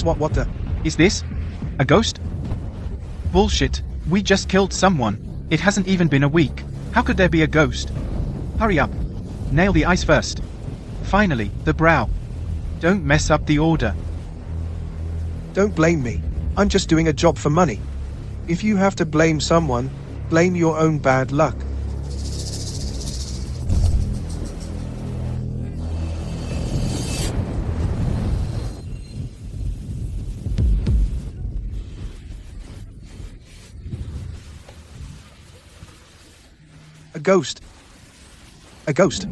What the? Is this a ghost? Bullshit. We just killed someone. It hasn't even been a week. How could there be a ghost? Hurry up. Nail the eyes first. Finally, the brow. Don't mess up the order. Don't blame me. I'm just doing a job for money. If you have to blame someone, blame your own bad luck. A ghost. A ghost.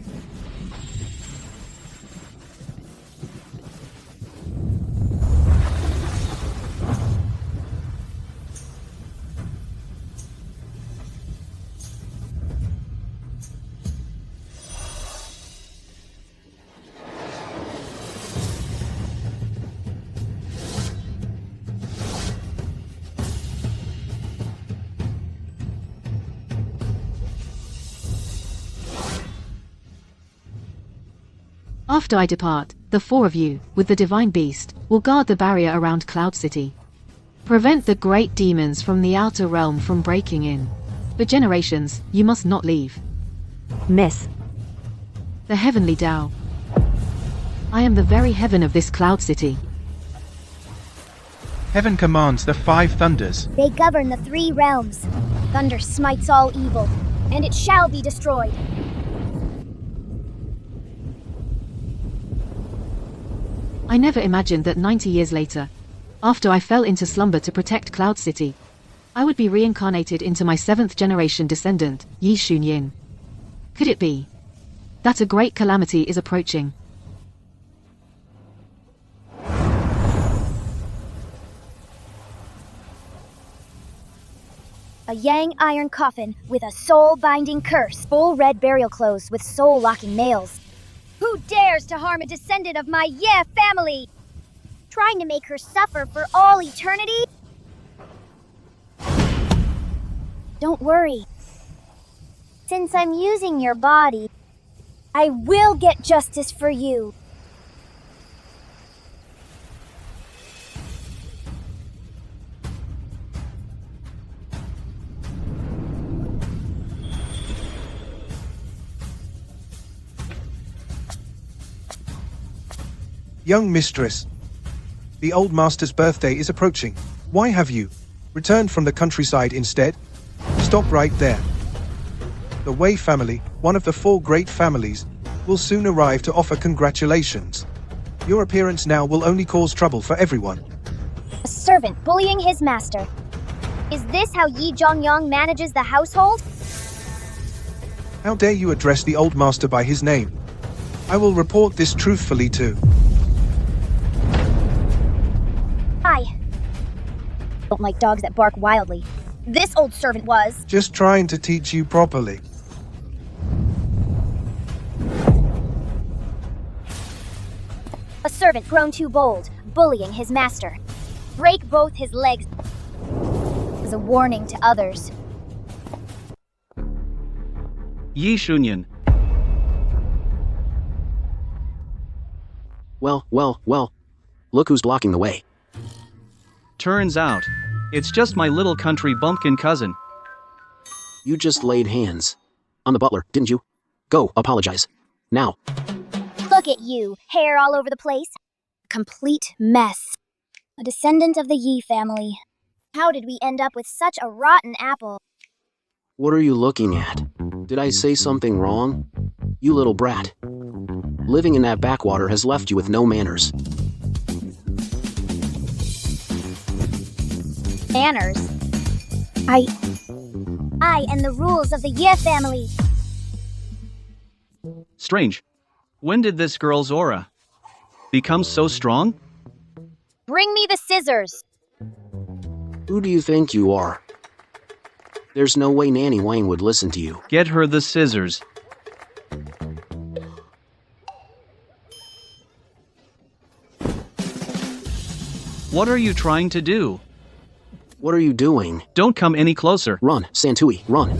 After I depart, the four of you, with the divine beast, will guard the barrier around Cloud City. Prevent the great demons from the outer realm from breaking in. For generations, you must not leave. Miss. The heavenly Tao. I am the very heaven of this Cloud City. Heaven commands the five thunders. They govern the three realms. Thunder smites all evil, and it shall be destroyed. I never imagined that 90 years later, after I fell into slumber to protect Cloud City, I would be reincarnated into my 7th generation descendant, Yi Shunyin. Could it be that a great calamity is approaching? A Yang iron coffin with a soul-binding curse, full red burial clothes with soul-locking nails. Who dares to harm a descendant of my family? Trying to make her suffer for all eternity? Don't worry. Since I'm using your body, I will get justice for you. Young mistress, the old master's birthday is approaching. Why have you returned from the countryside instead? Stop right there. The Wei family, one of the 4 great families, will soon arrive to offer congratulations. Your appearance now will only cause trouble for everyone. A servant bullying his master. Is this how Yi Zhongyang manages the household? How dare you address the old master by his name? I will report this truthfully too. I don't like dogs that bark wildly. This old servant was just trying to teach you properly. a servant grown too bold, bullying his master. Break both his legs as a warning to others. Yi Shunyan. Well, look who's blocking the way. Turns out, it's just my little country bumpkin cousin. You just laid hands on the butler, didn't you? Go, apologize. Now. Look at you, hair all over the place. Complete mess. A descendant of the Yi family. How did we end up with such a rotten apple? What are you looking at? Did I say something wrong? You little brat. Living in that backwater has left you with no manners. Manners? I and the rules of the Yi family. Strange. When did this girl's aura become so strong? Bring me the scissors. Who do you think you are? There's no way Nanny Wang would listen to you. Get her the scissors. What are you trying to do? What are you doing? Don't come any closer. Run, Santui, run.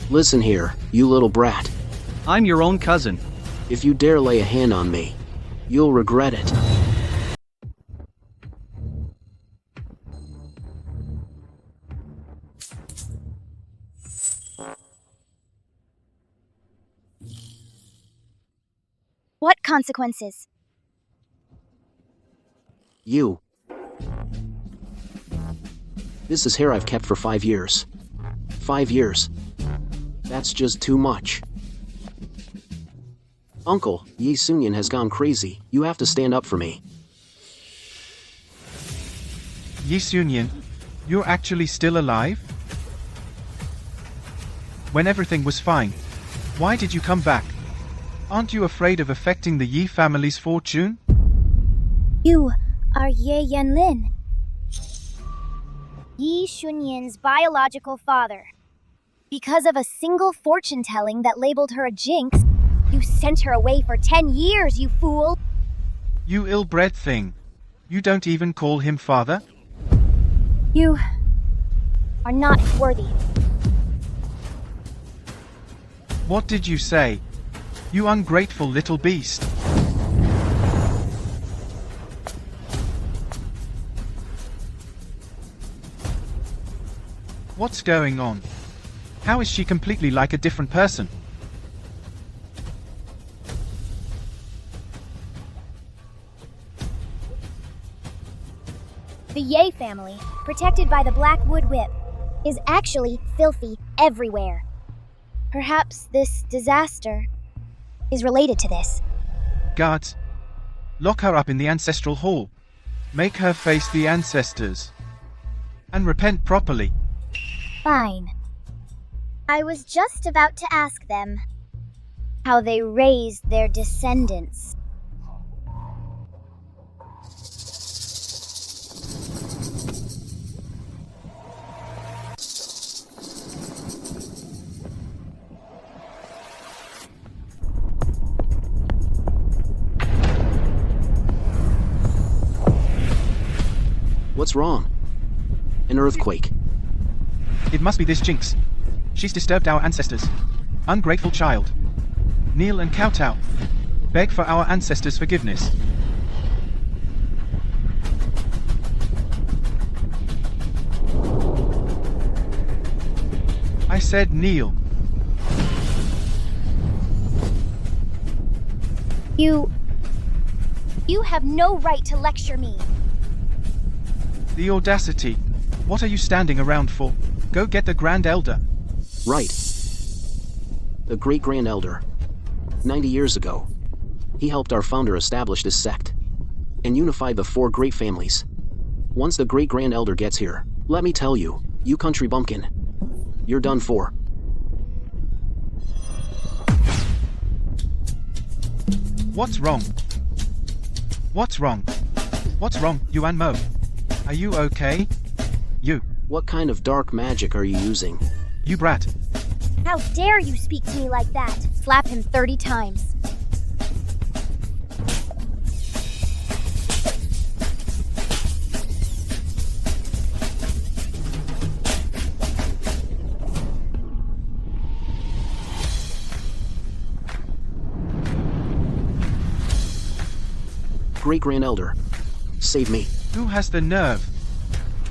Listen here, you little brat. I'm your own cousin. If you dare lay a hand on me, you'll regret it. consequences. You. This is hair I've kept for 5 years. 5 years. That's just too much. Uncle, Yi Sunyan has gone crazy. You have to stand up for me. Yi Sunyan, you're actually still alive? When everything was fine, why did you come back? Aren't you afraid of affecting the Yi family's fortune? You are Ye Yanlin, Yi Shunyan's biological father. Because of a single fortune-telling that labeled her a jinx, you sent her away for 10 years, you fool! You ill-bred thing. You don't even call him father? You are not worthy. What did you say? You ungrateful little beast. What's going on? How is she completely like a different person? The Ye family, protected by the Black Wood Whip, is actually filthy everywhere. Perhaps this disaster is related to this. Guards, lock her up in the Ancestral Hall. Make her face the ancestors. And repent properly. Fine. I was just about to ask them how they raised their descendants. What's wrong? An earthquake. It must be this jinx. She's disturbed our ancestors. Ungrateful child. Kneel and kowtow. Beg for our ancestors' forgiveness. I said kneel. You have no right to lecture me. The audacity. What are you standing around for? Go get the Grand Elder. Right. The Great-Grand Elder. 90 years ago. He helped our founder establish this sect. And unified the 4 great families. Once the Great-Grand Elder gets here, let me tell you, you country bumpkin, you're done for. What's wrong? What's wrong? What's wrong, Yuan Mo? Are you okay? You. What kind of dark magic are you using? You brat. How dare you speak to me like that? Slap him 30 times. Great-Grand Elder, save me. Who has the nerve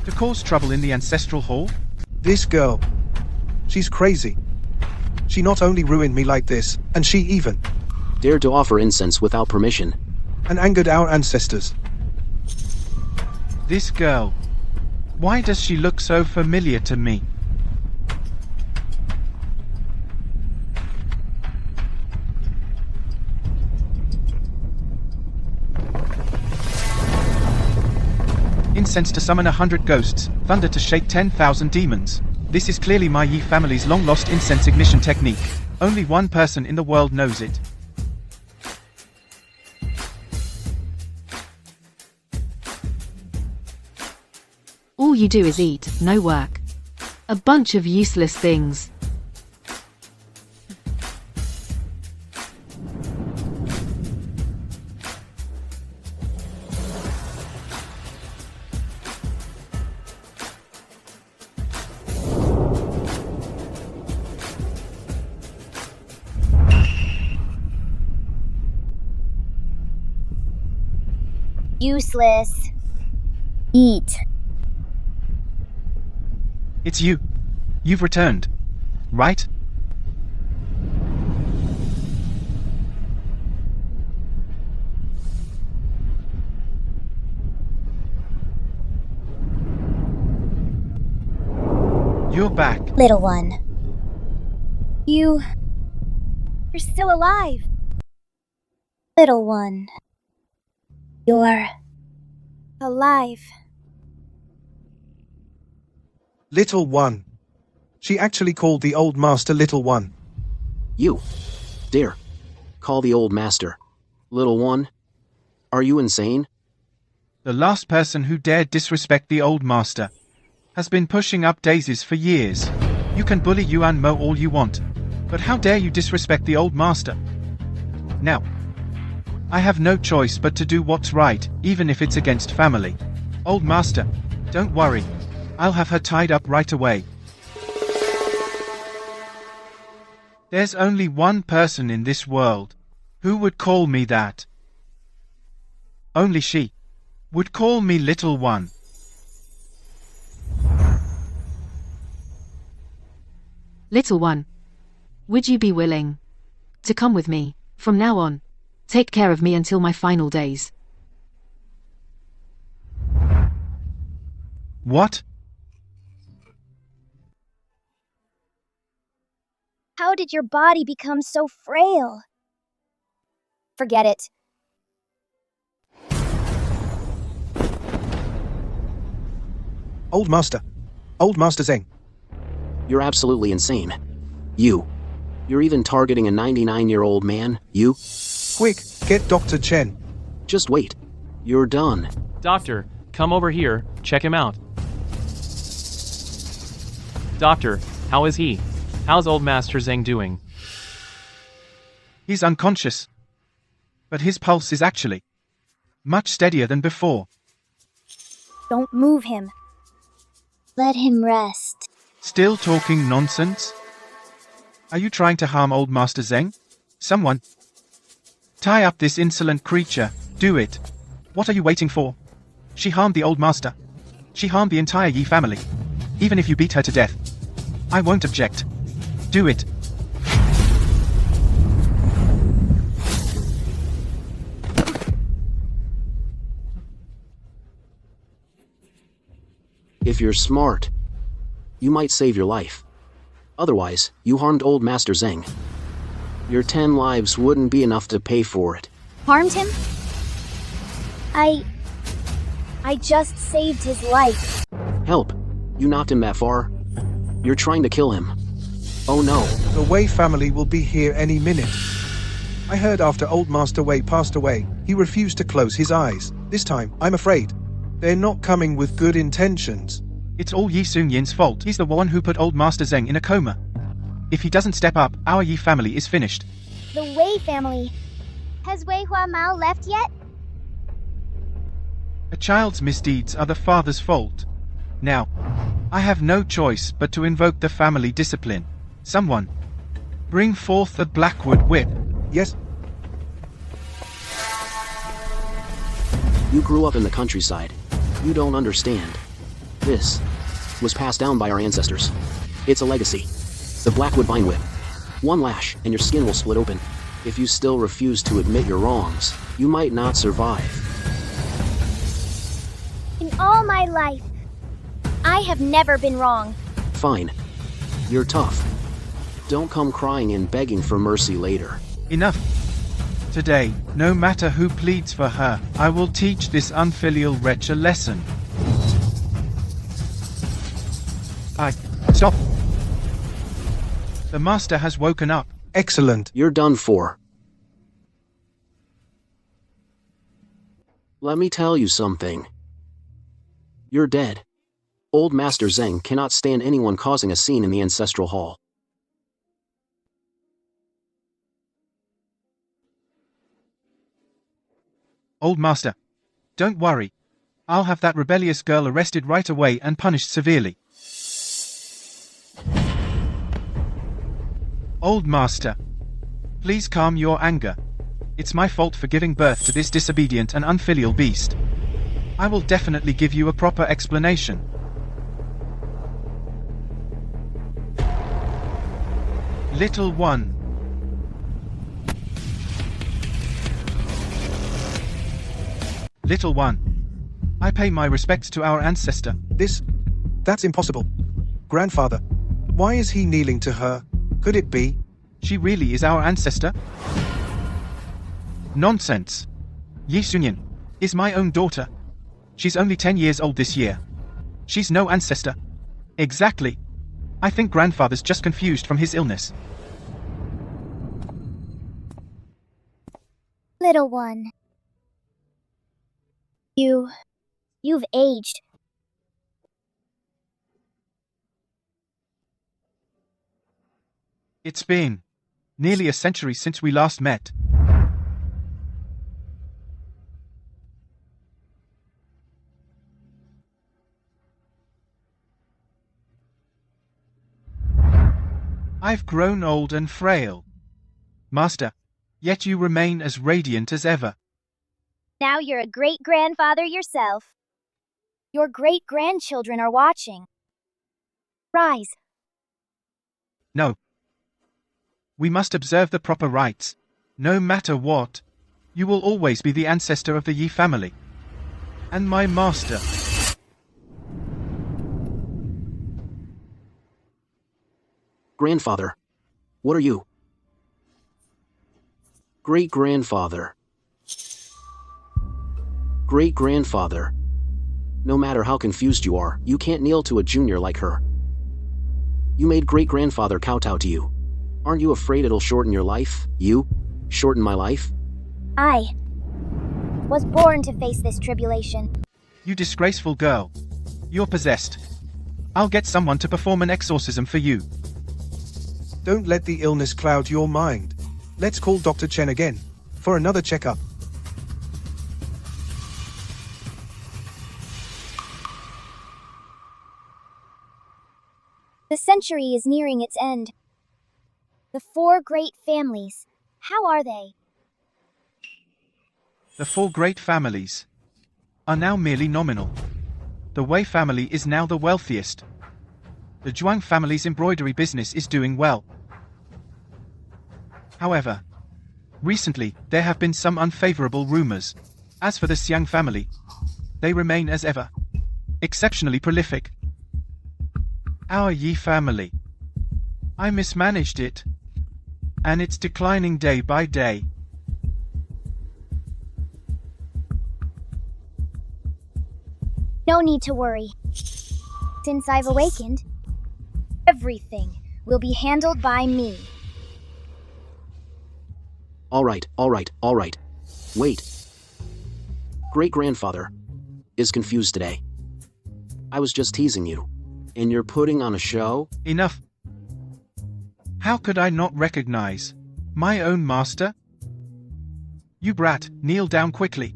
to cause trouble in the Ancestral Hall? This girl. She's crazy. She not only ruined me like this, and she even Dared to offer incense without permission. and angered our ancestors. This girl. Why does she look so familiar to me? Incense to summon 100 ghosts, thunder to shake 10,000 demons. This is clearly my Yi family's long-lost incense ignition technique. Only one person in the world knows it. All you do is eat, no work. A bunch of useless things. Useless. Eat. It's you. You've returned. Right? You're back. Little one. You're still alive. Little one. You're alive. Little one. She actually called the old master Little One. You dare call the old master Little One? Are you insane? The last person who dared disrespect the old master has been pushing up daisies for years. You can bully Yuan Mo all you want, but how dare you disrespect the old master? Now, I have no choice but to do what's right, even if it's against family. Old master, don't worry. I'll have her tied up right away. There's only one person in this world who would call me that. Only she would call me Little One. Little one. Would you be willing to come with me from now on? Take care of me until my final days. What? How did your body become so frail? Forget it. Old Master. Old Master Zhang. You're absolutely insane. You're even targeting a 99-year-old man, you? Quick, get Dr. Chen. Just wait. You're done. Doctor, come over here, check him out. Doctor, how is he? How's old Master Zhang doing? He's unconscious. But his pulse is actually much steadier than before. Don't move him. Let him rest. Still talking nonsense? Are you trying to harm old Master Zhang? Someone tie up this insolent creature. Do it. What are you waiting for? She harmed the old master. She harmed the entire Yi family. Even if you beat her to death, I won't object. Do it. If you're smart, you might save your life. Otherwise, you harmed old Master Zhang. Your 10 lives wouldn't be enough to pay for it. Harmed him? I just saved his life. Help! You knocked him that far? You're trying to kill him. Oh no. The Wei family will be here any minute. I heard after old Master Wei passed away, he refused to close his eyes. This time, I'm afraid, they're not coming with good intentions. It's all Yi Sunyan's fault. He's the one who put old Master Zhang in a coma. If he doesn't step up, our Yi family is finished. The Wei family. Has Wei Hua Mao left yet? A child's misdeeds are the father's fault. Now, I have no choice but to invoke the family discipline. Someone, bring forth the Blackwood Whip. Yes? You grew up in the countryside. You don't understand. This was passed down by our ancestors. It's a legacy. The Blackwood Vine Whip. One lash and your skin will split open. If you still refuse to admit your wrongs, you might not survive. In all my life, I have never been wrong. Fine. You're tough. Don't come crying and begging for mercy later. Enough. Today, no matter who pleads for her, I will teach this unfilial wretch a lesson. Stop. The master has woken up. Excellent. You're done for. Let me tell you something. You're dead. Old Master Zhang cannot stand anyone causing a scene in the Ancestral Hall. Old master, don't worry. I'll have that rebellious girl arrested right away and punished severely. Old master, please calm your anger. It's my fault for giving birth to this disobedient and unfilial beast. I will definitely give you a proper explanation. Little one. Little one. I pay my respects to our ancestor. That's impossible. Grandfather, why is he kneeling to her? Could it be? She really is our ancestor? Nonsense. Yi Sunyin is my own daughter. She's only 10 years old this year. She's no ancestor. Exactly. I think grandfather's just confused from his illness. Little one. You've aged. It's been nearly a century since we last met. I've grown old and frail, Master, yet you remain as radiant as ever. Now you're a great-grandfather yourself. Your great-grandchildren are watching. Rise. No. We must observe the proper rites. No matter what, you will always be the ancestor of the Yi family. And my master. Grandfather. What are you? Great-grandfather. Great-grandfather. No matter how confused you are, you can't kneel to a junior like her. You made great-grandfather kowtow to you. Aren't you afraid it'll shorten your life? You? Shorten my life? I was born to face this tribulation. You disgraceful girl. You're possessed. I'll get someone to perform an exorcism for you. Don't let the illness cloud your mind. Let's call Dr. Chen again for another checkup. The century is nearing its end. The four great families, how are they? The four great families are now merely nominal. The Wei family is now the wealthiest. The Zhuang family's embroidery business is doing well. However, recently there have been some unfavorable rumors. As for the Xiang family, they remain as ever, exceptionally prolific. Our Yi family, I mismanaged it, and it's declining day by day. No need to worry. Since I've awakened, everything will be handled by me. All right. Wait. Great-grandfather is confused today. I was just teasing you. And you're putting on a show? Enough. How could I not recognize my own master? You brat, kneel down quickly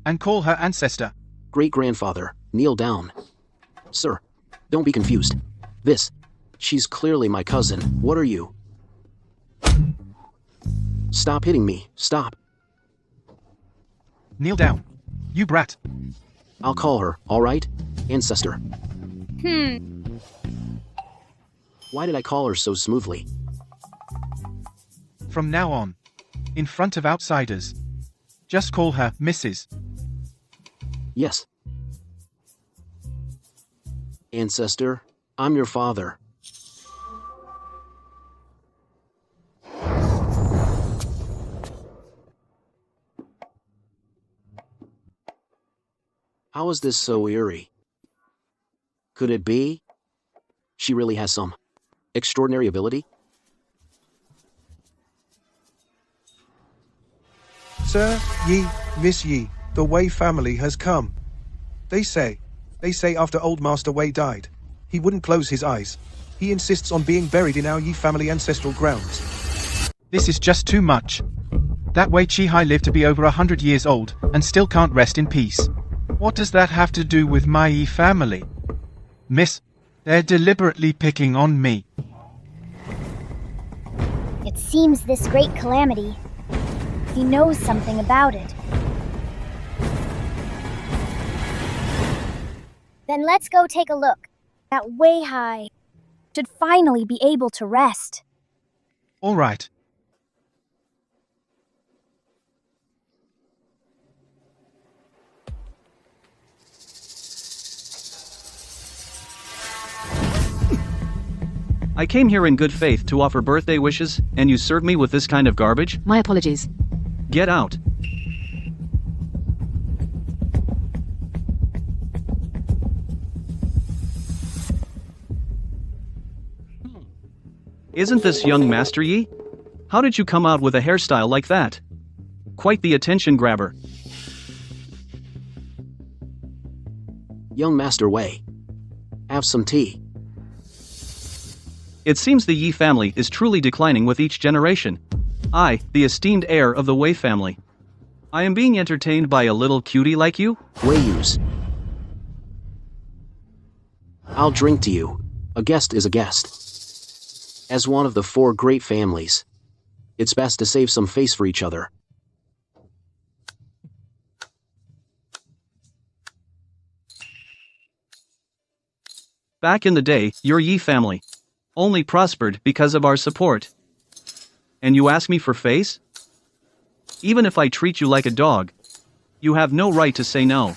and call her ancestor. Great-grandfather, kneel down. Sir, don't be confused. She's clearly my cousin. What are you? Stop hitting me. Stop. Kneel down. You brat. I'll call her, all right? Ancestor. Why did I call her so smoothly? From now on, in front of outsiders, just call her Mrs. Yes. Ancestor, I'm your father. How is this so eerie? Could it be? She really has some extraordinary ability? Sir, Yi, Miss Yi, the Wei family has come. They say after old Master Wei died, he wouldn't close his eyes. He insists on being buried in our Yi family ancestral grounds. This is just too much. That Wei Qihai lived to be over 100 years old and still can't rest in peace. What does that have to do with my Yi family? Miss, they're deliberately picking on me. It seems this great calamity, he knows something about it. Then let's go take a look. That Wei Hai should finally be able to rest. All right. I came here in good faith to offer birthday wishes, and you serve me with this kind of garbage? My apologies. Get out. Isn't this young Master Yi? How did you come out with a hairstyle like that? Quite the attention grabber. Young Master Wei. Have some tea. It seems the Yi family is truly declining with each generation. I, the esteemed heir of the Wei family. I am being entertained by a little cutie like you? Wei use. I'll drink to you. A guest is a guest. As one of the 4 great families, it's best to save some face for each other. Back in the day, your Yi family only prospered because of our support. And you ask me for face? Even if I treat you like a dog, you have no right to say no.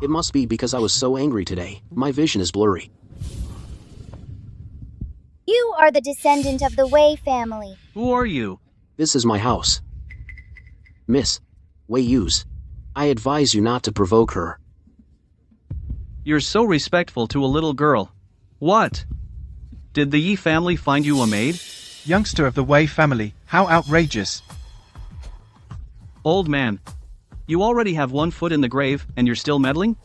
It must be because I was so angry today. My vision is blurry. You are the descendant of the Wei family. Who are you? This is my house. Miss Wei Use, I advise you not to provoke her. You're so respectful to a little girl. What? Did the Yi family find you a maid? Youngster of the Wei family, how outrageous. Old man, you already have 1 foot in the grave and you're still meddling?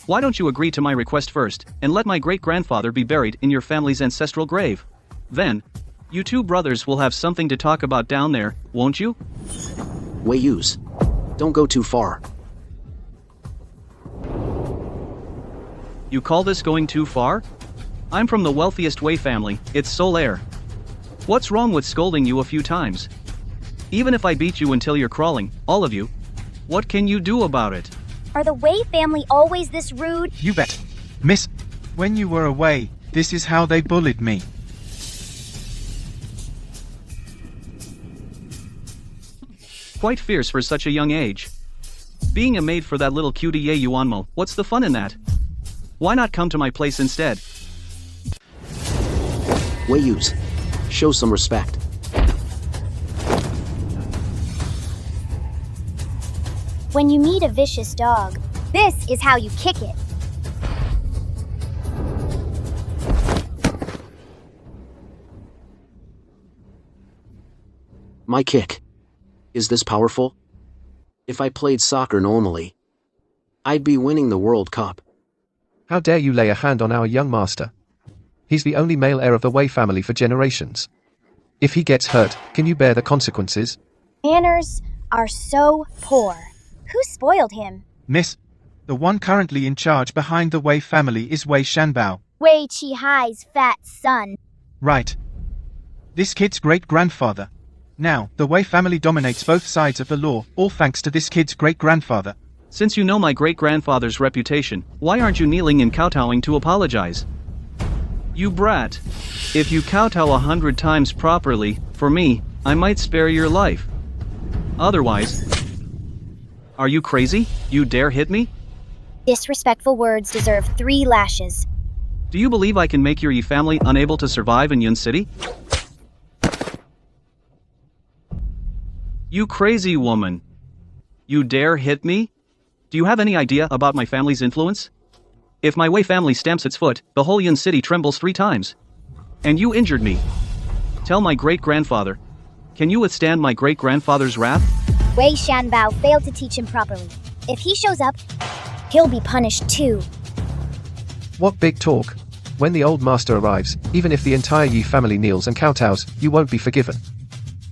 Why don't you agree to my request first, and let my great-grandfather be buried in your family's ancestral grave? Then, you 2 brothers will have something to talk about down there, won't you? Wei Use, don't go too far. You call this going too far? I'm from the wealthiest Wei family, its sole heir. What's wrong with scolding you a few times? Even if I beat you until you're crawling, all of you, what can you do about it? Are the Wei family always this rude? You bet. Miss, when you were away, this is how they bullied me. Quite fierce for such a young age. Being a maid for that little cutie Ye Yuanmo, what's the fun in that? Why not come to my place instead? Wei Use, show some respect. When you meet a vicious dog, this is how you kick it. My kick. Is this powerful? If I played soccer normally, I'd be winning the World Cup. How dare you lay a hand on our young master? He's the only male heir of the Wei family for generations. If he gets hurt, can you bear the consequences? Manners are so poor. Who spoiled him? Miss, the one currently in charge behind the Wei family is Wei Shanbao. Wei Qihai's fat son. Right. This kid's great-grandfather. Now, the Wei family dominates both sides of the law, all thanks to this kid's great-grandfather. Since you know my great-grandfather's reputation, why aren't you kneeling and kowtowing to apologize? You brat. If you kowtow 100 times properly, for me, I might spare your life. Otherwise... Are you crazy? You dare hit me? Disrespectful words deserve 3 lashes. Do you believe I can make your Yi family unable to survive in Yun City? You crazy woman. You dare hit me? Do you have any idea about my family's influence? If my Wei family stamps its foot, the whole Yun City trembles 3 times. And you injured me. Tell my great-grandfather. Can you withstand my great-grandfather's wrath? Wei Shanbao failed to teach him properly. If he shows up, he'll be punished too. What big talk. When the old master arrives, even if the entire Yi family kneels and kowtows, you won't be forgiven.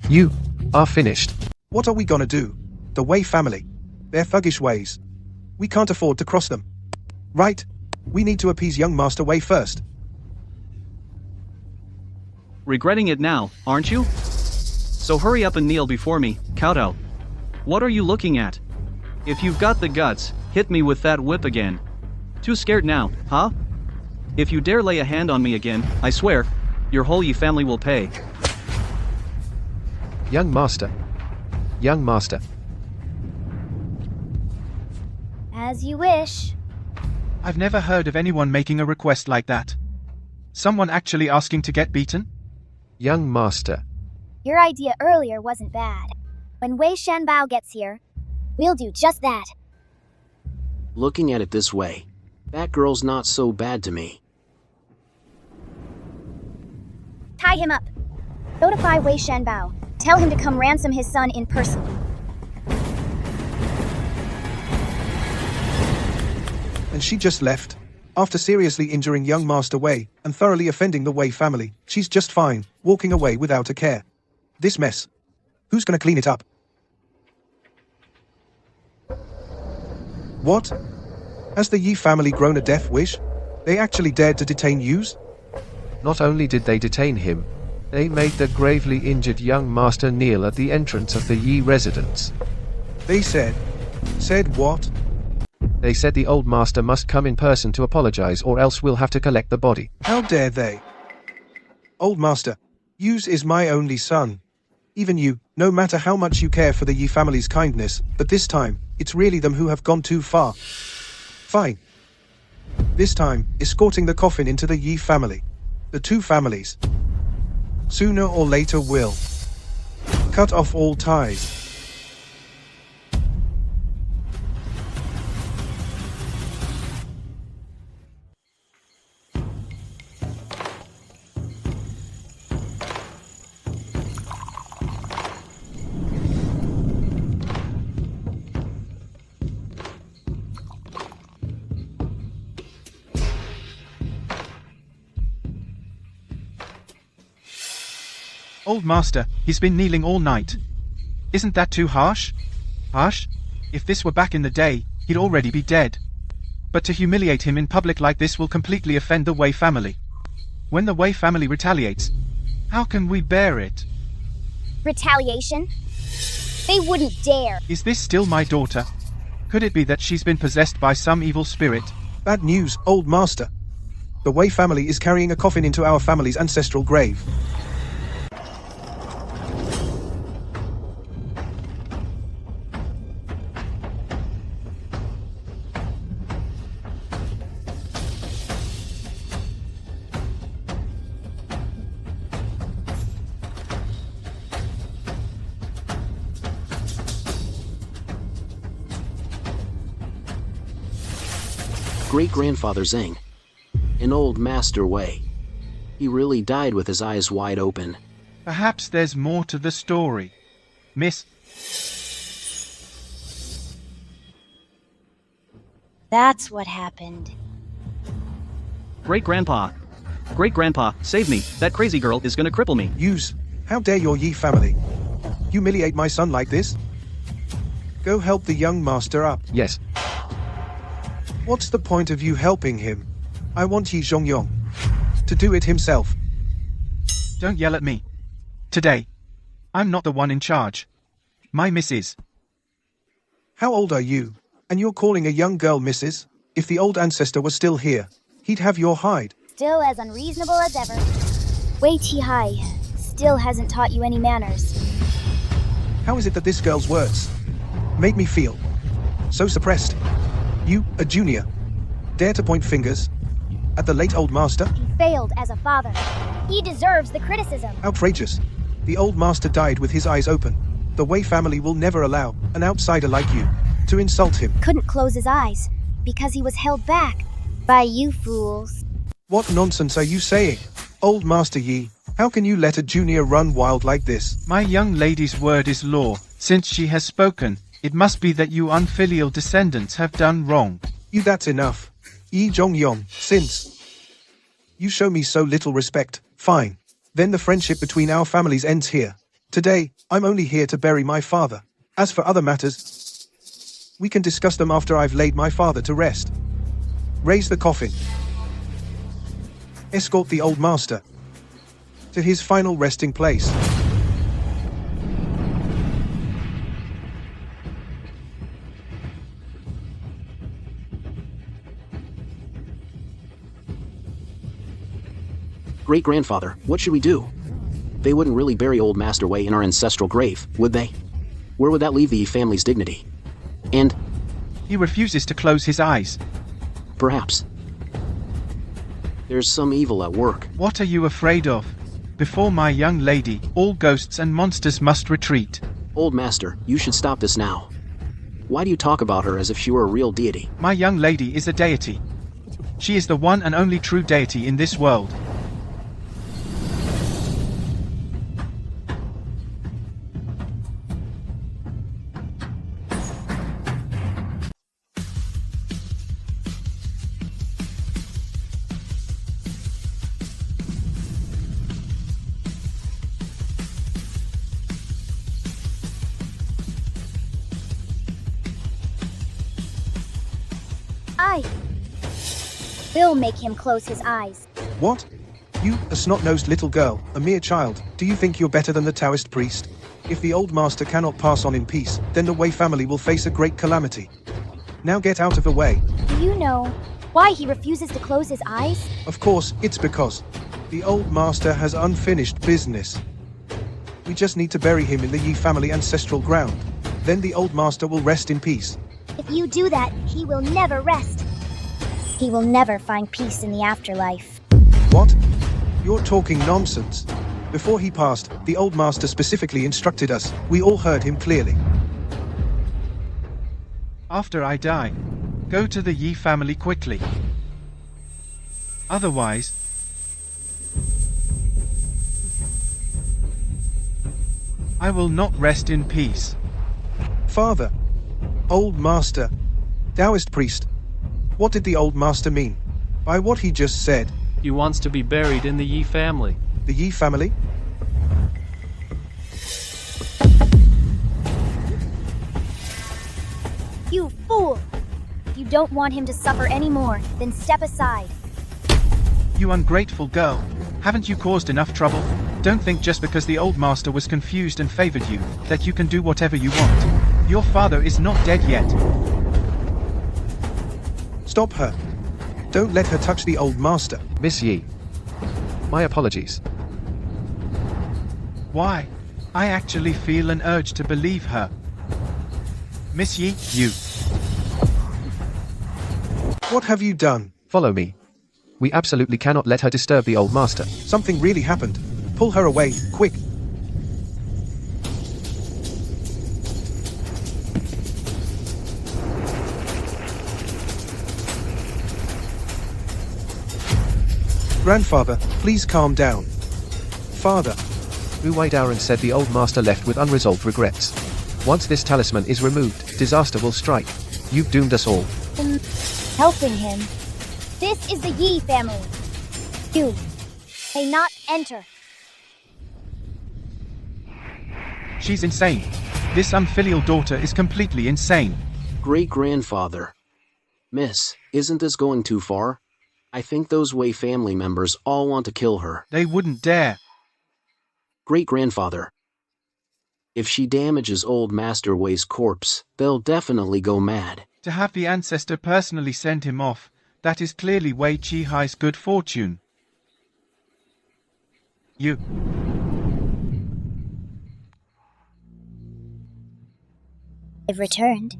You are finished. What are we gonna do? The Wei family. Their thuggish ways. We can't afford to cross them. Right? We need to appease young Master Wei first. Regretting it now, aren't you? So hurry up and kneel before me, kowtow. What are you looking at? If you've got the guts, hit me with that whip again. Too scared now, huh? If you dare lay a hand on me again, I swear, your whole Yi family will pay. Young master. Young master. As you wish. I've never heard of anyone making a request like that. Someone actually asking to get beaten? Young master. Your idea earlier wasn't bad. When Wei Shanbao gets here, we'll do just that. Looking at it this way, that girl's not so bad to me. Tie him up. Notify Wei Shanbao. Tell him to come ransom his son in person. And she just left. After seriously injuring young Master Wei and thoroughly offending the Wei family, she's just fine, walking away without a care. This mess. Who's gonna clean it up? What? Has the Yi family grown a death wish? They actually dared to detain Yus? Not only did they detain him, they made the gravely injured young master kneel at the entrance of the Yi residence. They said. Said what? They said the old master must come in person to apologize or else we'll have to collect the body. How dare they? Old Master, Yus is my only son. Even you, no matter how much you care for the Yi family's kindness, but this time, it's really them who have gone too far. Fine. This time, escorting the coffin into the Yi family. The two families. Sooner or later will. Cut off all ties. Old Master, he's been kneeling all night. Isn't that too harsh? Harsh? If this were back in the day, he'd already be dead. But to humiliate him in public like this will completely offend the Wei family. When the Wei family retaliates, how can we bear it? Retaliation? They wouldn't dare. Is this still my daughter? Could it be that she's been possessed by some evil spirit? Bad news, Old Master. The Wei family is carrying a coffin into our family's ancestral grave. Great-grandfather Zhang. An old Master Wei. He really died with his eyes wide open. Perhaps there's more to the story. Miss, That's what happened. Great-grandpa. Great-grandpa, save me. That crazy girl is gonna cripple me. Yus, how dare your Yi family humiliate my son like this? Go help the young master up. Yes. What's the point of you helping him? I want Yi Zhongyong to do it himself. don't yell at me. Today, I'm not the one in charge. My missus. How old are you? And you're calling a young girl Mrs.? If the old ancestor was still here, he'd have your hide. Still as unreasonable as ever. Wei Tihai still hasn't taught you any manners. How is it that this girl's words made me feel so suppressed? You, a junior, dare to point fingers at the late old master? He failed as a father. He deserves the criticism. Outrageous. The old master died with his eyes open. The Wei family will never allow an outsider like you to insult him. Couldn't close his eyes because he was held back by you fools. What nonsense are you saying? Old Master Yi, how can you let a junior run wild like this? My young lady's word is law. Since she has spoken, it must be that you unfilial descendants have done wrong. You, that's enough. Yi Zhongyong, since you show me so little respect, fine. Then the friendship between our families ends here. Today, I'm only here to bury my father. As for other matters, we can discuss them after I've laid my father to rest. Raise the coffin. Escort the old master to his final resting place. Great-grandfather, what should we do? They wouldn't really bury Old Master Wei in our ancestral grave, would they? Where would that leave the Yi family's dignity? And He refuses to close his eyes. perhaps there's some evil at work. What are you afraid of? Before my young lady, all ghosts and monsters must retreat. Old Master, you should stop this now. Why do you talk about her as if she were a real deity? My young lady is a deity. She is the one and only true deity in this world. I will make him close his eyes. What? You, a snot-nosed little girl, a mere child, do you think you're better than the Taoist priest? If the old master cannot pass on in peace, then the Wei family will face a great calamity. Now get out of the way. Do you know why he refuses to close his eyes? Of course, it's because the old master has unfinished business. We just need to bury him in the Yi family ancestral ground. Then the old master will rest in peace. If you do that, he will never rest. He will never find peace in the afterlife. What? You're talking nonsense. Before he passed, the old master specifically instructed us. We all heard him clearly. After I die, go to the Yi family quickly. Otherwise, I will not rest in peace. Father, old master, Taoist priest, what did the old master mean by what he just said? He wants to be buried in the Yi family. The Yi family? You fool! If you don't want him to suffer anymore, then step aside. You ungrateful girl. Haven't you caused enough trouble? Don't think just because the old master was confused and favored you, that you can do whatever you want. Your father is not dead yet. Stop her. Don't let her touch the old master. Miss Yi. My apologies. Why? I actually feel an urge to believe her. Miss Yi, you. What have you done? Follow me. We absolutely cannot let her disturb the old master. Something really happened. Pull her away, quick. Grandfather, please calm down. Father, Wu Daoran said the old master left with unresolved regrets. Once this talisman is removed, disaster will strike. You've doomed us all. Helping him. This is the Yi family. You may not enter. She's insane. This unfilial daughter is completely insane. Great-grandfather. Miss, isn't this going too far? I think those Wei family members all want to kill her. They wouldn't dare. Great-grandfather. If she damages old Master Wei's corpse, they'll definitely go mad. To have the ancestor personally send him off, that is clearly Wei Qihai's good fortune. You. I've returned.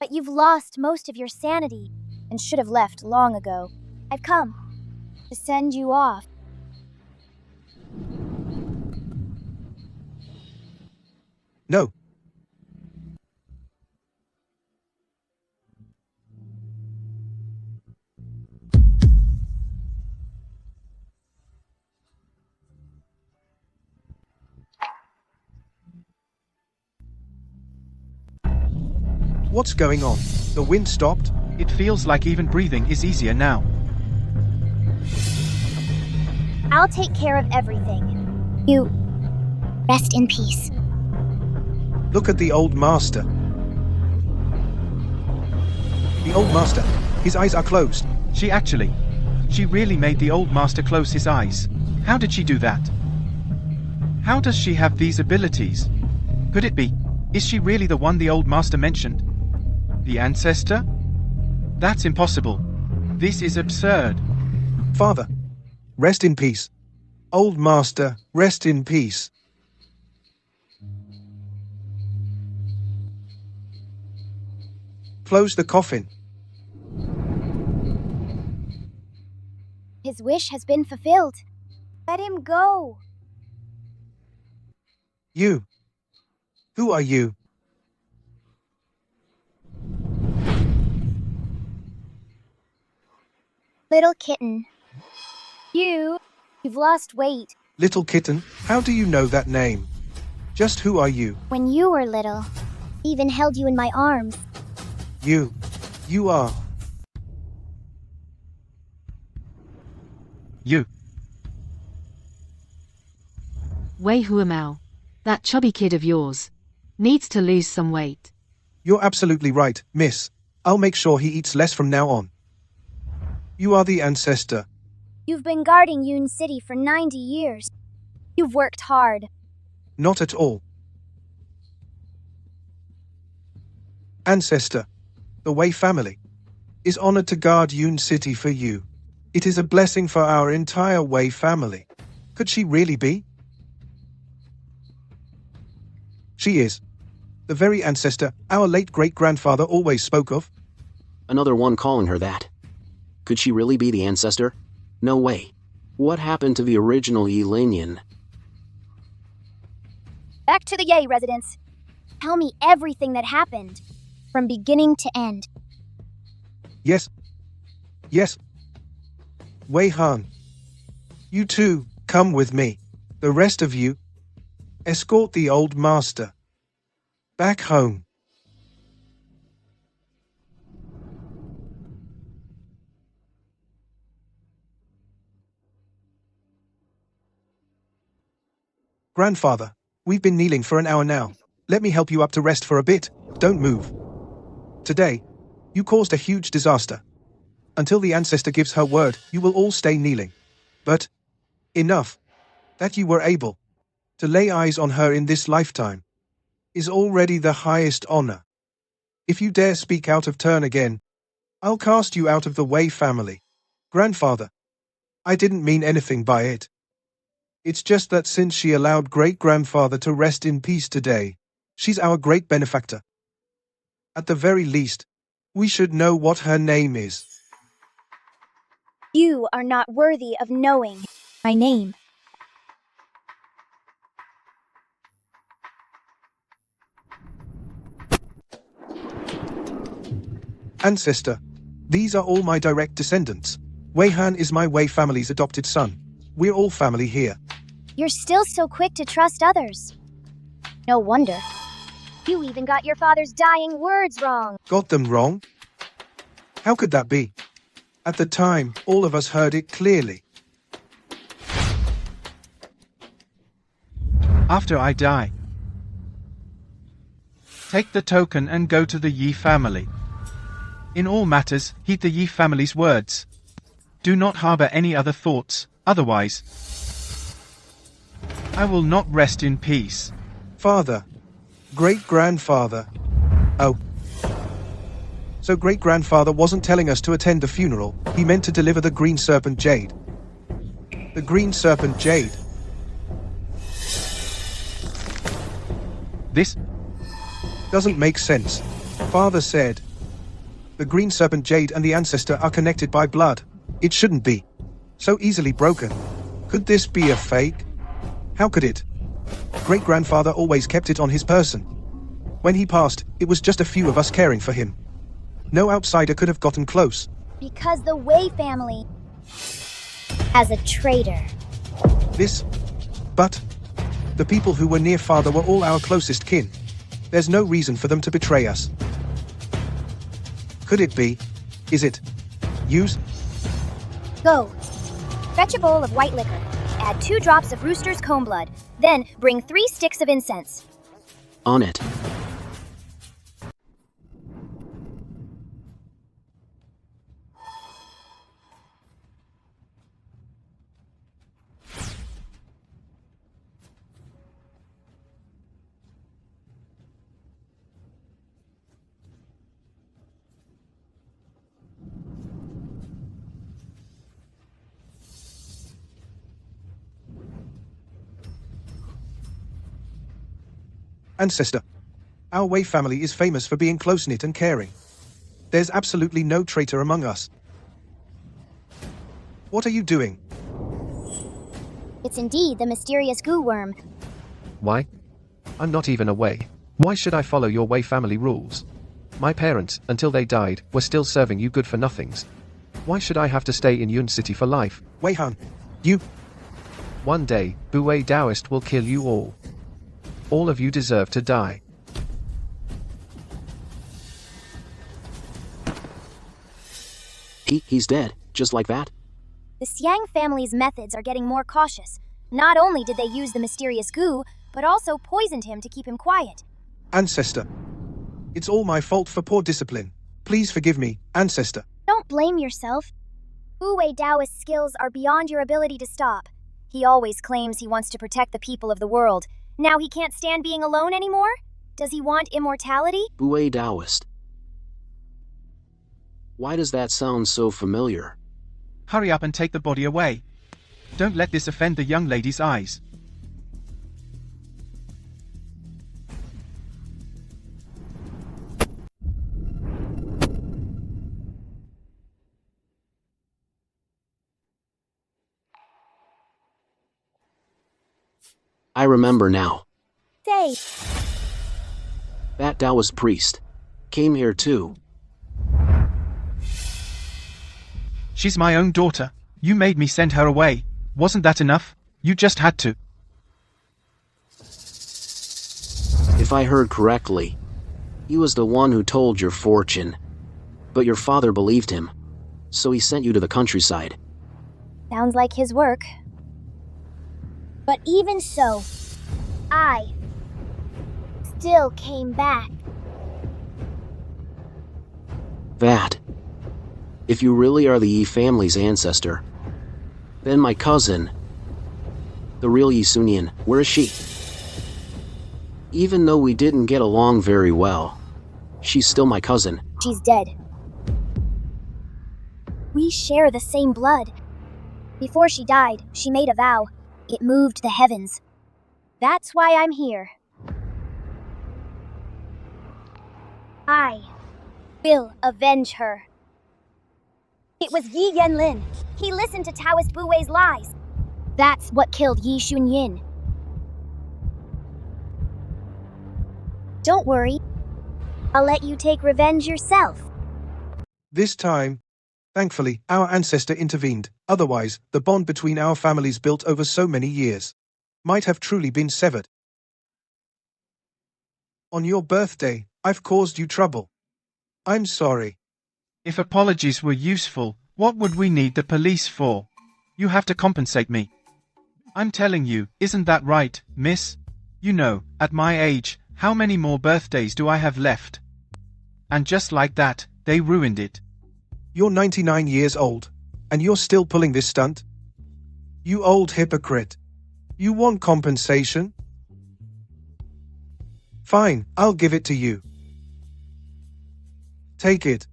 But you've lost most of your sanity and should have left long ago. I've come to send you off. no. What's going on? The wind stopped? It feels like even breathing is easier now. I'll take care of everything. You rest in peace. Look at the old master. The old master. His eyes are closed. She really made the old master close his eyes. How did she do that? How does she have these abilities? Could it be? Is she really the one the old master mentioned? The ancestor? That's impossible. This is absurd. Father, Rest in peace. Old master, rest in peace. Close the coffin. His wish has been fulfilled. Let him go. You. Who are you? Little kitten. You've lost weight. Little kitten, how do you know that name? Just who are you? When you were little, even held you in my arms. You are. You. Wei Huamao. That chubby kid of yours. Needs to lose some weight. You're absolutely right, miss. I'll make sure he eats less from now on. You are the ancestor. You've been guarding Yun City for 90 years. You've worked hard. Not at all. Ancestor, the Wei family, is honored to guard Yun City for you. It is a blessing for our entire Wei family. Could she really be? She is. The very ancestor our late great-grandfather always spoke of. Another one calling her that. Could she really be the ancestor? No way. What happened to the original Yilanian? Back to the Ye residence. Tell me everything that happened, from beginning to end. Yes. Yes. Wei Han. You two, come with me. The rest of you, escort the old master back home. Grandfather, we've been kneeling for an hour now. Let me help you up to rest for a bit. Don't move. Today, you caused a huge disaster. Until the ancestor gives her word, you will all stay kneeling. But enough. That you were able to lay eyes on her in this lifetime is already the highest honor. If you dare speak out of turn again, I'll cast you out of the Wei family. Grandfather, I didn't mean anything by it. It's just that since she allowed great-grandfather to rest in peace today, she's our great benefactor. At the very least, we should know what her name is. You are not worthy of knowing my name. Ancestor, these are all my direct descendants. Wei Han is my Wei family's adopted son. We're all family here. You're still so quick to trust others. No wonder. You even got your father's dying words wrong. Got them wrong? How could that be? At the time, all of us heard it clearly. After I die, take the token and go to the Yi family. In all matters, heed the Yi family's words. Do not harbor any other thoughts, otherwise I will not rest in peace. Father. Great-grandfather. Oh. So great-grandfather wasn't telling us to attend the funeral, he meant to deliver the green serpent jade. The green serpent jade. This Doesn't make sense. Father said the green serpent jade and the ancestor are connected by blood. It shouldn't be so easily broken. Could this be a fake? How could it? Great-grandfather always kept it on his person. When he passed, it was just a few of us caring for him. No outsider could have gotten close. Because the Wei family has a traitor. But the people who were near father were all our closest kin. There's no reason for them to betray us. Could it be? Is it? Use? Go. Fetch a bowl of white liquor. Add 2 drops of rooster's comb blood. Then bring 3 sticks of incense. On it. Ancestor. Our Wei family is famous for being close-knit and caring. There's absolutely no traitor among us. What are you doing? It's indeed the mysterious goo worm. Why? I'm not even away. Why should I follow your Wei family rules? My parents, until they died, were still serving you good-for-nothings. Why should I have to stay in Yun City for life? Wei Han. You. One day, Buwei Taoist will kill you all. All of you deserve to die. He's dead, just like that? The Xiang family's methods are getting more cautious. Not only did they use the mysterious goo, but also poisoned him to keep him quiet. Ancestor. It's all my fault for poor discipline. Please forgive me, Ancestor. Don't blame yourself. Wu Wei Taoist's skills are beyond your ability to stop. He always claims he wants to protect the people of the world. Now he can't stand being alone anymore? Does he want immortality? Buwei Taoist. Why does that sound so familiar? Hurry up and take the body away. Don't let this offend the young lady's eyes. I remember now. Say, That Taoist priest came here too. She's my own daughter. You made me send her away. Wasn't that enough? You just had to. If I heard correctly, he was the one who told your fortune. But your father believed him, so he sent you to the countryside. sounds like his work. But even so, I still came back. That. If you really are the Yi family's ancestor, then my cousin, the real Yi Sunyan, where is she? Even though we didn't get along very well, she's still my cousin. She's dead. We share the same blood. Before she died, she made a vow. It moved the heavens. That's why I'm here. I will avenge her. It was Yi Yanlin. He listened to Taoist Buwei's lies. That's what killed Yi Shunyin. Don't worry. I'll let you take revenge yourself. This time, thankfully, our ancestor intervened. Otherwise, the bond between our families built over so many years might have truly been severed. On your birthday, I've caused you trouble. I'm sorry. If apologies were useful, what would we need the police for? You have to compensate me. I'm telling you, isn't that right, miss? You know, at my age, how many more birthdays do I have left? And just like that, they ruined it. You're 99 years old, and you're still pulling this stunt? You old hypocrite. You want compensation? Fine, I'll give it to you. Take it.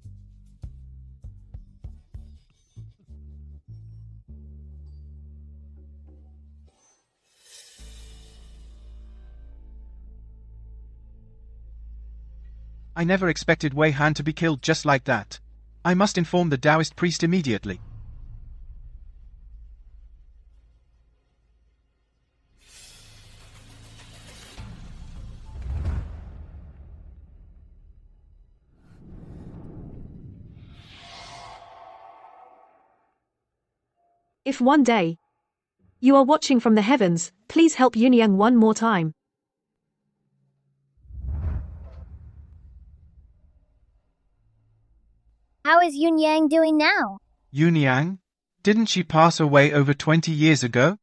I never expected Wei Han to be killed just like that. I must inform the Taoist priest immediately. If one day you are watching from the heavens, please help Yunyang one more time. How is Yun Yang doing now? Yunyang? Didn't she pass away over 20 years ago?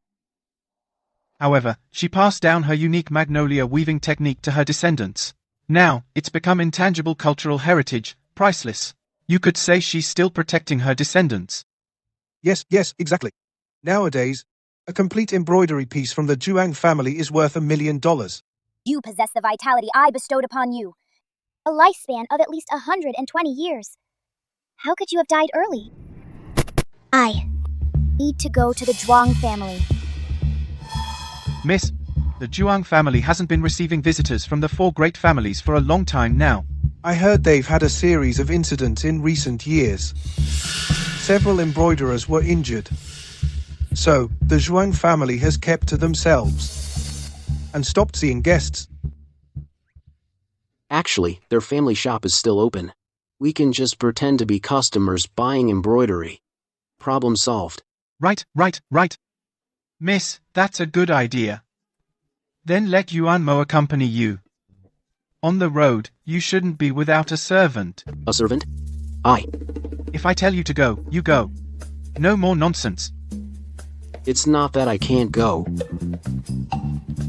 However, she passed down her unique magnolia weaving technique to her descendants. Now, it's become intangible cultural heritage, priceless. You could say she's still protecting her descendants. Yes, exactly. Nowadays, a complete embroidery piece from the Zhuang family is worth $1 million. You possess the vitality I bestowed upon you. A lifespan of at least 120 years. How could you have died early? I need to go to the Zhuang family. Miss, The Zhuang family hasn't been receiving visitors from the four great families for a long time now. I heard they've had a series of incidents in recent years. Several embroiderers were injured. So, the Zhuang family has kept to themselves and stopped seeing guests. Actually, their family shop is still open. We can just pretend to be customers buying embroidery. Problem solved. Right. Miss, that's a good idea. Then let Yuanmo accompany you. On the road, you shouldn't be without a servant. A servant? Aye. If I tell you to go, you go. No more nonsense. It's not that I can't go.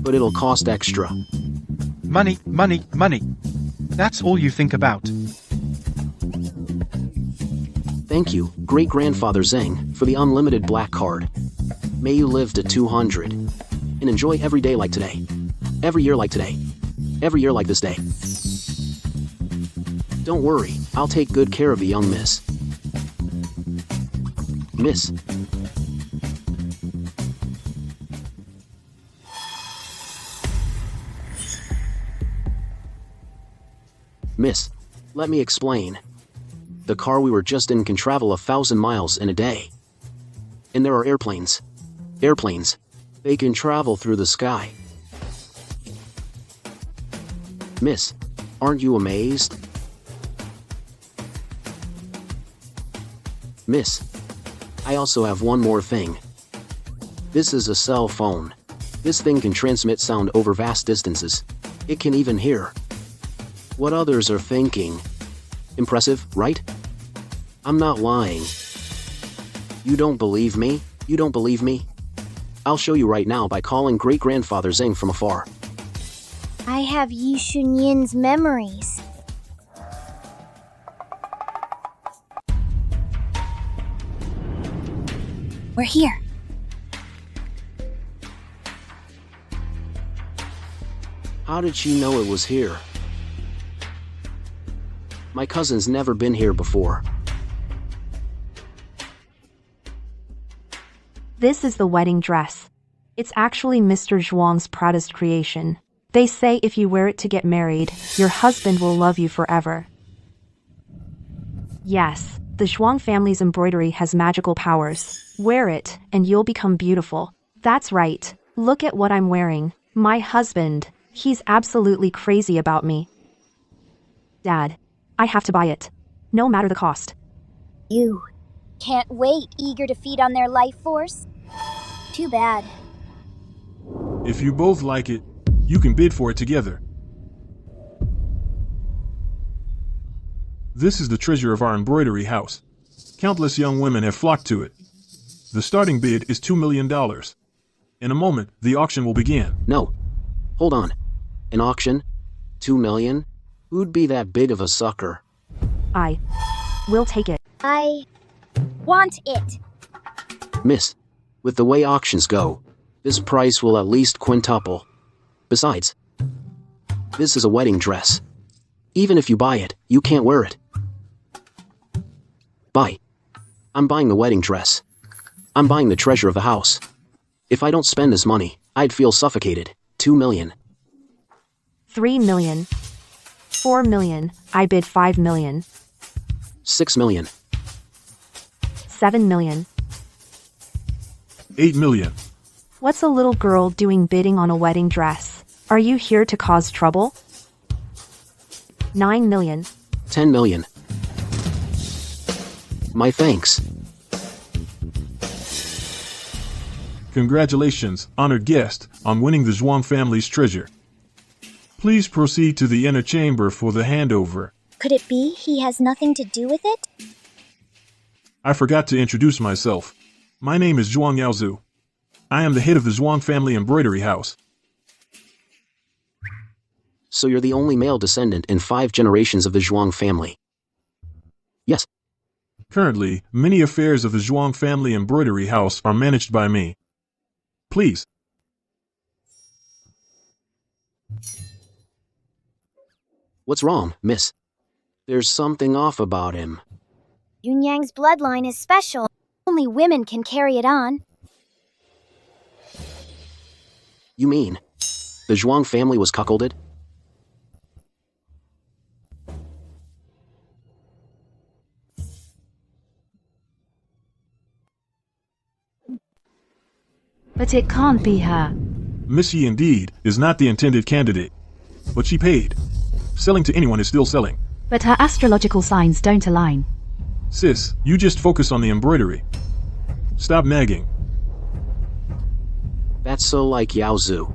But it'll cost extra. Money. That's all you think about. Thank you, great-grandfather Zhang, for the unlimited black card. May you live to 200. And enjoy every day like today. Every year like today. Every year like this day. Don't worry, I'll take good care of the young miss. Miss. Miss, let me explain. The car we were just in can travel 1,000 miles in a day. And there are airplanes. Airplanes. They can travel through the sky. Miss, aren't you amazed? Miss, I also have one more thing. This is a cell phone. This thing can transmit sound over vast distances. It can even hear what others are thinking. Impressive, right? I'm not lying. You don't believe me? You don't believe me? I'll show you right now by calling great-grandfather Zhang from afar. I have Yi Xunyin's memories. We're here. How did she know it was here? My cousin's never been here before. This is the wedding dress. It's actually Mr. Zhuang's proudest creation. They say if you wear it to get married, your husband will love you forever. Yes, the Zhuang family's embroidery has magical powers. Wear it, and you'll become beautiful. That's right. Look at what I'm wearing. My husband. He's absolutely crazy about me. Dad, I have to buy it. No matter the cost. You can't wait, eager to feed on their life force? Too bad. If you both like it, you can bid for it together. This is the treasure of our embroidery house. Countless young women have flocked to it. The starting bid is $2 million. In a moment, the auction will begin. No. Hold on. An auction? 2 million? Who'd be that big of a sucker? I will take it. I want it. Miss, with the way auctions go, this price will at least quintuple. Besides, this is a wedding dress. Even if you buy it, you can't wear it. Buy. I'm buying the wedding dress. I'm buying the treasure of the house. If I don't spend this money, I'd feel suffocated. 2 million. 3 million. 4 million. I bid 5 million. 6 million. 7 million. 8 million. What's a little girl doing bidding on a wedding dress? Are you here to cause trouble? 9 million. 10 million. My thanks. Congratulations, honored guest, on winning the Zhuang family's treasure. Please proceed to the inner chamber for the handover. Could it be he has nothing to do with it? I forgot to introduce myself. My name is Zhuang Yaozu. I am the head of the Zhuang family embroidery house. So you're the only male descendant in 5 generations of the Zhuang family? Yes. Currently, many affairs of the Zhuang family embroidery house are managed by me. Please. What's wrong, miss? There's something off about him. Yunyang's bloodline is special. Only women can carry it on. You mean, The Zhuang family was cuckolded? But it can't be her. Miss Yi indeed is not the intended candidate. But she paid. Selling to anyone is still selling. But her astrological signs don't align. Sis, you just focus on the embroidery. Stop nagging. That's so like Yao Zhu.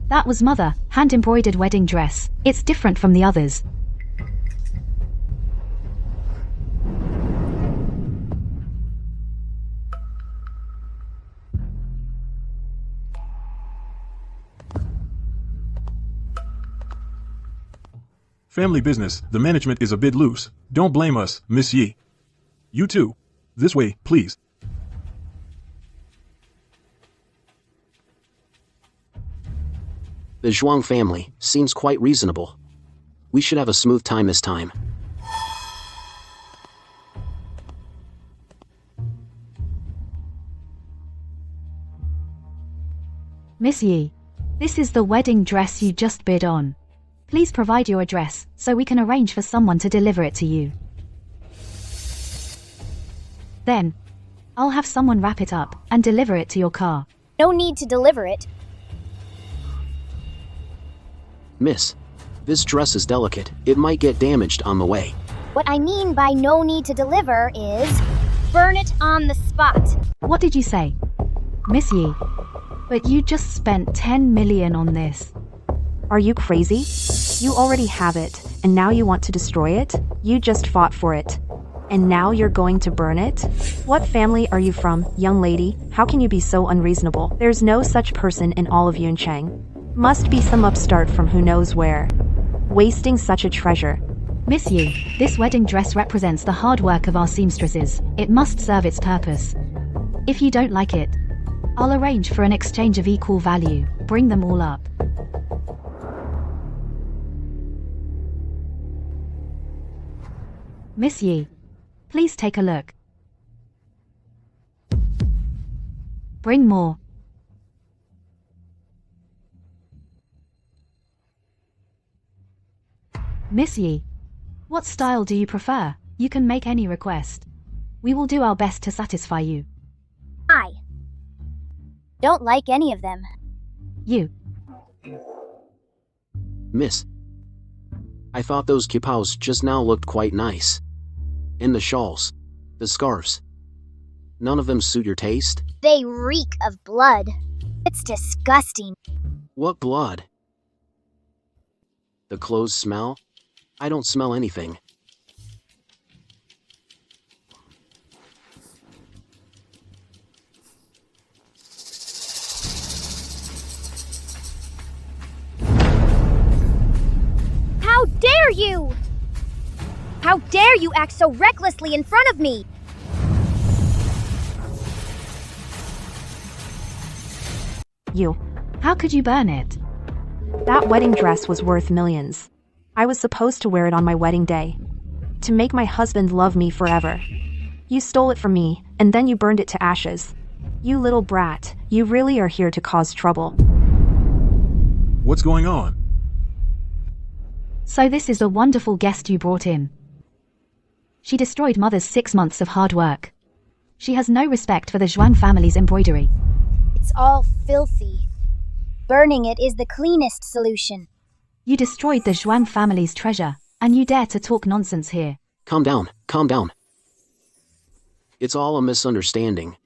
That was mother, hand-embroidered wedding dress. It's different from the others. Family business, the management is a bit loose. Don't blame us, Miss Yi. You too. This way, please. The Zhuang family seems quite reasonable. We should have a smooth time this time. Miss Yi, this is the wedding dress you just bid on. Please provide your address, so we can arrange for someone to deliver it to you. Then, I'll have someone wrap it up and deliver it to your car. No need to deliver it. Miss, this dress is delicate. It might get damaged on the way. What I mean by no need to deliver is burn it on the spot. What did you say? Miss Yi, but you just spent 10 million on this. Are you crazy? You already have it, and now you want to destroy it? You just fought for it. And now you're going to burn it? What family are you from, young lady? How can you be so unreasonable? There's no such person in all of Yuncheng. Must be some upstart from who knows where. Wasting such a treasure. Miss Yi, this wedding dress represents the hard work of our seamstresses. It must serve its purpose. If you don't like it, I'll arrange for an exchange of equal value. Bring them all up. Miss Yi, please take a look. Bring more. Miss Yi, what style do you prefer? You can make any request. We will do our best to satisfy you. I don't like any of them. You. Miss, I thought those kipaos just now looked quite nice. And the shawls, the scarves. None of them suit your taste? They reek of blood. It's disgusting. What blood? The clothes smell? I don't smell anything. How dare you! How dare you act so recklessly in front of me! You. How could you burn it? That wedding dress was worth millions. I was supposed to wear it on my wedding day. To make my husband love me forever. You stole it from me, and then you burned it to ashes. You little brat, you really are here to cause trouble. What's going on? So this is a wonderful guest you brought in. She destroyed mother's 6 months of hard work. She has no respect for the Zhuang family's embroidery. It's all filthy. Burning it is the cleanest solution. You destroyed the Zhuang family's treasure, and you dare to talk nonsense here. Calm down, calm down. It's all a misunderstanding.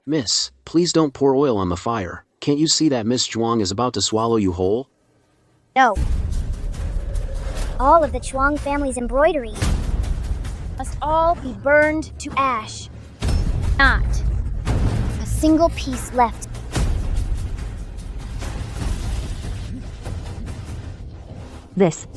Miss, please don't pour oil on the fire. Can't you see that Miss Zhuang is about to swallow you whole? No. All of the Zhuang family's embroidery must all be burned to ash. Not a single piece left. This.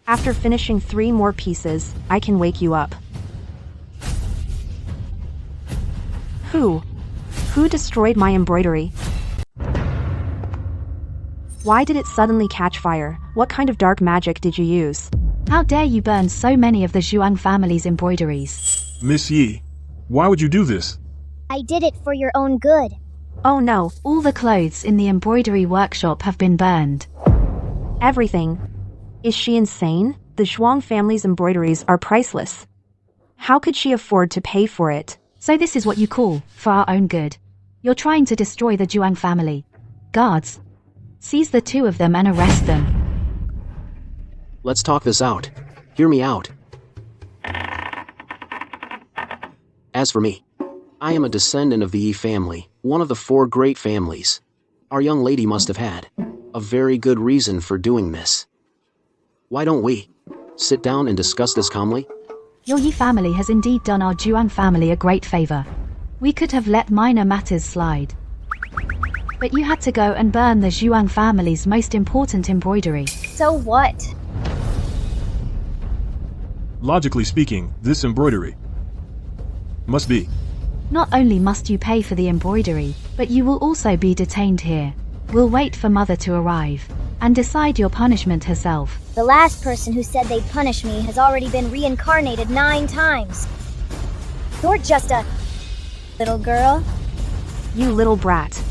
After finishing 3 more pieces, I can wake you up. Who? Who destroyed my embroidery? Why did it suddenly catch fire? What kind of dark magic did you use? How dare you burn so many of the Zhuang family's embroideries? Miss Yi, why would you do this? I did it for your own good. Oh no, All the clothes in the embroidery workshop have been burned. everything. Is she insane? The Zhuang family's embroideries are priceless. How could she afford to pay for it? So this is what you call, for our own good. You're trying to destroy the Zhuang family. Guards, seize the two of them and arrest them. Let's talk this out. Hear me out. As for me, I am a descendant of the Yi family, one of the 4 great families. Our young lady must have had a very good reason for doing this. Why don't we sit down and discuss this calmly? Your Yi family has indeed done our Zhuang family a great favor. We could have let minor matters slide. But you had to go and burn the Zhuang family's most important embroidery. So what? Logically speaking, this embroidery must be. Not only must you pay for the embroidery, but you will also be detained here. We'll wait for Mother to arrive and decide your punishment herself. The last person who said they'd punish me has already been reincarnated 9 times. You're just a little girl. You little brat.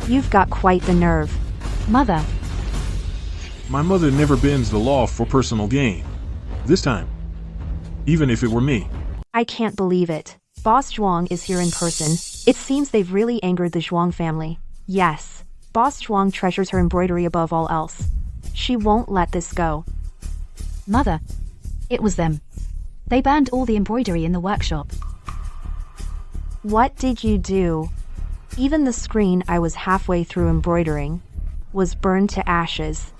You've got quite the nerve. Mother, My mother never bends the law for personal gain. This time, even if it were me. I can't believe it. Boss Zhuang is here in person. It seems they've really angered the Zhuang family. Yes, Boss Zhuang treasures her embroidery above all else. She won't let this go. Mother, it was them. They burned all the embroidery in the workshop. What did you do? Even the screen I was halfway through embroidering was burned to ashes.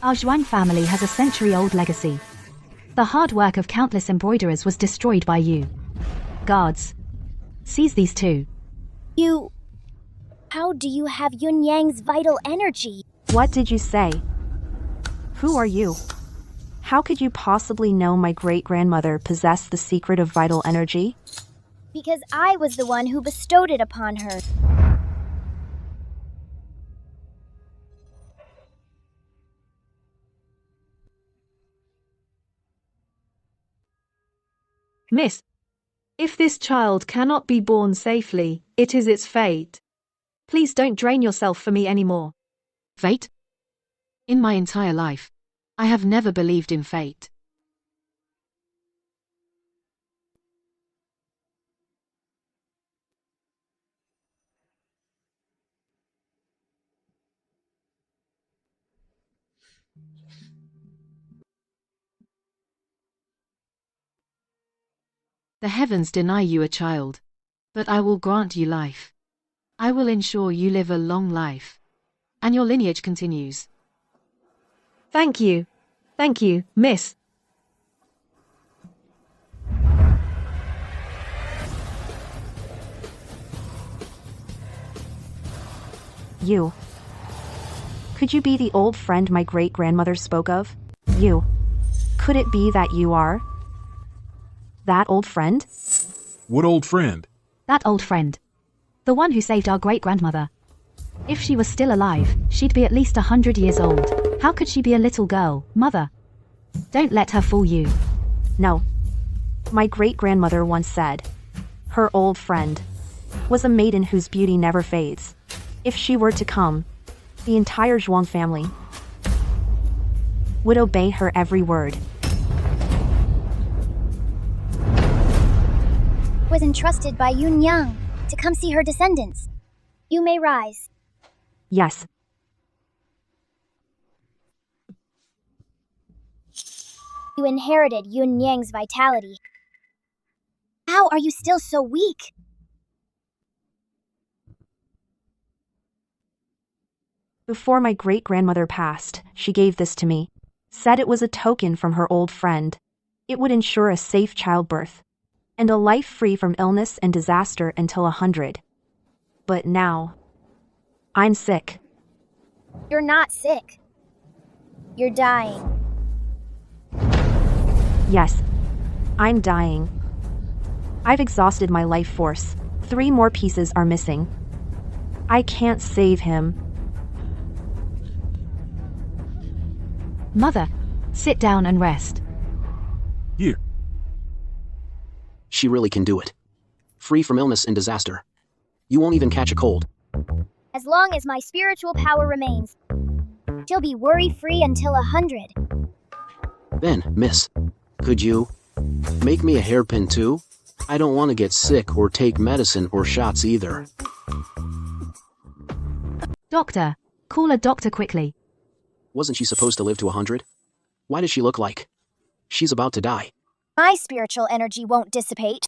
Our Zhuang family has a century-old legacy. The hard work of countless embroiderers was destroyed by you. Guards, seize these two. How do you have Yun Yang's vital energy? What did you say? Who are you? How could you possibly know my great-grandmother possessed the secret of vital energy? Because I was the one who bestowed it upon her. Miss, if this child cannot be born safely, it is its fate. Please don't drain yourself for me anymore. Fate? In my entire life, I have never believed in fate. The heavens deny you a child, but I will grant you life. I will ensure you live a long life, and your lineage continues. Thank you, miss. You. Could you be the old friend my great-grandmother spoke of? You. Could it be that you are that old friend? What old friend? That old friend. The one who saved our great-grandmother. If she was still alive, she'd be at least 100 years old. How could she be a little girl, Mother? Don't let her fool you. No. My great-grandmother once said, her old friend was a maiden whose beauty never fades. If she were to come, the entire Zhuang family would obey her every word. Was entrusted by Yun Yang to come see her descendants. You may rise. Yes. You inherited Yun Yang's vitality. How are you still so weak? Before my great-grandmother passed, she gave this to me. Said it was a token from her old friend. It would ensure a safe childbirth and a life free from illness and disaster until 100. But now, I'm sick. You're not sick. You're dying. Yes, I'm dying. I've exhausted my life force. 3 more pieces are missing. I can't save him. Mother, sit down and rest. Here. She really can do it. Free from illness and disaster. You won't even catch a cold. As long as my spiritual power remains, she'll be worry-free until 100. Then, miss, could you make me a hairpin too? I don't want to get sick or take medicine or shots either. Doctor, call a doctor quickly. Wasn't she supposed to live to 100? Why does she look like she's about to die? My spiritual energy won't dissipate.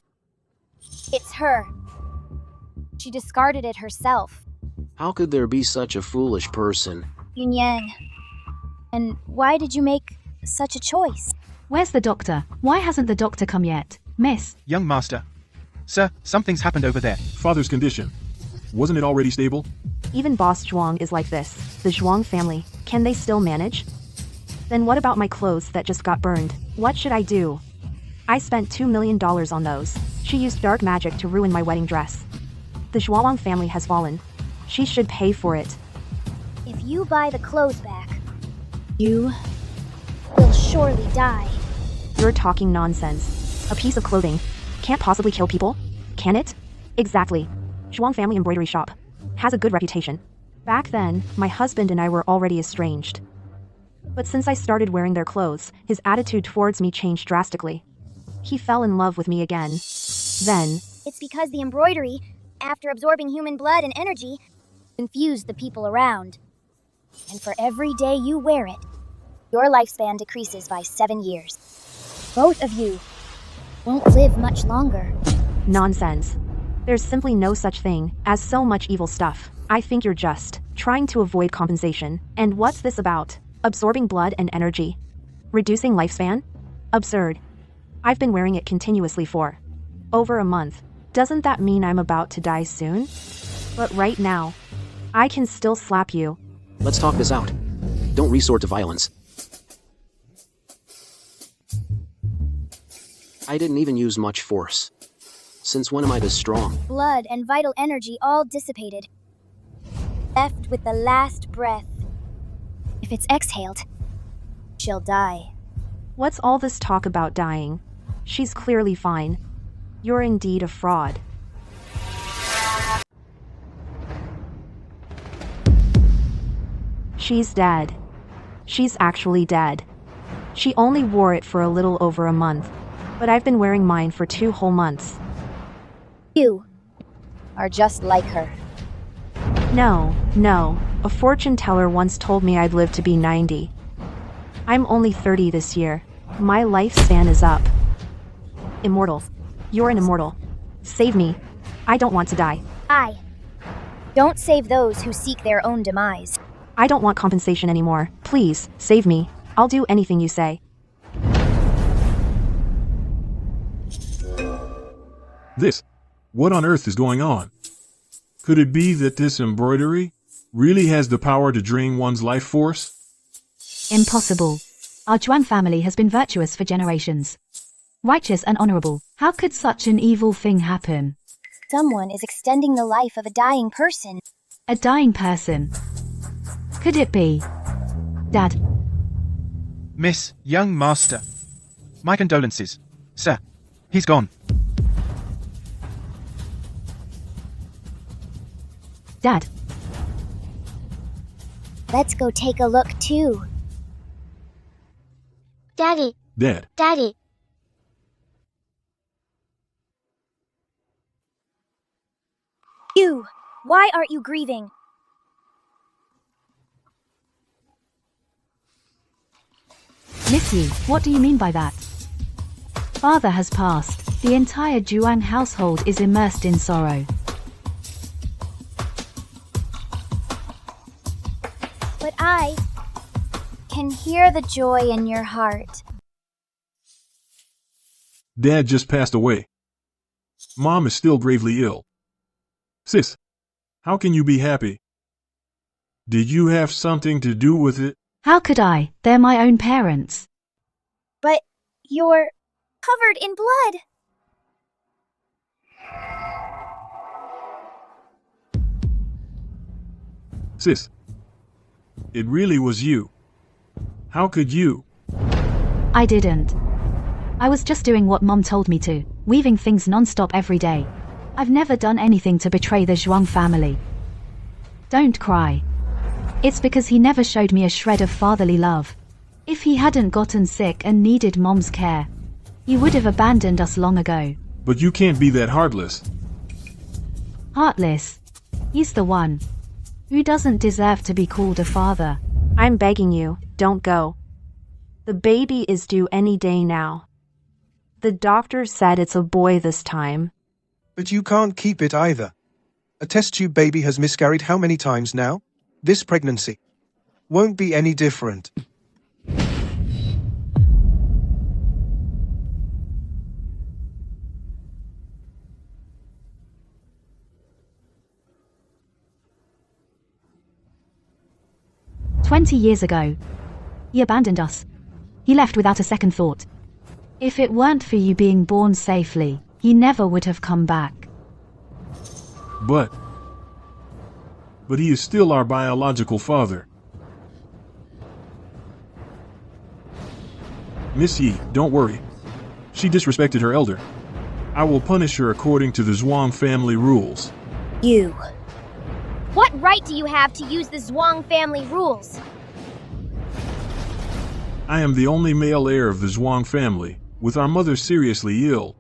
It's her. She discarded it herself. How could there be such a foolish person? Yunyang. And why did you make such a choice? Where's the doctor? Why hasn't the doctor come yet? Miss. Young master. Sir, something's happened over there. Father's condition. Wasn't it already stable? Even Boss Zhuang is like this. The Zhuang family, can they still manage? Then what about my clothes that just got burned? What should I do? I spent $2 million on those. She used dark magic to ruin my wedding dress. The Zhuang family has fallen. She should pay for it. If you buy the clothes back, you will surely die. You're talking nonsense. A piece of clothing can't possibly kill people, can it? Exactly. Zhuang family embroidery shop has a good reputation. Back then, my husband and I were already estranged. But since I started wearing their clothes, his attitude towards me changed drastically. He fell in love with me again. Then, It's because the embroidery, after absorbing human blood and energy, confused the people around. And for every day you wear it, your lifespan decreases by 7 years. Both of you won't live much longer. nonsense. There's simply no such thing as so much evil stuff. I think you're just trying to avoid compensation. And what's this about? Absorbing blood and energy? Reducing lifespan? Absurd. I've been wearing it continuously for over a month. Doesn't that mean I'm about to die soon? But right now, I can still slap you. Let's talk this out. Don't resort to violence. I didn't even use much force. Since when am I this strong? Blood and vital energy all dissipated. Left with the last breath. If it's exhaled, she'll die. What's all this talk about dying? She's clearly fine. You're indeed a fraud. She's dead. She's actually dead. She only wore it for a little over a month, but I've been wearing mine for 2 whole months. You are just like her. No. A fortune teller once told me I'd live to be 90. I'm only 30 this year. My lifespan is up. Immortal. You're an immortal. Save me. I don't want to die. Don't save those who seek their own demise. I don't want compensation anymore. Please, save me. I'll do anything you say. What on earth is going on? Could it be that this embroidery really has the power to drain one's life force? Impossible. Our Zhuang family has been virtuous for generations. Righteous and honorable. How could such an evil thing happen? Someone is extending the life of a dying person. A dying person. Could it be? Dad. Miss, young master. My condolences. Sir, he's gone. Dad. Let's go take a look too. Daddy. Dad. Daddy. You! Why aren't you grieving? Missy, what do you mean by that? Father has passed. The entire Zhuang household is immersed in sorrow. But I can hear the joy in your heart. Dad just passed away. Mom is still gravely ill. Sis, how can you be happy? Did you have something to do with it? How could I? They're my own parents. But you're covered in blood. Sis. It really was you. How could you? I didn't. I was just doing what Mom told me to, weaving things non-stop every day. I've never done anything to betray the Zhuang family. Don't cry. It's because he never showed me a shred of fatherly love. If he hadn't gotten sick and needed Mom's care, he would have abandoned us long ago. But you can't be that heartless. Heartless. He's the one who doesn't deserve to be called a father. I'm begging you, don't go. The baby is due any day now. The doctor said it's a boy this time. But you can't keep it either. A test tube baby has miscarried how many times now? This pregnancy won't be any different. "20 years ago, he abandoned us. He left without a second thought. If it weren't for you being born safely, he never would have come back." But he is still our biological father. Miss Yi, don't worry. She disrespected her elder. I will punish her according to the Zhuang family rules. You. What right do you have to use the Zhuang family rules? I am the only male heir of the Zhuang family, with our mother seriously ill.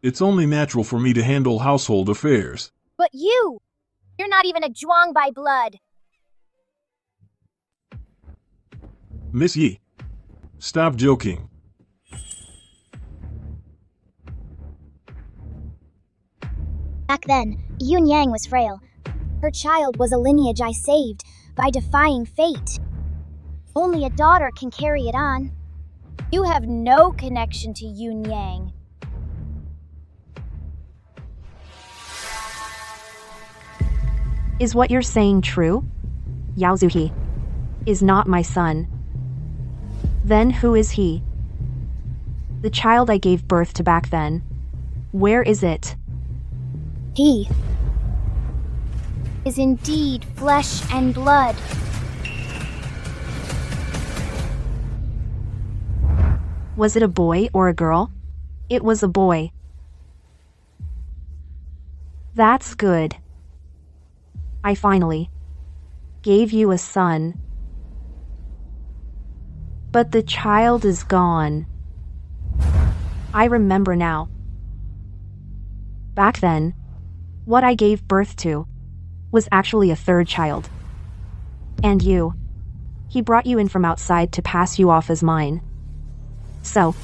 It's only natural for me to handle household affairs. But you're not even a Zhuang by blood. Miss Yi, stop joking. Back then, Yun Yang was frail. Her child was a lineage I saved by defying fate. Only a daughter can carry it on. You have no connection to Yun Yang. Is what you're saying true? Yao Zuhi is not my son. Then who is he? The child I gave birth to back then. Where is it? He is indeed flesh and blood. Was it a boy or a girl? It was a boy. That's good. I finally gave you a son. But the child is gone. I remember now. Back then, what I gave birth to was actually a third child. And he brought you in from outside to pass you off as mine. So,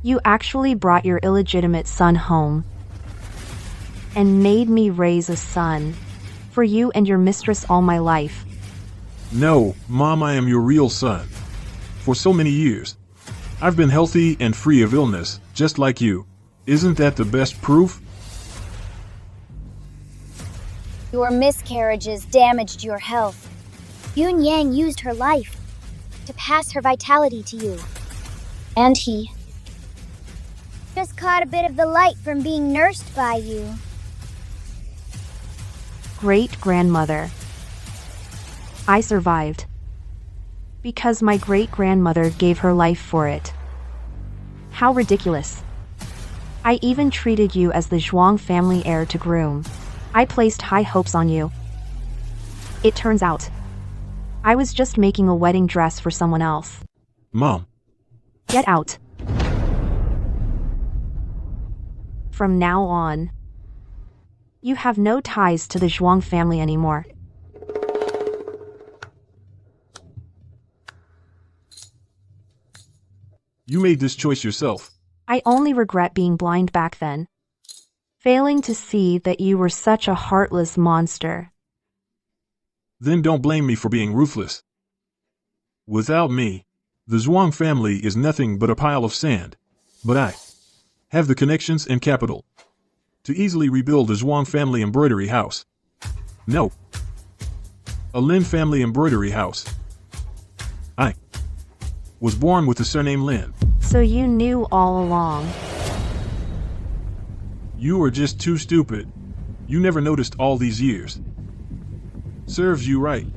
you actually brought your illegitimate son home and made me raise a son for you and your mistress all my life. No, Mom, I am your real son. For so many years, I've been healthy and free of illness, just like you. Isn't that the best proof? Your miscarriages damaged your health. Yun Yang used her life to pass her vitality to you. And he just caught a bit of the light from being nursed by you. Great-grandmother. I survived because my great-grandmother gave her life for it. How ridiculous. I even treated you as the Zhuang family heir to groom. I placed high hopes on you. It turns out, I was just making a wedding dress for someone else. Mom. Get out. From now on, you have no ties to the Zhuang family anymore. You made this choice yourself. I only regret being blind back then. Failing to see that you were such a heartless monster. Then don't blame me for being ruthless. Without me, the Zhuang family is nothing but a pile of sand. But I have the connections and capital to easily rebuild the Zhuang family embroidery house. No. A Lin family embroidery house. I was born with the surname Lin. So you knew all along. You were just too stupid. You never noticed all these years. Serves you right.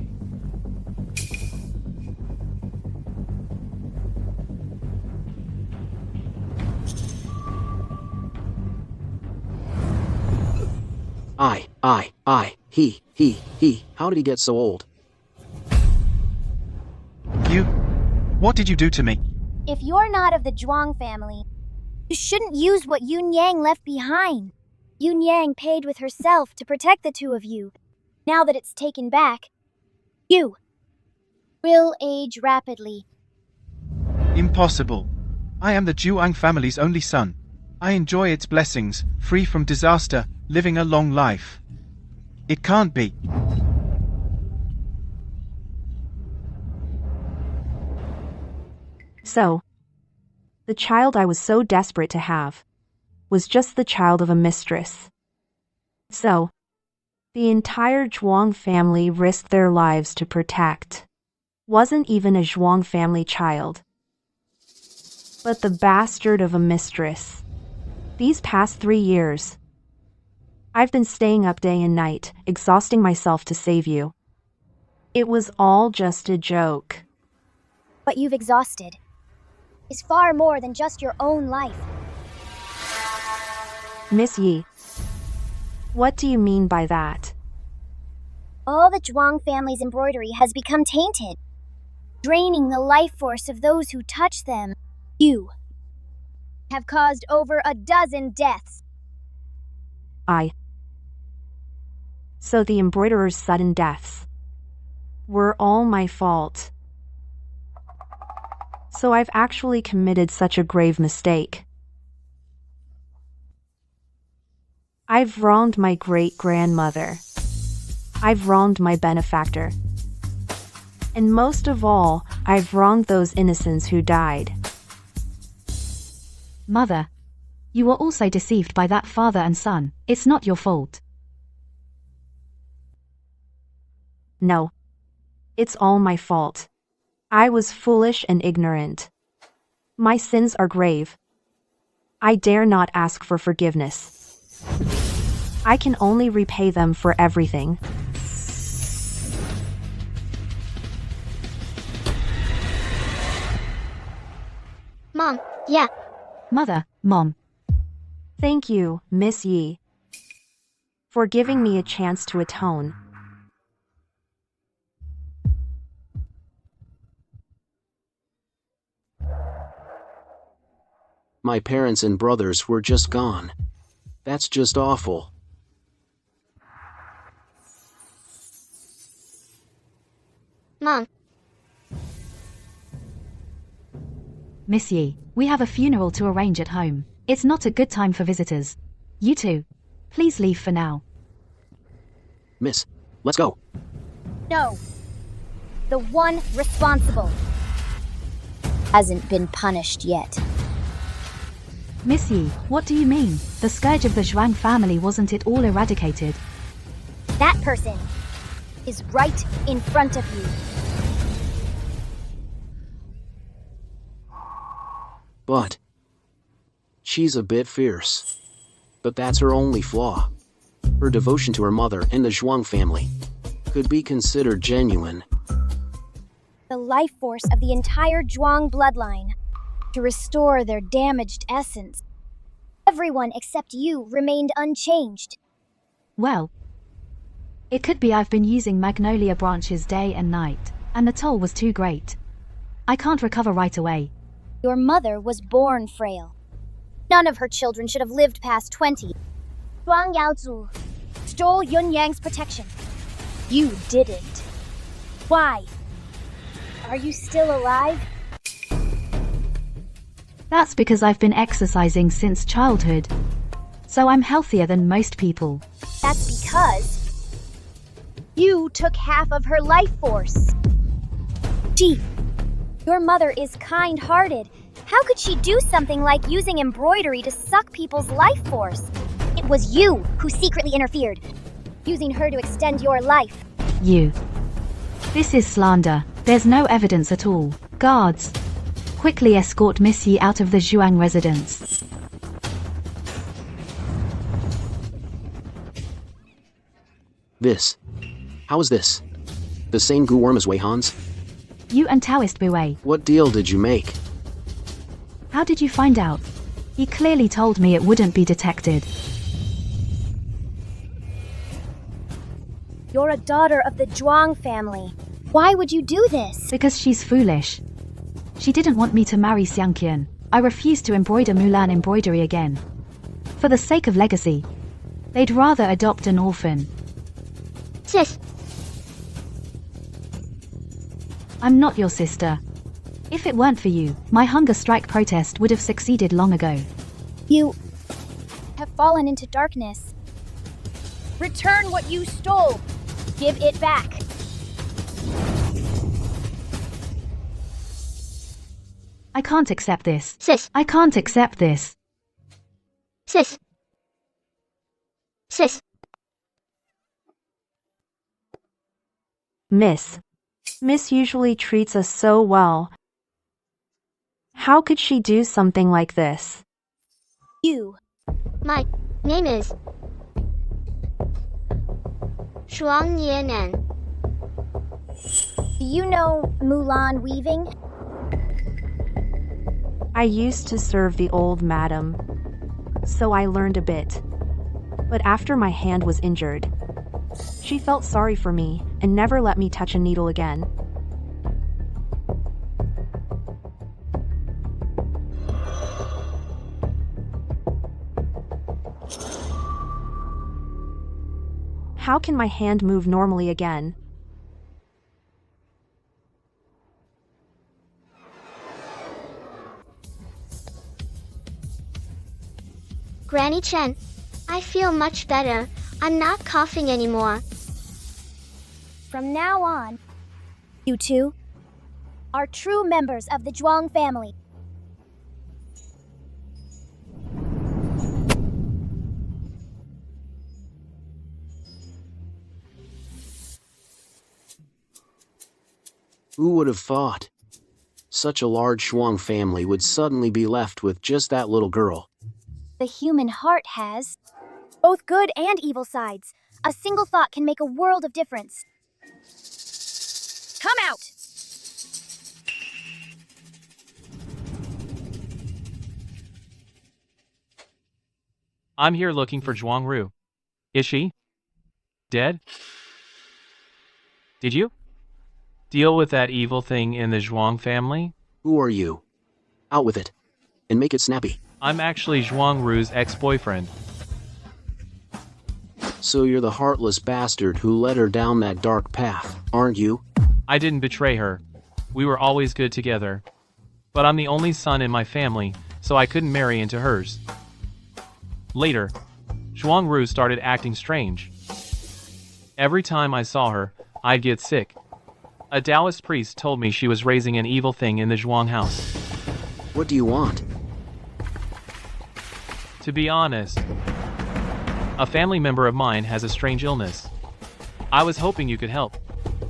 He. How did he get so old? You. What did you do to me? If you're not of the Zhuang family, you shouldn't use what Yun Yang left behind. Yun Yang paid with herself to protect the two of you. Now that it's taken back, you will age rapidly. Impossible. I am the Zhuang family's only son. I enjoy its blessings, free from disaster, living a long life. It can't be. So, the child I was so desperate to have was just the child of a mistress. So, the entire Zhuang family risked their lives to protect. Wasn't even a Zhuang family child, but the bastard of a mistress. These past 3 years, I've been staying up day and night, exhausting myself to save you. It was all just a joke. What you've exhausted is far more than just your own life. Miss Yi, what do you mean by that? All the Zhuang family's embroidery has become tainted, draining the life force of those who touch them. You have caused over a dozen deaths. So the embroiderer's sudden deaths were all my fault. So I've actually committed such a grave mistake. I've wronged my great-grandmother. I've wronged my benefactor. And most of all, I've wronged those innocents who died. Mother, you were also deceived by that father and son. It's not your fault. No. It's all my fault. I was foolish and ignorant. My sins are grave. I dare not ask for forgiveness. I can only repay them for everything. Mom, yeah. Mother, Mom. Thank you, Miss Yi, for giving me a chance to atone. My parents and brothers were just gone. That's just awful. Mom. Miss Yi, we have a funeral to arrange at home. It's not a good time for visitors. You two, please leave for now. Miss, let's go. No. The one responsible hasn't been punished yet. Miss Yi, what do you mean? The scourge of the Zhuang family wasn't it all eradicated? That person is right in front of you. But she's a bit fierce. But that's her only flaw. Her devotion to her mother and the Zhuang family could be considered genuine. The life force of the entire Zhuang bloodline to restore their damaged essence. Everyone except you remained unchanged. Well, it could be I've been using magnolia branches day and night, and the toll was too great. I can't recover right away. Your mother was born frail. None of her children should have lived past 20. Zhuang Yaozu stole Yun Yang's protection. You didn't. Why? Are you still alive? That's because I've been exercising since childhood. So I'm healthier than most people. That's because you took half of her life force. Gee, your mother is kind-hearted. How could she do something like using embroidery to suck people's life force? It was you who secretly interfered, using her to extend your life. You. This is slander. There's no evidence at all. Guards, quickly escort Miss Yi out of the Zhuang residence. How is this? The same goo worm as Wei Han's? You and Taoist Bui. What deal did you make? How did you find out? He clearly told me it wouldn't be detected. You're a daughter of the Zhuang family. Why would you do this? Because she's foolish. She didn't want me to marry Xiang. I refused to embroider Mulan embroidery again. For the sake of legacy. They'd rather adopt an orphan. Sis. I'm not your sister. If it weren't for you, my hunger strike protest would have succeeded long ago. You have fallen into darkness. Return what you stole. Give it back. I can't accept this. Sis. I can't accept this. Sis. Sis. Miss. Miss usually treats us so well. How could she do something like this? My name is Zhuang Yanan. Do you know Mulan weaving? I used to serve the old madam, so I learned a bit. But after my hand was injured, she felt sorry for me and never let me touch a needle again. How can my hand move normally again? Granny Chen, I feel much better. I'm not coughing anymore. From now on, you two are true members of the Zhuang family. Who would have thought? Such a large Zhuang family would suddenly be left with just that little girl. The human heart has both good and evil sides. A single thought can make a world of difference. Come out! I'm here looking for Zhuang Ru. Is she dead? Did you deal with that evil thing in the Zhuang family? Who are you? Out with it. And make it snappy. I'm actually Zhuang Ru's ex-boyfriend. So you're the heartless bastard who led her down that dark path, aren't you? I didn't betray her. We were always good together. But I'm the only son in my family, so I couldn't marry into hers. Later, Zhuang Ru started acting strange. Every time I saw her, I'd get sick. A Taoist priest told me she was raising an evil thing in the Zhuang house. What do you want? To be honest, a family member of mine has a strange illness. I was hoping you could help.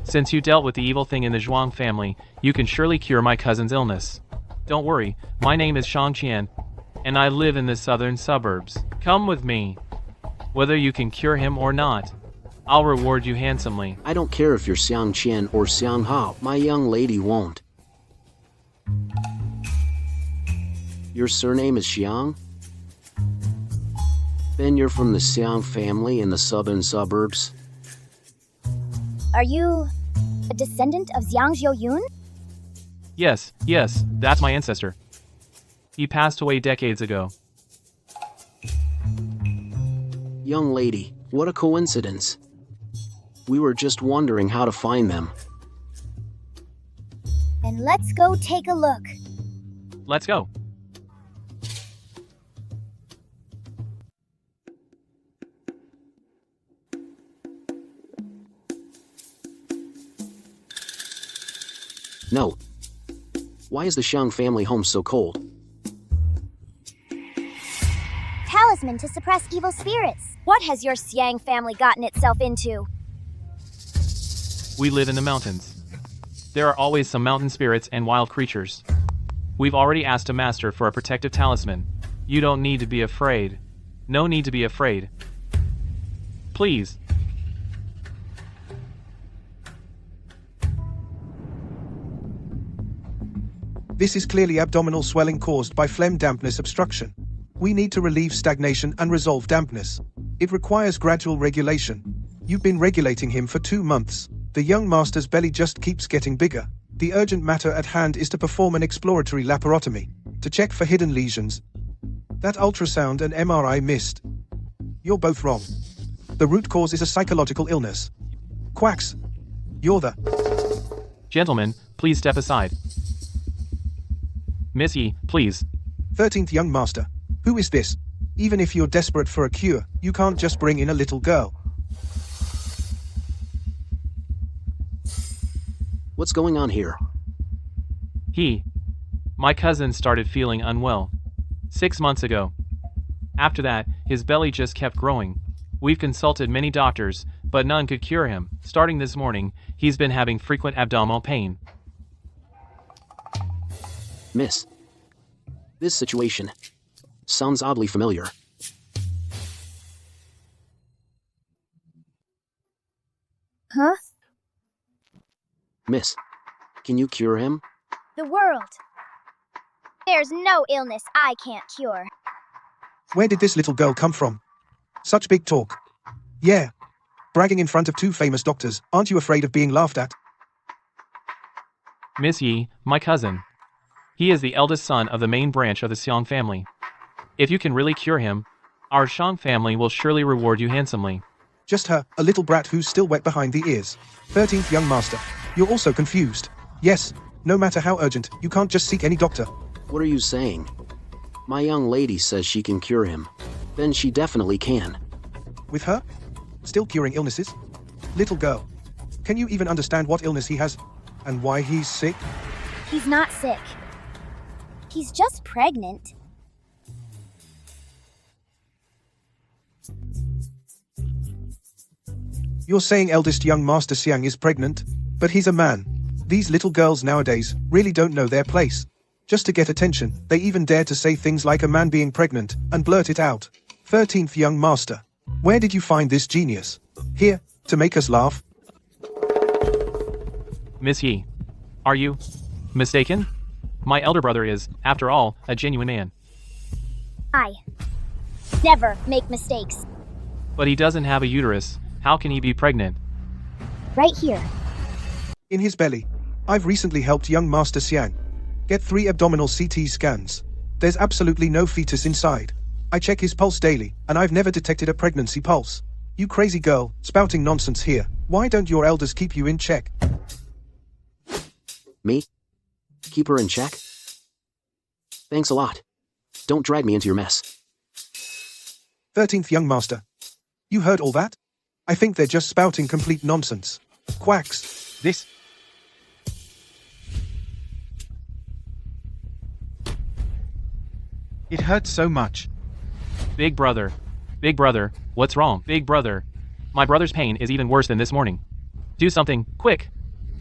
Since you dealt with the evil thing in the Zhuang family, you can surely cure my cousin's illness. Don't worry, my name is Xiang, and I live in the southern suburbs. Come with me. Whether you can cure him or not, I'll reward you handsomely. I don't care if you're Xiang Qian or Xiang Hao, my young lady won't. Your surname is Xiang? Then you're from the Xiang family in the southern suburbs? Are you a descendant of Xiang Zhouyun? Yes, that's my ancestor. He passed away decades ago. Young lady, what a coincidence. We were just wondering how to find them. And let's go take a look. Let's go. No. Why is the Xiang family home so cold? Talisman to suppress evil spirits. What has your Xiang family gotten itself into? We live in the mountains. There are always some mountain spirits and wild creatures. We've already asked a master for a protective talisman. You don't need to be afraid. No need to be afraid. Please. This is clearly abdominal swelling caused by phlegm dampness obstruction. We need to relieve stagnation and resolve dampness. It requires gradual regulation. You've been regulating him for 2 months. The young master's belly just keeps getting bigger. The urgent matter at hand is to perform an exploratory laparotomy to check for hidden lesions. That ultrasound and MRI missed. You're both wrong. The root cause is a psychological illness. Quacks. You're the... Gentlemen, please step aside. Miss Yi, please. 13th young master. Who is this? Even if you're desperate for a cure, you can't just bring in a little girl. What's going on here? My cousin started feeling unwell 6 months ago. After that, his belly just kept growing. We've consulted many doctors, but none could cure him. Starting this morning, he's been having frequent abdominal pain. Miss. This situation sounds oddly familiar. Huh? Miss, can you cure him? The world. There's no illness I can't cure. Where did this little girl come from? Such big talk. Yeah. Bragging in front of 2 famous doctors, aren't you afraid of being laughed at? Miss Yi, my cousin. He is the eldest son of the main branch of the Xiang family. If you can really cure him, our Xiang family will surely reward you handsomely. Just her, a little brat who's still wet behind the ears. 13th young master. You're also confused. Yes, no matter how urgent, you can't just seek any doctor. What are you saying? My young lady says she can cure him. Then she definitely can. With her? Still curing illnesses? Little girl. Can you even understand what illness he has? And why he's sick? He's not sick. He's just pregnant. You're saying eldest young master Xiang is pregnant? But he's a man. These little girls nowadays really don't know their place. Just to get attention, they even dare to say things like a man being pregnant, and blurt it out. 13th young master. Where did you find this genius? Here, to make us laugh? Miss Yi, are you mistaken? My elder brother is, after all, a genuine man. I never make mistakes. But he doesn't have a uterus. How can he be pregnant? Right here. In his belly. I've recently helped young master Xiang get 3 abdominal CT scans. There's absolutely no fetus inside. I check his pulse daily, and I've never detected a pregnancy pulse. You crazy girl, spouting nonsense here. Why don't your elders keep you in check? Me? Keep her in check? Thanks a lot. Don't drag me into your mess. 13th young master. You heard all that? I think they're just spouting complete nonsense. Quacks. This... It hurts so much. Big brother, what's wrong? Big brother, my brother's pain is even worse than this morning. Do something, quick.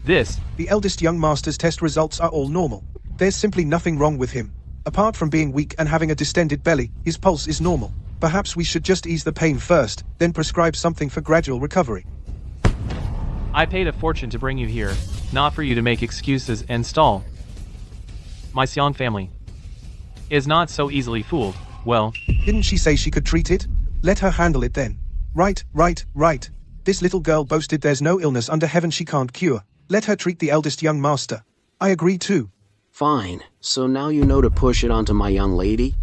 This. The eldest young master's test results are all normal. There's simply nothing wrong with him. Apart from being weak and having a distended belly, his pulse is normal. Perhaps we should just ease the pain first, then prescribe something for gradual recovery. I paid a fortune to bring you here, not for you to make excuses and stall. My Xiang family is not so easily fooled. Well, didn't she say she could treat it? Let her handle it then. Right. This little girl boasted there's no illness under heaven she can't cure. Let her treat the eldest young master. I agree too. Fine, so now you know to push it onto my young lady?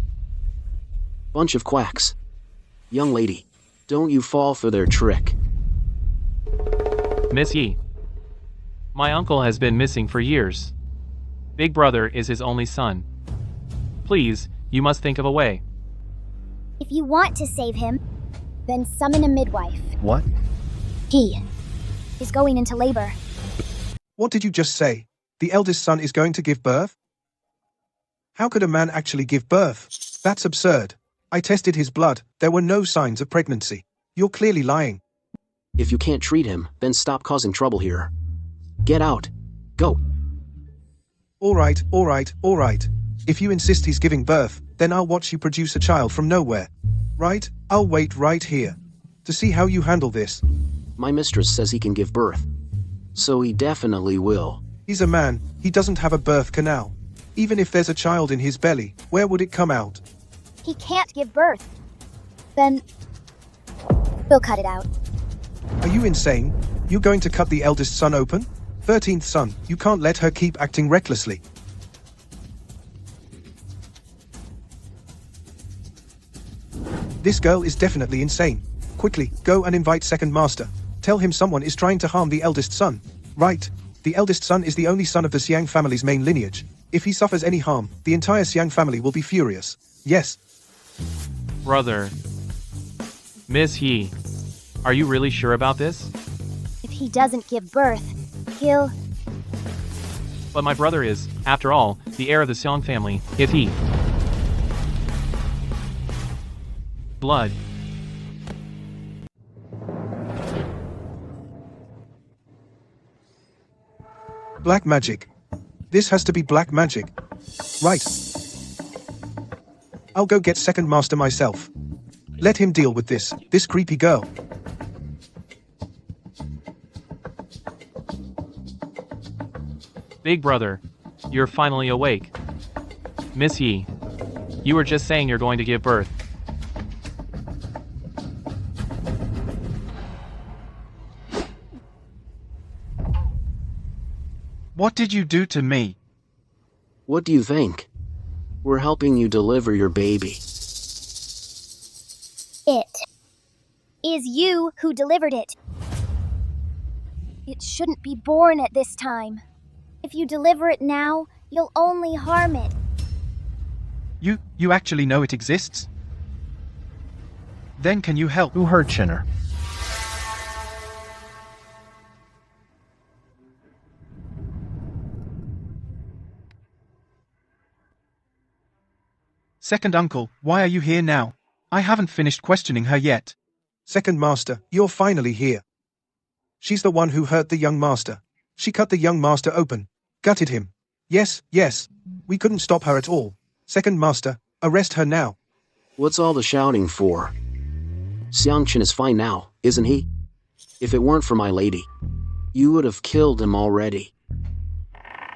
Bunch of quacks. Young lady, don't you fall for their trick. Miss Yi, my uncle has been missing for years. Big brother is his only son. Please, you must think of a way. If you want to save him, then summon a midwife. What? He is going into labor. What did you just say? The eldest son is going to give birth? How could a man actually give birth? That's absurd. I tested his blood. There were no signs of pregnancy. You're clearly lying. If you can't treat him, then stop causing trouble here. Get out. Go. All right. If you insist he's giving birth, then I'll watch you produce a child from nowhere. Right? I'll wait right here to see how you handle this. My mistress says he can give birth. So he definitely will. He's a man. He doesn't have a birth canal. Even if there's a child in his belly, where would it come out? He can't give birth. Then we'll cut it out. Are you insane? You're going to cut the eldest son open? 13th son, you can't let her keep acting recklessly. This girl is definitely insane. Quickly, go and invite second master. Tell him someone is trying to harm the eldest son. Right. The eldest son is the only son of the Xiang family's main lineage. If he suffers any harm, the entire Xiang family will be furious. Yes. Brother. Miss He. Are you really sure about this? If he doesn't give birth, he'll... But my brother is, after all, the heir of the Xiang family, if he... Blood. Black magic. This has to be black magic. Right. I'll go get second master myself. Let him deal with this creepy girl. Big brother. You're finally awake. Miss He. You were just saying you're going to give birth. What did you do to me? What do you think? We're helping you deliver your baby. It is you who delivered it. It shouldn't be born at this time. If you deliver it now, you'll only harm it. You actually know it exists? Then can you help? Who hurt Chinner? Second uncle, why are you here now? I haven't finished questioning her yet. Second master, you're finally here. She's the one who hurt the young master. She cut the young master open. Gutted him. Yes. We couldn't stop her at all. Second master, arrest her now. What's all the shouting for? Xiang Chen is fine now, isn't he? If it weren't for my lady, you would have killed him already.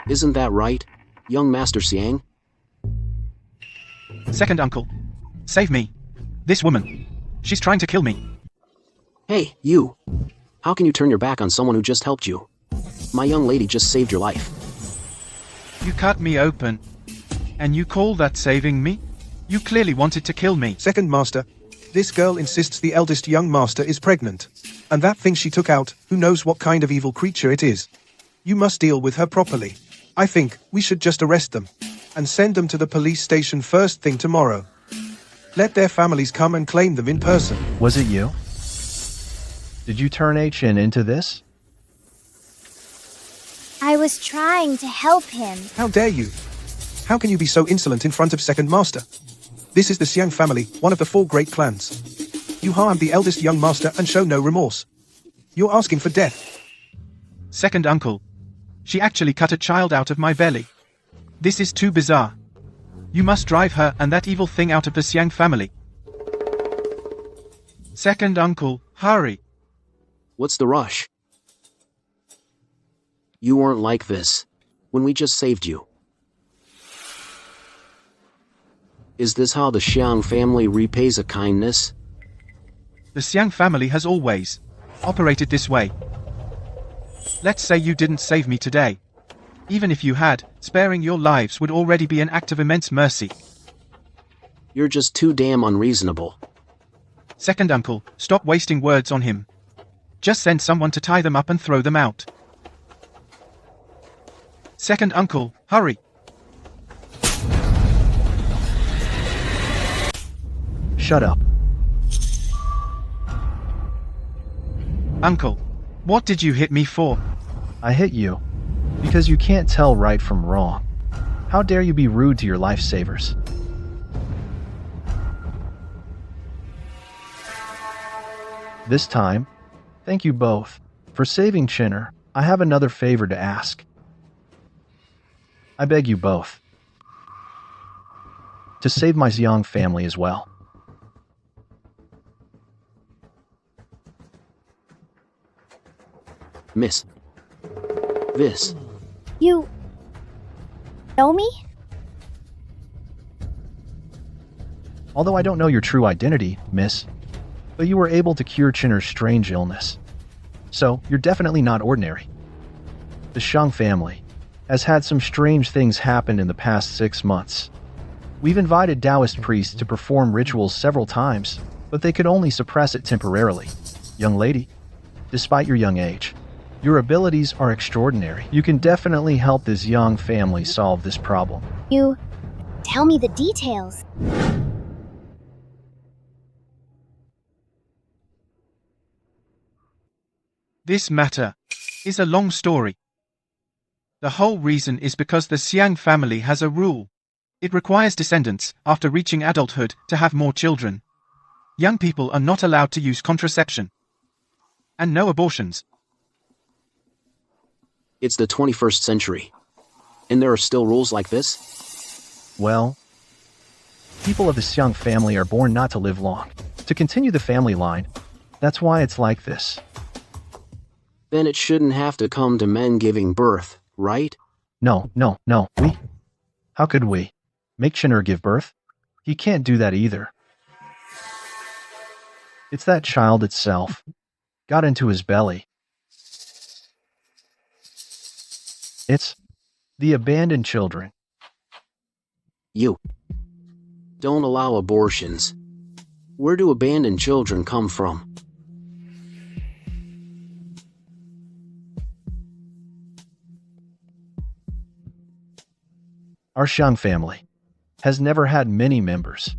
Isn't that right, young Master Xiang? Second uncle. Save me. This woman. She's trying to kill me. Hey, you. How can you turn your back on someone who just helped you? My young lady just saved your life. You cut me open. And you call that saving me? You clearly wanted to kill me. Second master, this girl insists the eldest young master is pregnant. And that thing she took out, who knows what kind of evil creature it is. You must deal with her properly. I think we should just arrest them. And send them to the police station first thing tomorrow. Let their families come and claim them in person. Was it you? Did you turn Chen into this? I was trying to help him. How dare you? How can you be so insolent in front of second master? This is the Xiang family, one of the 4 great clans. You harmed the eldest young master and show no remorse. You're asking for death. Second uncle. She actually cut a child out of my belly. This is too bizarre. You must drive her and that evil thing out of the Xiang family. Second uncle, hurry. What's the rush? You weren't like this when we just saved you. Is this how the Xiang family repays a kindness? The Xiang family has always operated this way. Let's say you didn't save me today. Even if you had, sparing your lives would already be an act of immense mercy. You're just too damn unreasonable. Second uncle, stop wasting words on him. Just send someone to tie them up and throw them out. Second uncle, hurry. Shut up. Uncle, what did you hit me for? I hit you because you can't tell right from wrong. How dare you be rude to your lifesavers? This time, thank you both for saving Chinner. I have another favor to ask. I beg you both to save my Xiang family as well. Miss. This. You... know me? Although I don't know your true identity, miss, but you were able to cure Chinner's strange illness. So, you're definitely not ordinary. The Xiang family has had some strange things happen in the past 6 months. We've invited Taoist priests to perform rituals several times, but they could only suppress it temporarily. Young lady, despite your young age, your abilities are extraordinary. You can definitely help this Xiang family solve this problem. You tell me the details. This matter is a long story. The whole reason is because the Xiang family has a rule. It requires descendants, after reaching adulthood, to have more children. Young people are not allowed to use contraception. And no abortions. It's the 21st century. And there are still rules like this? Well, people of the Xiang family are born not to live long. To continue the family line, that's why it's like this. Then it shouldn't have to come to men giving birth, right? No. How could we? Make Chinner give birth? He can't do that either. It's that child itself. Got into his belly. It's the abandoned children. You don't allow abortions. Where do abandoned children come from? Our Xiang family has never had many members.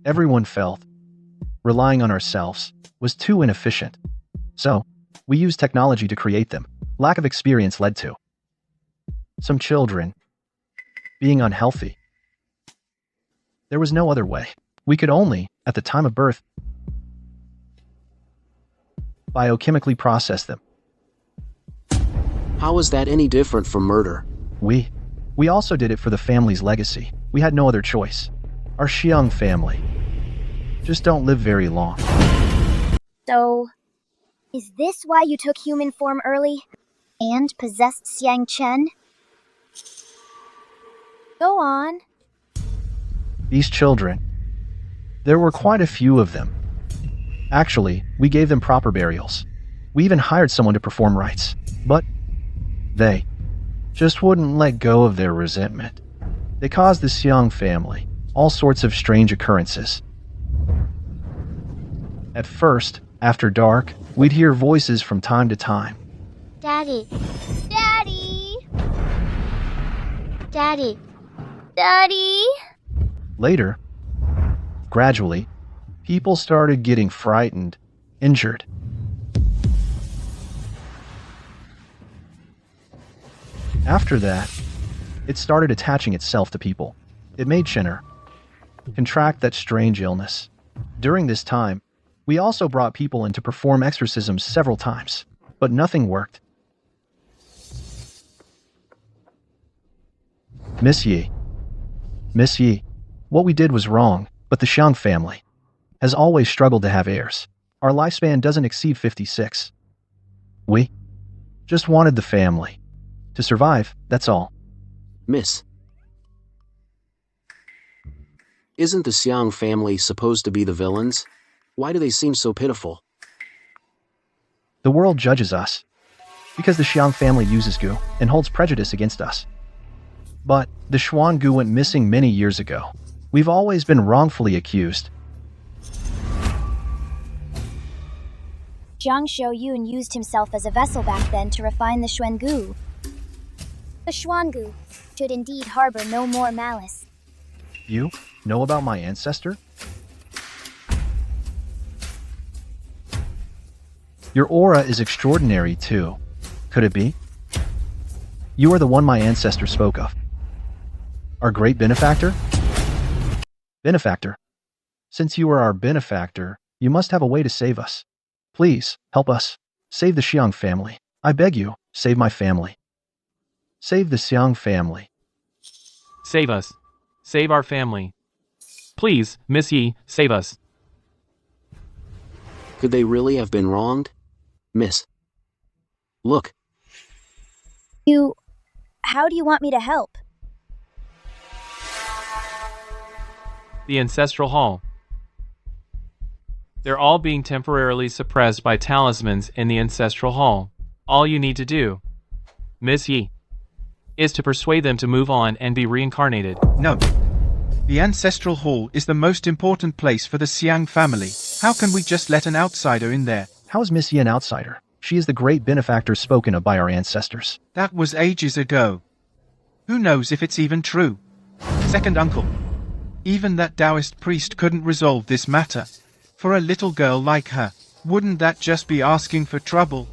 Everyone felt relying on ourselves was too inefficient. So, we used technology to create them. Lack of experience led to some children being unhealthy. There was no other way. We could only, at the time of birth, biochemically process them. How is that any different from murder? We also did it for the family's legacy. We had no other choice. Our Xiang family just don't live very long. So, is this why you took human form early? And possessed Xiang Chen? Go on. These children, there were quite a few of them. Actually, we gave them proper burials. We even hired someone to perform rites. But they just wouldn't let go of their resentment. They caused the Xiang family all sorts of strange occurrences. At first, after dark, we'd hear voices from time to time. Daddy. Daddy. Daddy. Daddy. Later, gradually, people started getting frightened, injured. After that, it started attaching itself to people. It made Chinner contract that strange illness. During this time, we also brought people in to perform exorcisms several times, but nothing worked. Miss Yi, what we did was wrong, but the Xiang family has always struggled to have heirs. Our lifespan doesn't exceed 56. We just wanted the family to survive, that's all. Miss. Isn't the Xiang family supposed to be the villains? Why do they seem so pitiful? The world judges us because the Xiang family uses goo and holds prejudice against us. But the Xuan goo went missing many years ago. We've always been wrongfully accused. Zhang Shouyun used himself as a vessel back then to refine the Xuangu. The Xuangu should indeed harbor no more malice. You know about my ancestor? Your aura is extraordinary too. Could it be? You are the one my ancestor spoke of. Our great benefactor? Benefactor. Since you are our benefactor, you must have a way to save us. Please, help us. Save the Xiang family. I beg you, save my family. Save the Xiang family. Save us. Save our family. Please, Miss Yi, save us. Could they really have been wronged? Miss. Look. How do you want me to help? The Ancestral Hall. They're all being temporarily suppressed by talismans in the Ancestral Hall. All you need to do, Miss Yi, is to persuade them to move on and be reincarnated. No. The Ancestral Hall is the most important place for the Xiang family. How can we just let an outsider in there? How is Miss Yi an outsider? She is the great benefactor spoken of by our ancestors. That was ages ago. Who knows if it's even true? Second uncle. Even that Taoist priest couldn't resolve this matter. For a little girl like her, wouldn't that just be asking for trouble?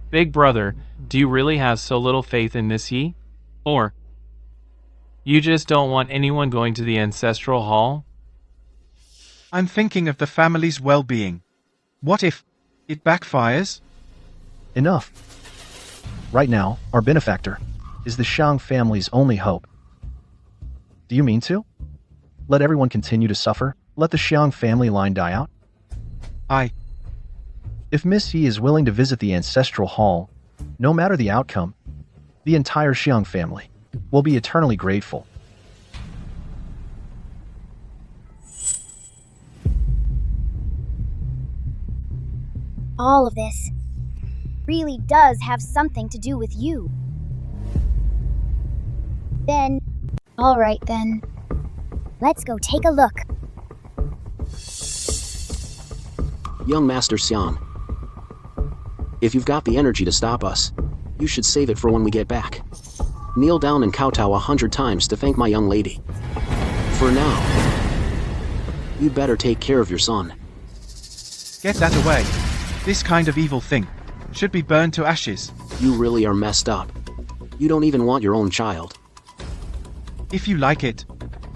Big brother, do you really have so little faith in Miss Yi? Or you just don't want anyone going to the Ancestral Hall? I'm thinking of the family's well-being. What if it backfires? Enough. Right now, our benefactor is the Xiang family's only hope. Do you mean to? Let everyone continue to suffer? Let the Xiang family line die out? If Miss Yi is willing to visit the Ancestral Hall, no matter the outcome, the entire Xiang family will be eternally grateful. All of this really does have something to do with you. Then, all right then. Let's go take a look. Young Master Xiang, if you've got the energy to stop us, you should save it for when we get back. Kneel down and kowtow 100 times to thank my young lady. For now, you'd better take care of your son. Get that away. This kind of evil thing should be burned to ashes. You really are messed up. You don't even want your own child. If you like it,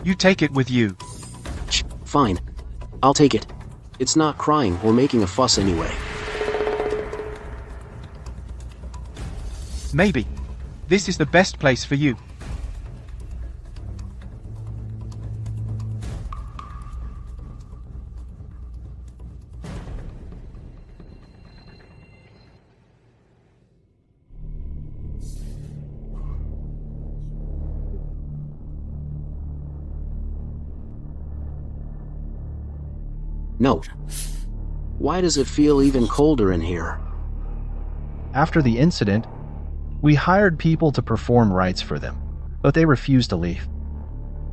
you take it with you. Fine. I'll take it. It's not crying or making a fuss anyway. Maybe this is the best place for you. Note. Why does it feel even colder in here? After the incident, we hired people to perform rites for them, but they refused to leave.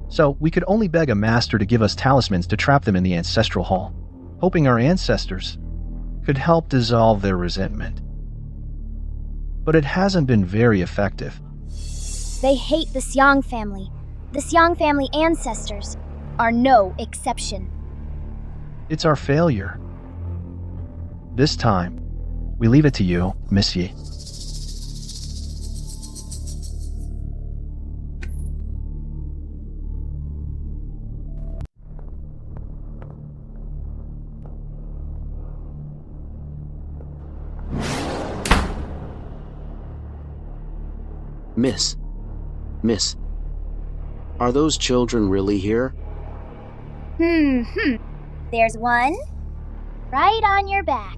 So we could only beg a master to give us talismans to trap them in the Ancestral Hall, hoping our ancestors could help dissolve their resentment. But it hasn't been very effective. They hate the Xiang family. The Xiang family ancestors are no exception. It's our failure. This time, we leave it to you, Miss Yi. Miss, are those children really here? There's one right on your back.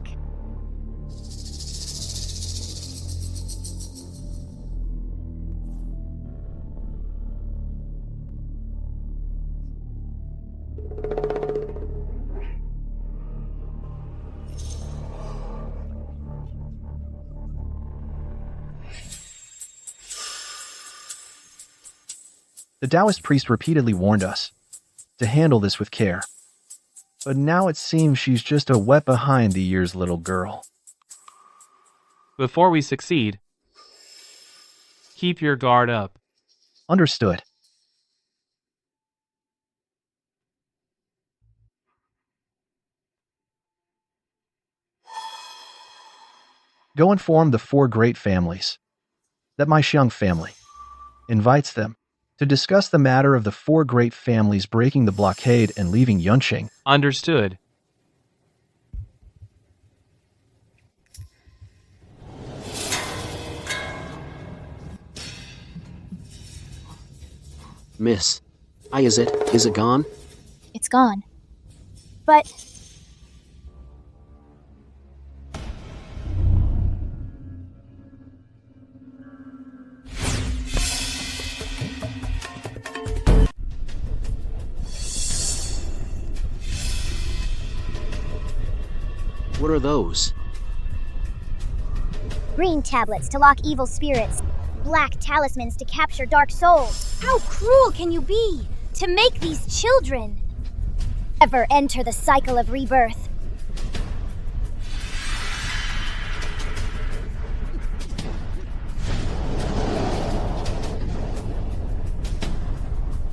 The Taoist priest repeatedly warned us to handle this with care. But now it seems she's just a wet behind the ears little girl. Before we succeed, keep your guard up. Understood. Go inform the 4 great families that my Xiang family invites them to discuss the matter of the 4 great families breaking the blockade and leaving Yunqing. Understood. Miss, is it gone? It's gone. But What are those? Green tablets to lock evil spirits. Black talismans to capture dark souls. How cruel can you be to make these children ever enter the cycle of rebirth?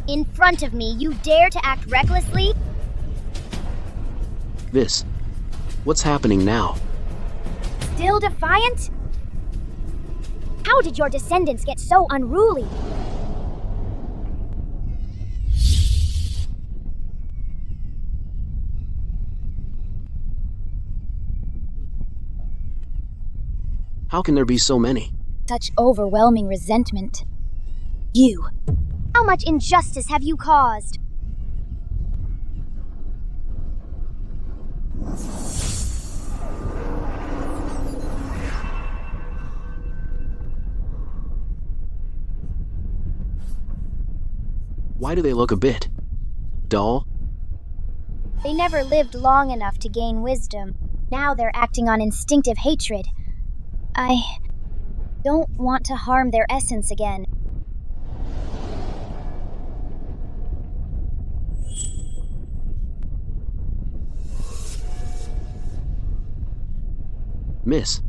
In front of me, you dare to act recklessly? What's happening now? Still defiant? How did your descendants get so unruly? How can there be so many? Such overwhelming resentment. You. How much injustice have you caused? Why do they look a bit dull? They never lived long enough to gain wisdom. Now they're acting on instinctive hatred. I don't want to harm their essence again. Miss,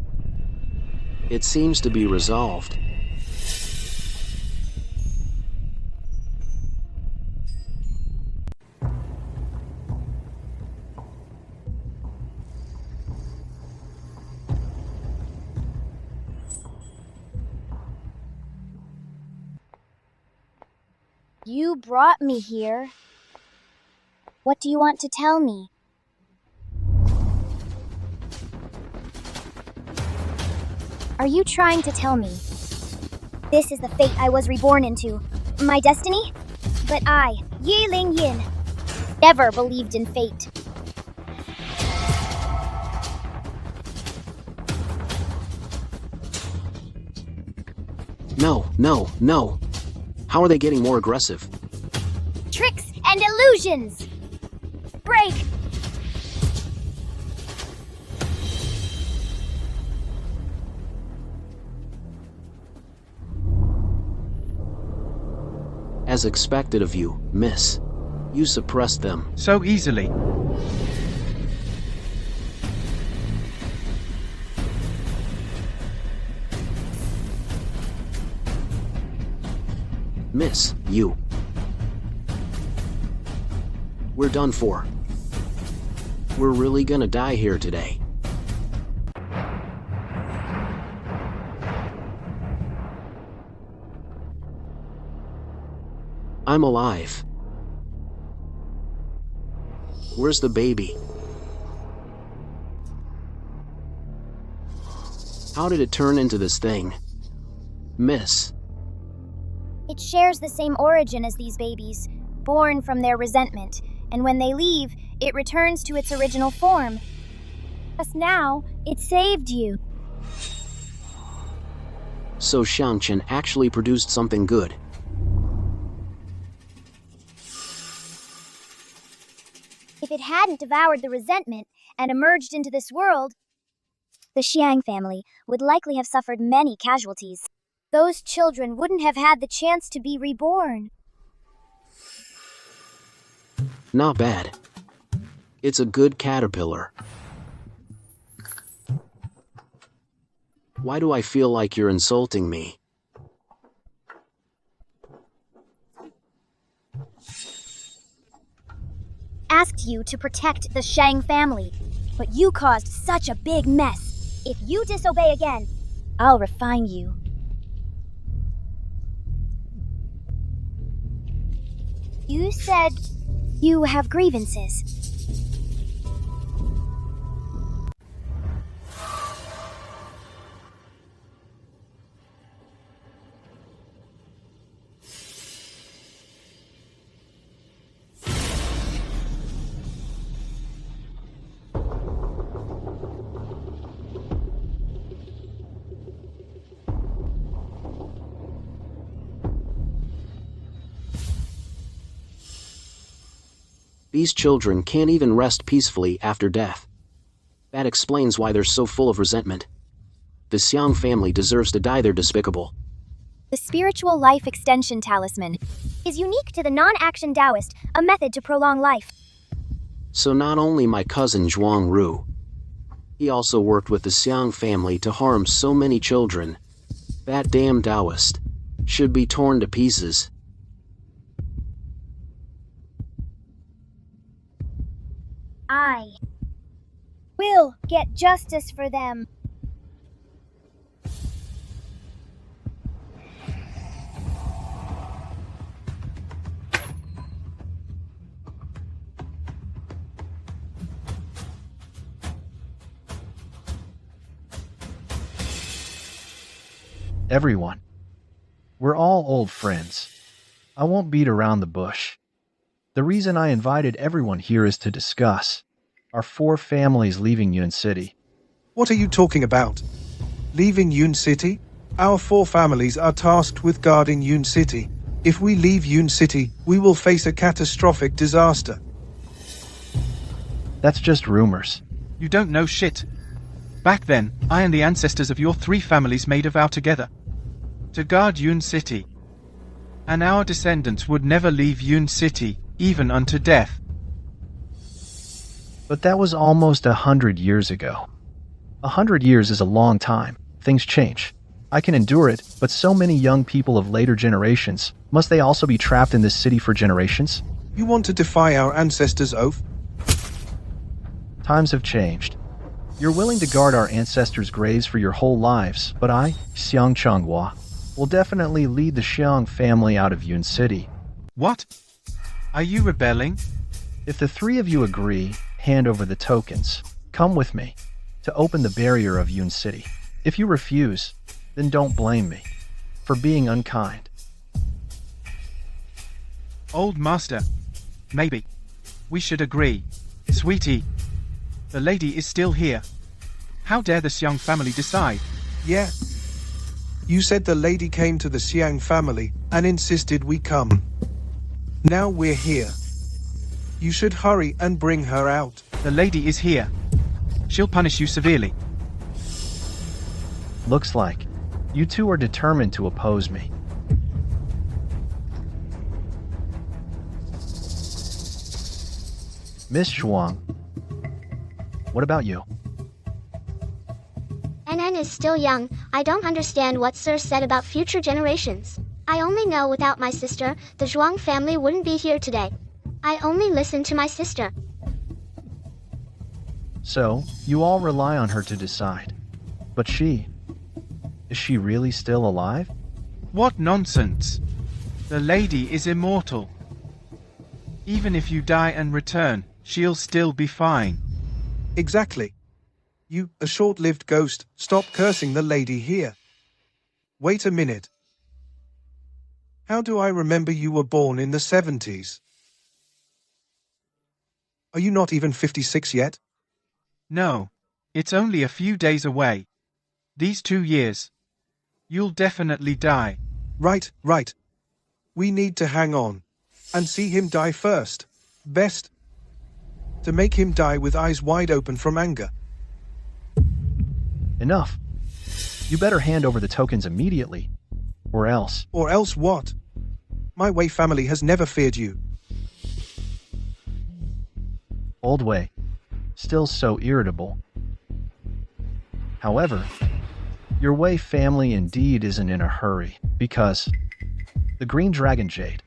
it seems to be resolved. You brought me here. What do you want to tell me? Are you trying to tell me this is the fate I was reborn into? My destiny? But I, Yi Ling Yin, never believed in fate. No. How are they getting more aggressive? Tricks and illusions! Break! As expected of you, Miss. You suppressed them. So easily. Miss, you. We're done for. We're really gonna die here today. I'm alive. Where's the baby? How did it turn into this thing? Miss. It shares the same origin as these babies, born from their resentment, and when they leave, it returns to its original form. Thus now, it saved you. So Xiang actually produced something good. If it hadn't devoured the resentment and emerged into this world, the Xiang family would likely have suffered many casualties. Those children wouldn't have had the chance to be reborn. Not bad. It's a good caterpillar. Why do I feel like you're insulting me? Asked you to protect the Xiang family, but you caused such a big mess. If you disobey again, I'll refine you. You said you have grievances. These children can't even rest peacefully after death. That explains why they're so full of resentment. The Xiang family deserves to die. They're despicable. The spiritual life extension talisman is unique to the non-action Taoist, a method to prolong life. So not only my cousin Zhuang Ru, he also worked with the Xiang family to harm so many children. That damn Taoist should be torn to pieces. I will get justice for them. Everyone. We're all old friends. I won't beat around the bush. The reason I invited everyone here is to discuss our 4 families leaving Yun City. What are you talking about? Leaving Yun City? Our 4 families are tasked with guarding Yun City. If we leave Yun City, we will face a catastrophic disaster. That's just rumors. You don't know shit. Back then, I and the ancestors of your 3 families made a vow together to guard Yun City. And our descendants would never leave Yun City, even unto death. But that was almost 100 years ago. 100 years is a long time. Things change. I can endure it, but so many young people of later generations, must they also be trapped in this city for generations? You want to defy our ancestors' oath? Times have changed. You're willing to guard our ancestors' graves for your whole lives, but I, Xiang Changhua, will definitely lead the Xiang family out of Yun City. What? Are you rebelling? If the 3 of you agree, hand over the tokens. Come with me to open the barrier of Yun City. If you refuse, then don't blame me for being unkind. Old master, maybe we should agree. Sweetie, the lady is still here. How dare the Xiang family decide? Yeah. You said the lady came to the Xiang family and insisted we come. Now we're here. You should hurry and bring her out. The lady is here. She'll punish you severely. Looks like you 2 are determined to oppose me. Miss Zhuang, what about you? NN is still young. I don't understand what Sir said about future generations. I only know without my sister, the Zhuang family wouldn't be here today. I only listen to my sister. So, you all rely on her to decide. But is she really still alive? What nonsense! The lady is immortal. Even if you die and return, she'll still be fine. Exactly. You, a short-lived ghost, stop cursing the lady here. Wait a minute. How do I remember you were born in the 70s? Are you not even 56 yet? No. It's only a few days away. These 2 years. You'll definitely die. Right. We need to hang on. And see him die first. Best to make him die with eyes wide open from anger. Enough. You better hand over the tokens immediately. Or else. Or else what? My Wei family has never feared you. Old Wei. Still so irritable. However, your Wei family indeed isn't in a hurry, because the Green Dragon Jade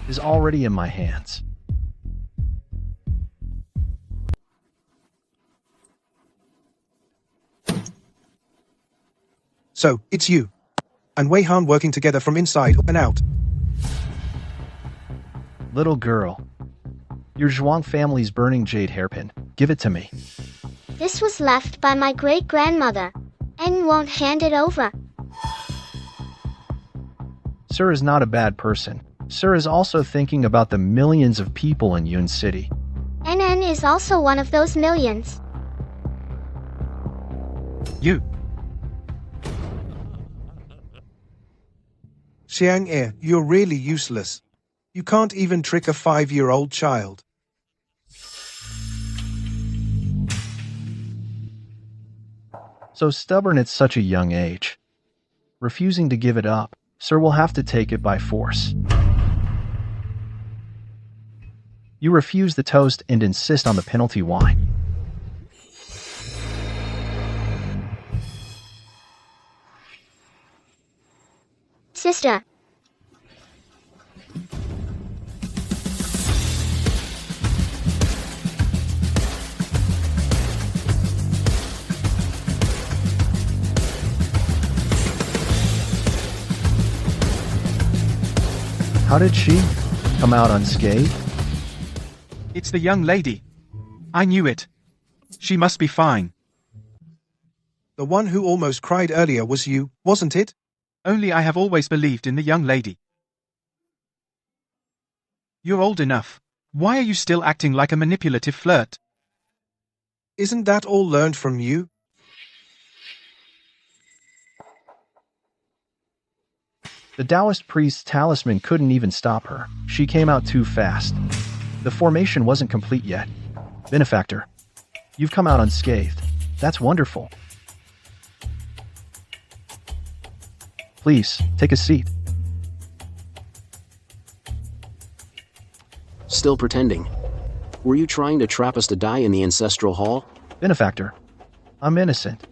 is already in my hands. So, it's you and Wei Han working together from inside and out. Little girl, your Zhuang family's burning jade hairpin. Give it to me. This was left by my great-grandmother, and won't hand it over. Sir is not a bad person. Sir is also thinking about the millions of people in Yun City. NN is also one of those millions. You. Xiang, you're really useless. You can't even trick a 5-year-old child. So stubborn at such a young age. Refusing to give it up, sir will have to take it by force. You refuse the toast and insist on the penalty wine. Sister. How did she come out unscathed? It's the young lady. I knew it. She must be fine. The one who almost cried earlier was you, wasn't it? Only I have always believed in the young lady. You're old enough. Why are you still acting like a manipulative flirt? Isn't that all learned from you? The Taoist priest's talisman couldn't even stop her. She came out too fast. The formation wasn't complete yet. Benefactor, you've come out unscathed. That's wonderful. Please, take a seat. Still pretending. Were you trying to trap us to die in the Ancestral Hall? Benefactor, I'm innocent.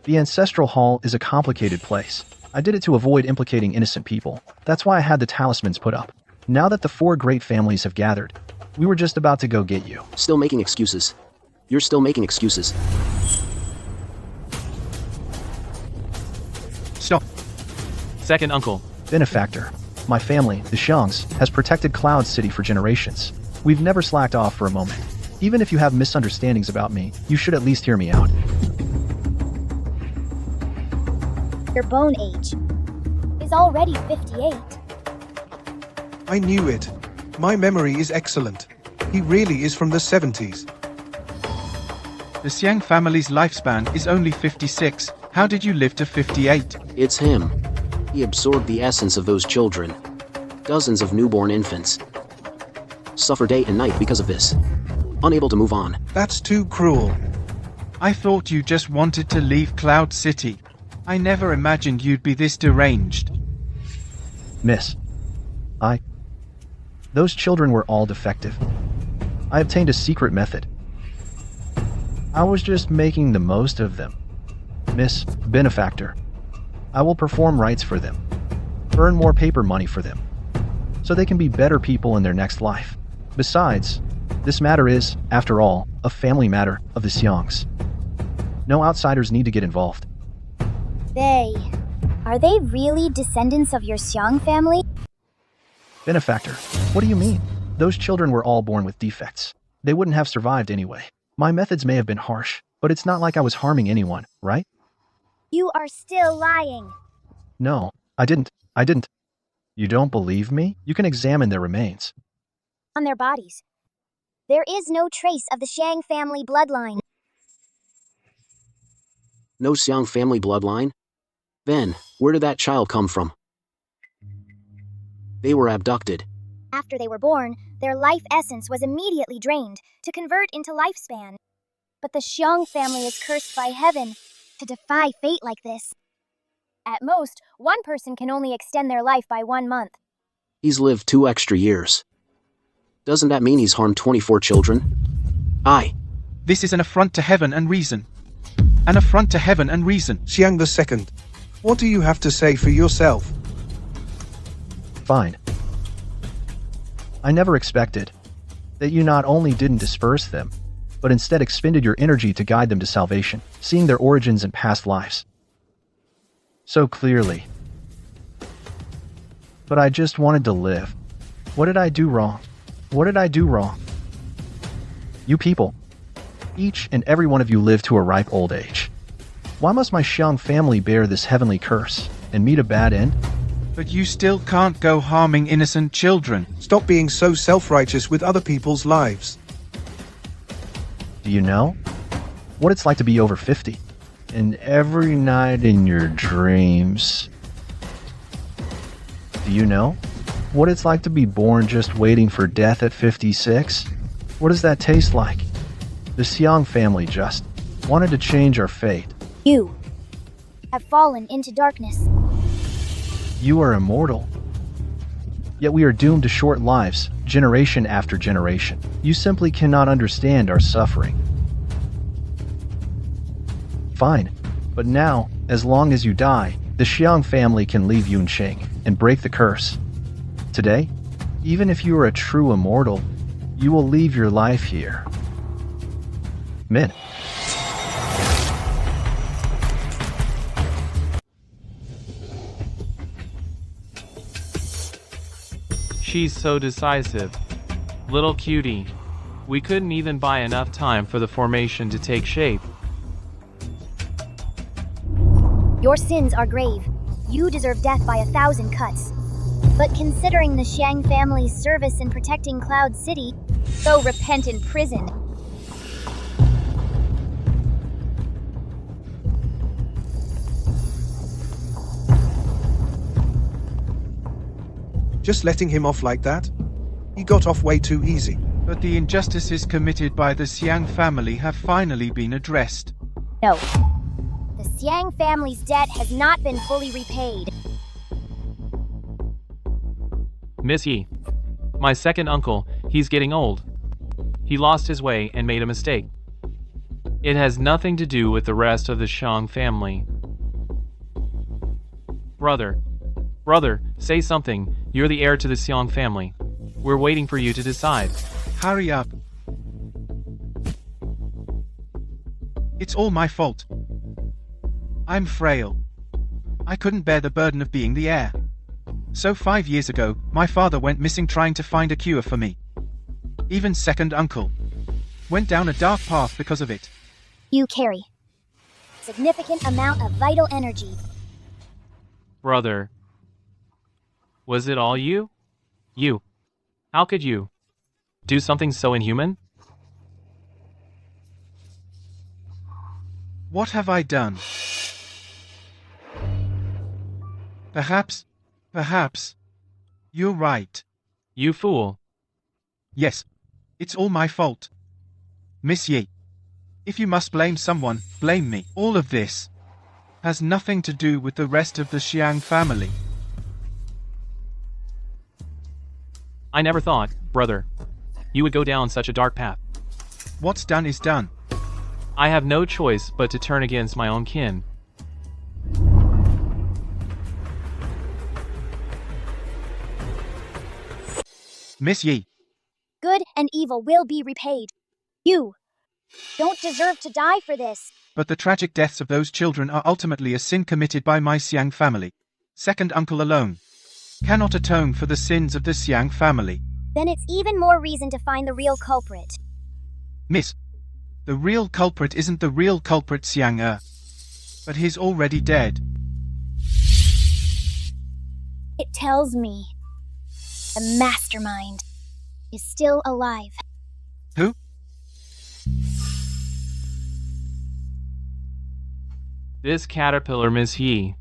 The Ancestral Hall is a complicated place. I did it to avoid implicating innocent people. That's why I had the talismans put up. Now that the 4 great families have gathered, we were just about to go get you. Still making excuses. You're still making excuses. Stop. Second uncle. Benefactor, my family, the Xiangs, has protected Cloud City for generations. We've never slacked off for a moment. Even if you have misunderstandings about me, you should at least hear me out. Your bone age is already 58. I knew it. My memory is excellent. He really is from the 70s. The Xiang family's lifespan is only 56. How did you live to 58? It's him. He absorbed the essence of those children. Dozens of newborn infants. Suffer day and night because of this. Unable to move on. That's too cruel. I thought you just wanted to leave Cloud City. I never imagined you'd be this deranged. Miss, those children were all defective. I obtained a secret method. I was just making the most of them. Miss Benefactor, I will perform rites for them, earn more paper money for them, so they can be better people in their next life. Besides, this matter is, after all, a family matter of the Xiangs. No outsiders need to get involved. Are they really descendants of your Xiang family? Benefactor, what do you mean? Those children were all born with defects. They wouldn't have survived anyway. My methods may have been harsh, but it's not like I was harming anyone, right? You are still lying. No, I didn't. You don't believe me? You can examine their remains. On their bodies, there is no trace of the Xiang family bloodline. No Xiang family bloodline? Then, where did that child come from? They were abducted. After they were born, their life essence was immediately drained to convert into lifespan. But the Xiang family is cursed by heaven to defy fate like this. At most, one person can only extend their life by 1 month. He's lived 2 extra years. Doesn't that mean he's harmed 24 children? This is an affront to heaven and reason. An affront to heaven and reason. Xiang II, what do you have to say for yourself? Fine. I never expected that you not only didn't disperse them, but instead expended your energy to guide them to salvation, seeing their origins and past lives so clearly. But I just wanted to live. What did I do wrong? What did I do wrong? You people, each and every one of you live to a ripe old age. Why must my Xiang family bear this heavenly curse and meet a bad end? But you still can't go harming innocent children. Stop being so self-righteous with other people's lives. Do you know what it's like to be over 50? And every night in your dreams. Do you know what it's like to be born just waiting for death at 56? What does that taste like? The Xiang family just wanted to change our fate. You have fallen into darkness. You are immortal. Yet we are doomed to short lives, generation after generation. You simply cannot understand our suffering. Fine. But now, as long as you die, the Xiang family can leave Yunqing and break the curse. Today, even if you are a true immortal, you will leave your life here. Min. She's so decisive. Little cutie. We couldn't even buy enough time for the formation to take shape. Your sins are grave. You deserve death by 1,000 cuts. But considering the Xiang family's service in protecting Cloud City, go repent in prison. Just letting him off like that? He got off way too easy. But the injustices committed by the Xiang family have finally been addressed. No. The Xiang family's debt has not been fully repaid. Miss Yi. My second uncle, he's getting old. He lost his way and made a mistake. It has nothing to do with the rest of the Xiang family. Brother, say something. You're the heir to the Xiang family. We're waiting for you to decide. Hurry up. It's all my fault. I'm frail. I couldn't bear the burden of being the heir. So 5 years ago, my father went missing trying to find a cure for me. Even second uncle went down a dark path because of it. You carry significant amount of vital energy. Brother. Was it all you? You. How could you do something so inhuman? What have I done? Perhaps. You're right. You fool. Yes. It's all my fault. Miss Yi. If you must blame someone, blame me. All of this has nothing to do with the rest of the Xiang family. I never thought, brother, you would go down such a dark path. What's done is done. I have no choice but to turn against my own kin. Miss Yi. Good and evil will be repaid. You don't deserve to die for this. But the tragic deaths of those children are ultimately a sin committed by my Xiang family. Second uncle alone cannot atone for the sins of the Xiang family. Then it's even more reason to find the real culprit. Miss, the real culprit isn't the real culprit Xiang, but he's already dead. It tells me the mastermind is still alive. Who? This caterpillar, Miss Yi.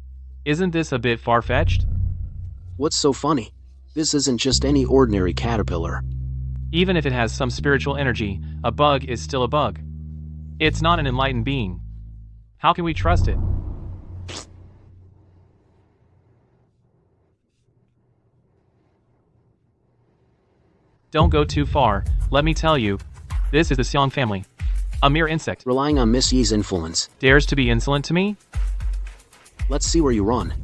Isn't this a bit far-fetched? What's so funny? This isn't just any ordinary caterpillar. Even if it has some spiritual energy, a bug is still a bug. It's not an enlightened being. How can we trust it? Don't go too far. Let me tell you, this is the Xiang family. A mere insect. Relying on Miss Yi's influence. Dares to be insolent to me? Let's see where you run.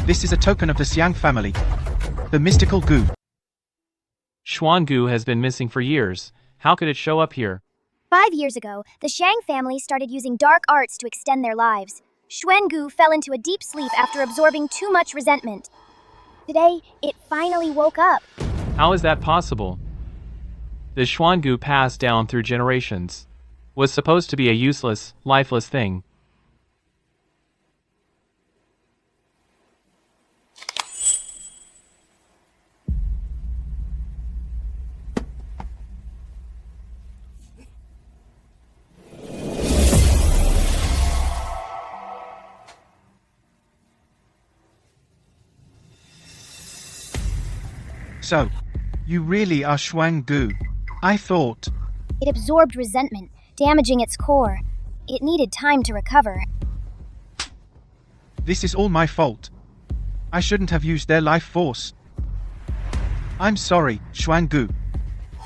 This is a token of the Xiang family. The mystical goo. Xuan goo has been missing for years. How could it show up here? 5 years ago, the Xiang family started using dark arts to extend their lives. Xuangu fell into a deep sleep after absorbing too much resentment. Today, it finally woke up. How is that possible? The Xuan goo passed down through generations. Was supposed to be a useless, lifeless thing. So, you really are Zhuang Gu. I thought. It absorbed resentment, damaging its core. It needed time to recover. This is all my fault. I shouldn't have used their life force. I'm sorry, Zhuang Gu.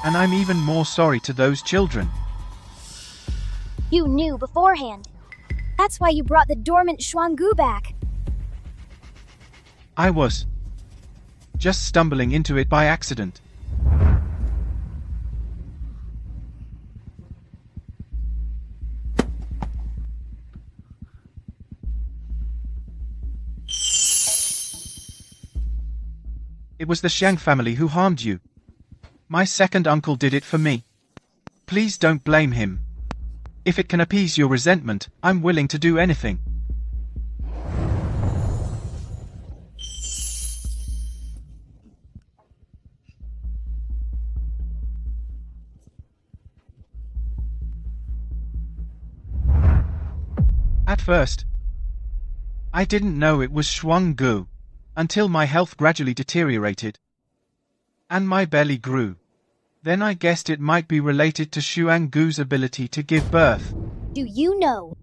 And I'm even more sorry to those children. You knew beforehand. That's why you brought the dormant Xuangu back. I was just stumbling into it by accident. It was the Xiang family who harmed you. My second uncle did it for me. Please don't blame him. If it can appease your resentment, I'm willing to do anything. At first, I didn't know it was Zhuang Gu, until my health gradually deteriorated, and my belly grew. Then I guessed it might be related to Zhuang Gu's ability to give birth. Do you know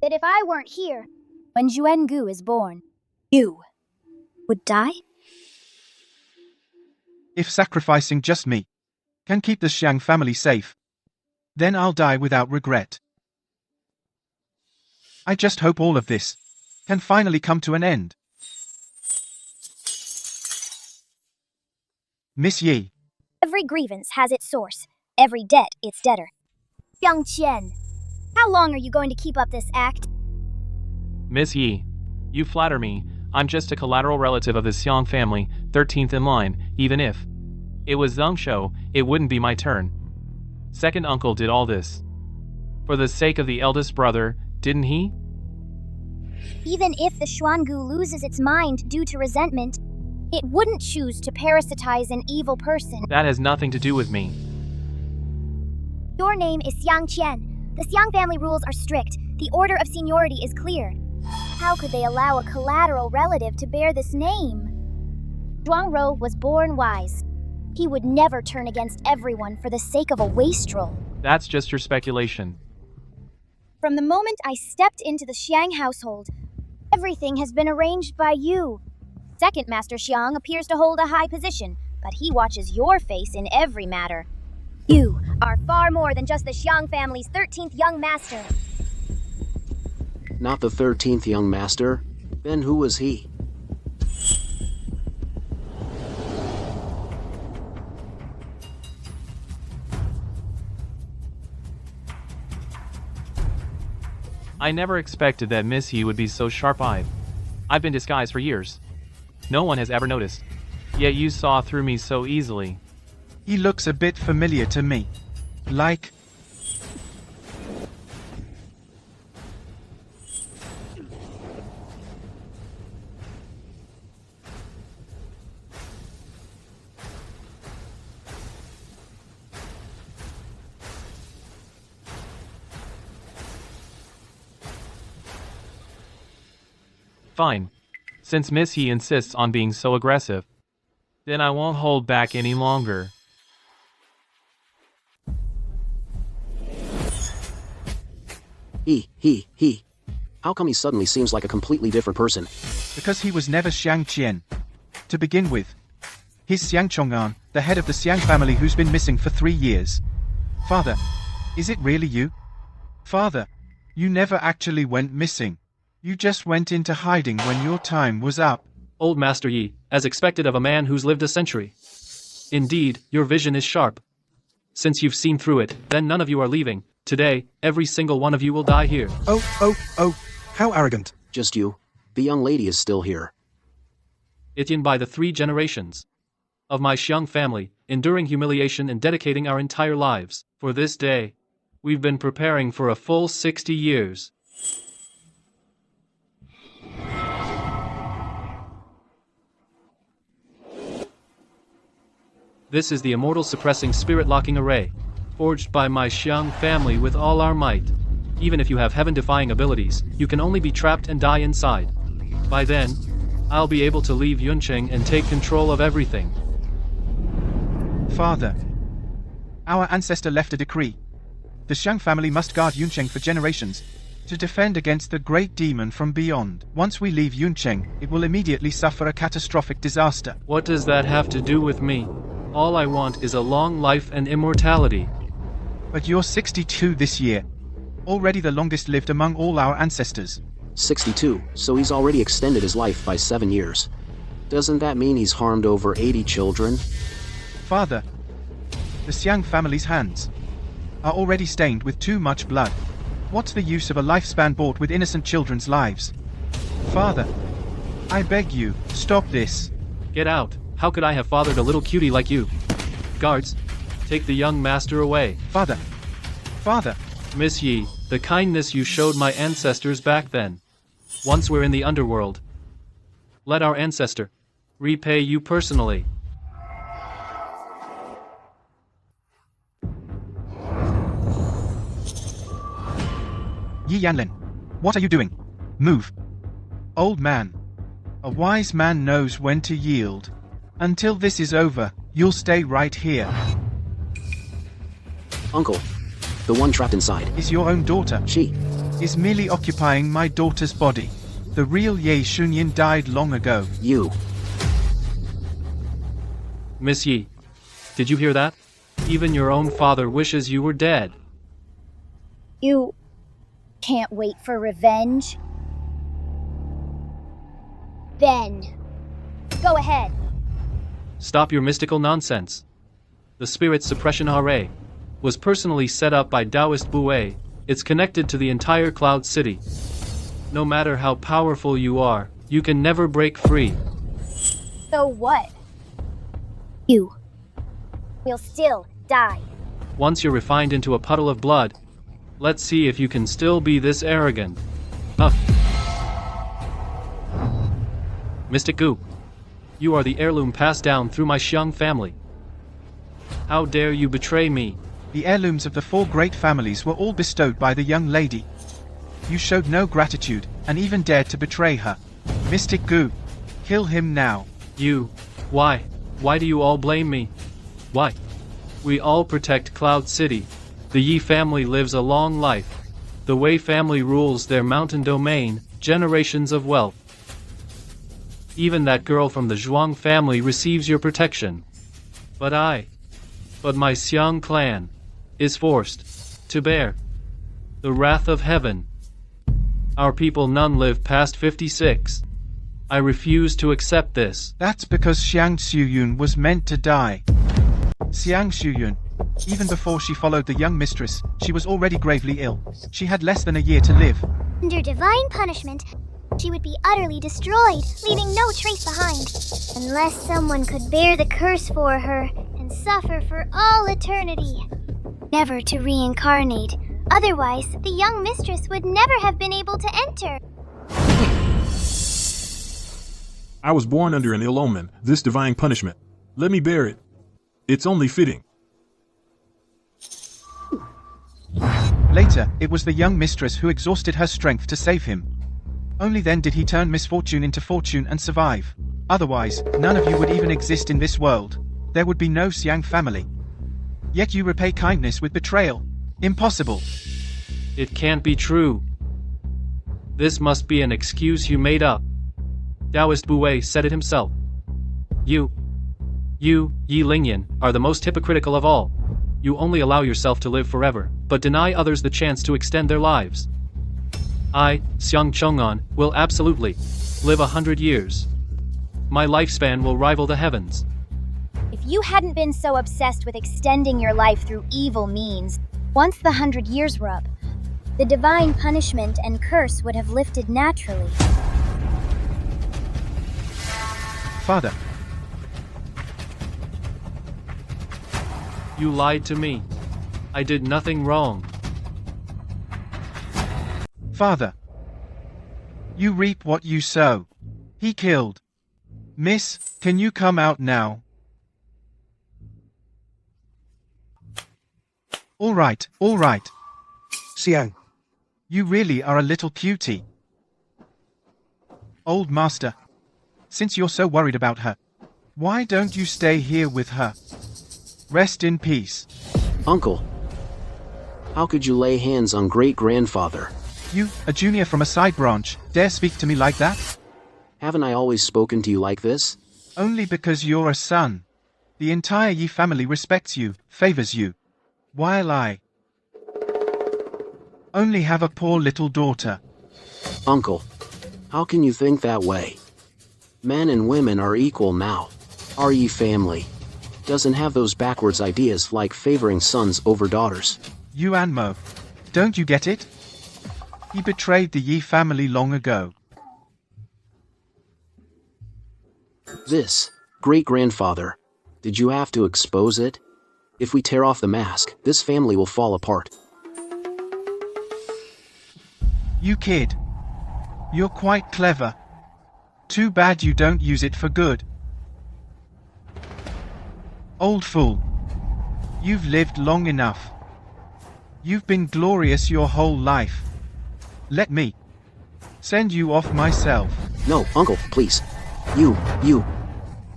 that if I weren't here when Xuangu is born, you would die? If sacrificing just me can keep the Xiang family safe, then I'll die without regret. I just hope all of this can finally come to an end. Miss Yi. Every grievance has its source, every debt its debtor. Xiang Qian, how long are you going to keep up this act? Miss Yi, you flatter me. I'm just a collateral relative of the Xiang family, 13th in line. Even if it was Zheng Shou, it wouldn't be my turn. Second uncle did all this for the sake of the eldest brother, didn't he? Even if the Xuangu loses its mind due to resentment, it wouldn't choose to parasitize an evil person. That has nothing to do with me. Your name is Xiang Qian. The Xiang family rules are strict. The order of seniority is clear. How could they allow a collateral relative to bear this name? Zhuang Rou was born wise. He would never turn against everyone for the sake of a wastrel. That's just your speculation. From the moment I stepped into the Xiang household, everything has been arranged by you. Second Master Xiang appears to hold a high position, but he watches your face in every matter. You are far more than just the Xiang family's 13th young master. Not the 13th young master. Then who was he? I never expected that Miss Yi would be so sharp-eyed. I've been disguised for years. No one has ever noticed. Yet you saw through me so easily. He looks a bit familiar to me. Like... Fine. Since Miss Yi insists on being so aggressive, then I won't hold back any longer. He. How come he suddenly seems like a completely different person? Because he was never Xiang Qian. To begin with, he's Xiang Chong'an, the head of the Xiang family who's been missing for 3 years. Father, is it really you? Father, you never actually went missing. You just went into hiding when your time was up. Old Master Yi, as expected of a man who's lived a century. Indeed, your vision is sharp. Since you've seen through it, then none of you are leaving. Today, every single one of you will die here. Oh, how arrogant. Just you. The young lady is still here. Etienne by the 3 generations of my Xiang family, enduring humiliation and dedicating our entire lives for this day. We've been preparing for a full 60 years. This is the immortal suppressing spirit-locking array, forged by my Xiang family with all our might. Even if you have heaven-defying abilities, you can only be trapped and die inside. By then, I'll be able to leave Yunqing and take control of everything. Father, our ancestor left a decree. The Xiang family must guard Yuncheng for generations, to defend against the great demon from beyond. Once we leave Yuncheng, it will immediately suffer a catastrophic disaster. What does that have to do with me? All I want is a long life and immortality. But you're 62 this year, already the longest lived among all our ancestors. 62, so he's already extended his life by 7 years. Doesn't that mean he's harmed over 80 children? Father, the Xiang family's hands are already stained with too much blood. What's the use of a lifespan bought with innocent children's lives? Father, I beg you, stop this. Get out. How could I have fathered a little cutie like you? Guards, take the young master away. Father, Father. Miss Yi, the kindness you showed my ancestors back then. Once we're in the underworld, let our ancestor repay you personally. Yi Yanlin, what are you doing? Move. Old man. A wise man knows when to yield. Until this is over, you'll stay right here. Uncle, the one trapped inside. Is your own daughter. She is merely occupying my daughter's body. The real Ye Shunyin died long ago. You. Miss Yi, did you hear that? Even your own father wishes you were dead. You can't wait for revenge? Then, go ahead. Stop your mystical nonsense. The spirit suppression array was personally set up by Taoist Bui. It's connected to the entire Cloud City. No matter how powerful you are, you can never break free. So what? You will still die. Once you're refined into a puddle of blood, let's see if you can still be this arrogant. Huh. Mystic Gu, you are the heirloom passed down through my Xiang family. How dare you betray me? The heirlooms of the 4 great families were all bestowed by the young lady. You showed no gratitude, and even dared to betray her. Mystic Gu, kill him now. You, why? Why do you all blame me? Why? We all protect Cloud City. The Yi family lives a long life. The Wei family rules their mountain domain, generations of wealth. Even that girl from the Zhuang family receives your protection. But my Xiang clan is forced to bear the wrath of heaven. Our people none live past 56. I refuse to accept this. That's because Xiang Xuyun was meant to die. Xiang Xuyun, even before she followed the young mistress, she was already gravely ill. She had less than a year to live. Under divine punishment, she would be utterly destroyed, leaving no trace behind. Unless someone could bear the curse for her and suffer for all eternity. Never to reincarnate. Otherwise, the young mistress would never have been able to enter. I was born under an ill omen, this divine punishment. Let me bear it. It's only fitting. Later, it was the young mistress who exhausted her strength to save him. Only then did he turn misfortune into fortune and survive. Otherwise, none of you would even exist in this world. There would be no Xiang family. Yet you repay kindness with betrayal. Impossible. It can't be true. This must be an excuse you made up. Taoist Bui said it himself. You, Yi Lingyan, are the most hypocritical of all. You only allow yourself to live forever, but deny others the chance to extend their lives. I, Xiang Chong'an, will absolutely live 100 years. My lifespan will rival the heavens. If you hadn't been so obsessed with extending your life through evil means, once the 100 years were up, the divine punishment and curse would have lifted naturally. Father. You lied to me. I did nothing wrong. Father. You reap what you sow. He killed. Miss, can you come out now? All right. Xiang. You really are a little cutie. Old master. Since you're so worried about her, why don't you stay here with her? Rest in peace. Uncle, how could you lay hands on great-grandfather? You, a junior from a side branch, dare speak to me like that? Haven't I always spoken to you like this? Only because you're a son. The entire Yi family respects you, favors you. While I only have a poor little daughter. Uncle, how can you think that way? Men and women are equal now. Our Yi family doesn't have those backwards ideas like favoring sons over daughters. You Anmo, don't you get it? He betrayed the Yi family long ago. This great-grandfather, did you have to expose it? If we tear off the mask, this family will fall apart. You kid. You're quite clever. Too bad you don't use it for good. Old fool. You've lived long enough. You've been glorious your whole life. Let me send you off myself. No, Uncle, please.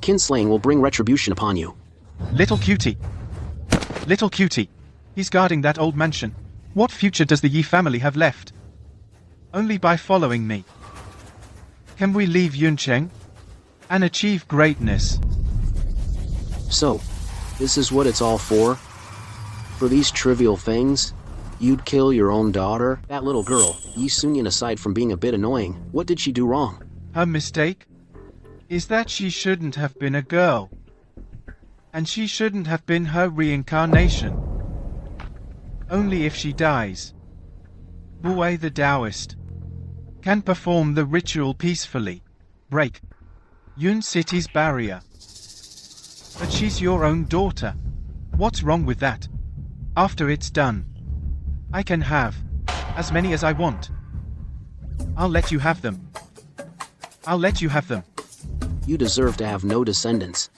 Kinslaying will bring retribution upon you. Little cutie. Little cutie. He's guarding that old mansion. What future does the Yi family have left? Only by following me. Can we leave Yuncheng and achieve greatness? So, this is what it's all for? For these trivial things? You'd kill your own daughter? That little girl, Yi Sunyan, aside from being a bit annoying, what did she do wrong? Her mistake is that she shouldn't have been a girl. And she shouldn't have been her reincarnation. Only if she dies, Buwei the Taoist can perform the ritual peacefully, break Yun City's barrier. But she's your own daughter. What's wrong with that? After it's done, I can have as many as I want. I'll let you have them. I'll let you have them. You deserve to have no descendants.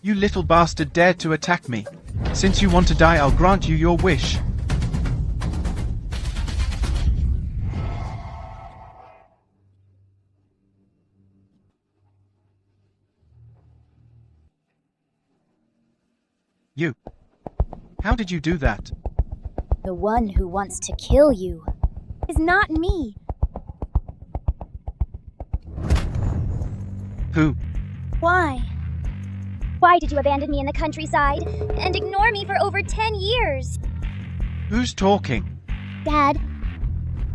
You little bastard dared to attack me. Since you want to die, I'll grant you your wish. You. How did you do that? The one who wants to kill you is not me. Who? Why? Why did you abandon me in the countryside and ignore me for over 10 years? Who's talking? Dad,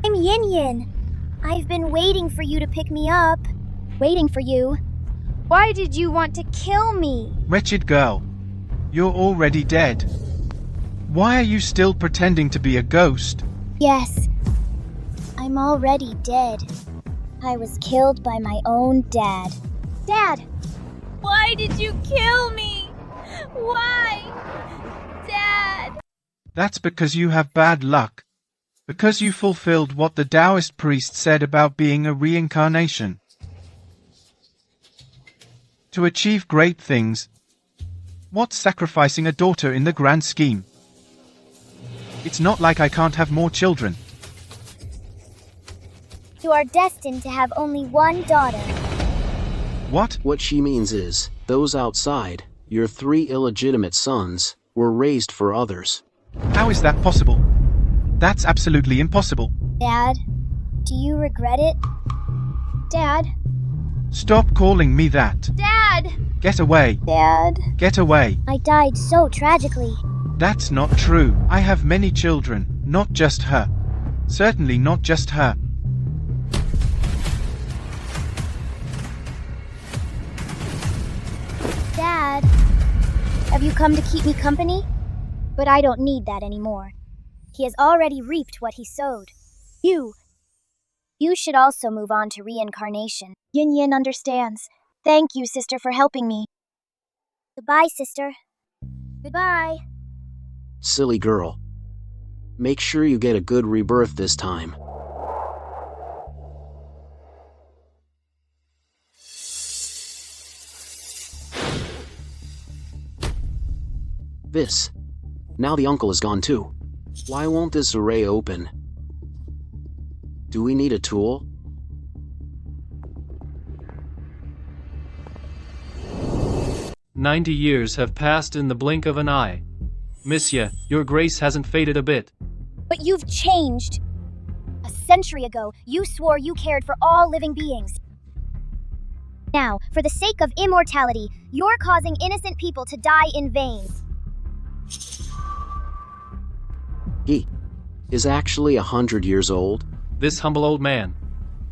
I'm Yin Yin. I've been waiting for you to pick me up. Waiting for you. Why did you want to kill me? Wretched girl. You're already dead. Why are you still pretending to be a ghost? Yes, I'm already dead. I was killed by my own dad. Dad! Why did you kill me? Why? Dad! That's because you have bad luck. Because you fulfilled what the Taoist priest said about being a reincarnation. To achieve great things, what's sacrificing a daughter in the grand scheme? It's not like I can't have more children. You are destined to have only one daughter. What? What she means is, those outside, your 3 illegitimate sons, were raised for others. How is that possible? That's absolutely impossible. Dad, do you regret it? Dad? Stop calling me that. Dad! Get away. Dad. Get away. I died so tragically. That's not true. I have many children, not just her. Certainly not just her. Dad, have you come to keep me company? But I don't need that anymore. He has already reaped what he sowed. You should also move on to reincarnation. Yin Yin understands. Thank you, sister, for helping me. Goodbye, sister. Goodbye. Silly girl. Make sure you get a good rebirth this time. This. Now the uncle is gone too. Why won't this array open? Do we need a tool? 90 years have passed in the blink of an eye. Monsieur, your grace hasn't faded a bit. But you've changed. A century ago, you swore you cared for all living beings. Now, for the sake of immortality, you're causing innocent people to die in vain. He is actually 100 years old. This humble old man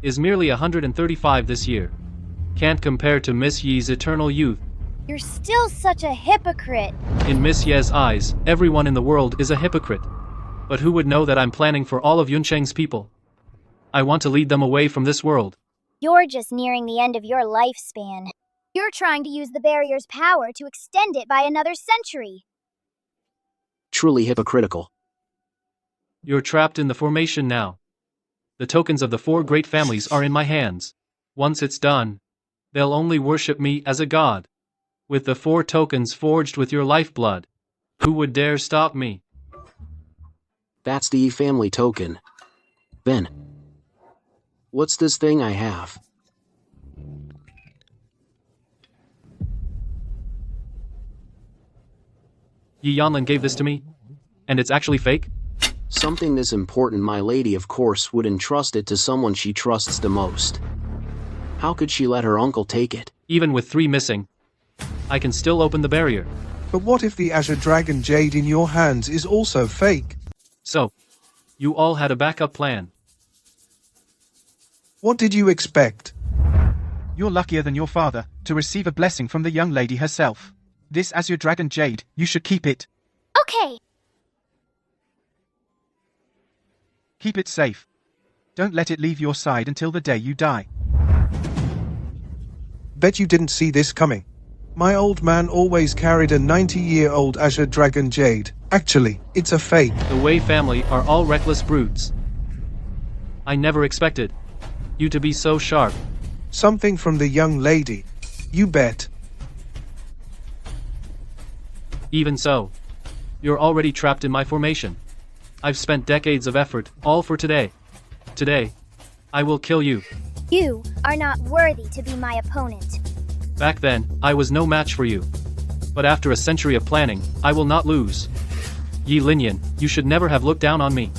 is merely 135 this year. Can't compare to Miss Yi's eternal youth. You're still such a hypocrite. In Miss Ye's eyes, everyone in the world is a hypocrite. But who would know that I'm planning for all of Yuncheng's people? I want to lead them away from this world. You're just nearing the end of your lifespan. You're trying to use the barrier's power to extend it by another century. Truly hypocritical. You're trapped in the formation now. The tokens of the 4 great families are in my hands. Once it's done, they'll only worship me as a god. With the 4 tokens forged with your lifeblood, who would dare stop me? That's the family token. Then, what's this thing I have? Yi Yanlin gave this to me, and it's actually fake? Something this important, my lady of course would entrust it to someone she trusts the most. How could she let her uncle take it? Even with 3 missing, I can still open the barrier. But what if the Azure Dragon Jade in your hands is also fake? So, you all had a backup plan. What did you expect? You're luckier than your father to receive a blessing from the young lady herself. This Azure Dragon Jade, you should keep it. Okay. Keep it safe. Don't let it leave your side until the day you die. Bet you didn't see this coming. My old man always carried a 90-year-old Azure Dragon Jade. Actually, it's a fake. The Wei family are all reckless brutes. I never expected you to be so sharp. Something from the young lady. You bet. Even so, you're already trapped in my formation. I've spent decades of effort, all for today. Today, I will kill you. You are not worthy to be my opponent. Back then, I was no match for you. But after a century of planning, I will not lose. Yi Linyan, you should never have looked down on me.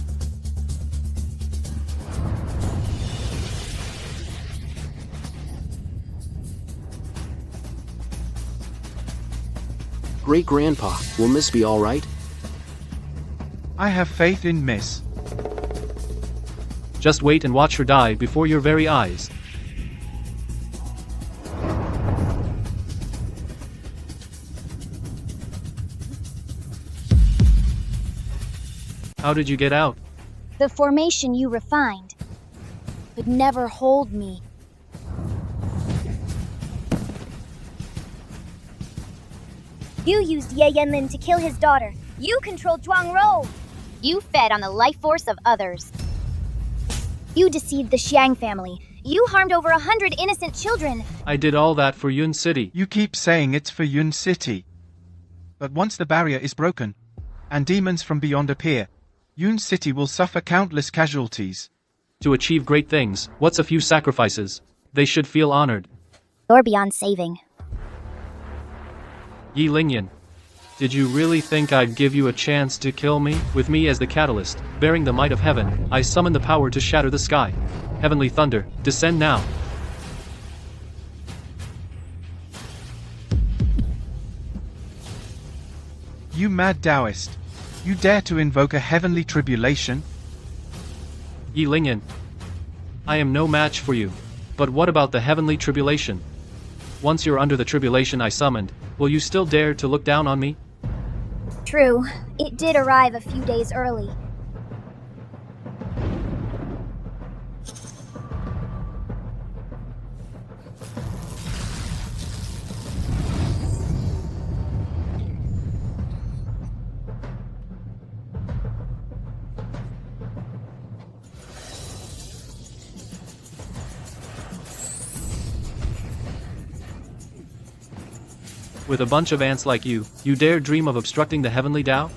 Great-grandpa, will Miss be all right? I have faith in Miss. Just wait and watch her die before your very eyes. How did you get out? The formation you refined could never hold me. You used Ye Yanlin to kill his daughter. You controlled Zhuang Rou. You fed on the life force of others. You deceived the Xiang family. You harmed over 100 innocent children. I did all that for Yun City. You keep saying it's for Yun City. But once the barrier is broken, and demons from beyond appear, Yun City will suffer countless casualties. To achieve great things, what's a few sacrifices? They should feel honored. You're beyond saving. Yi Linyan, did you really think I'd give you a chance to kill me? With me as the catalyst, bearing the might of heaven, I summon the power to shatter the sky. Heavenly thunder, descend now. You mad Taoist. You dare to invoke a heavenly tribulation? Yi Linyan, I am no match for you. But what about the heavenly tribulation? Once you're under the tribulation I summoned, will you still dare to look down on me? True, it did arrive a few days early. With a bunch of ants like you dare dream of obstructing the heavenly Tao?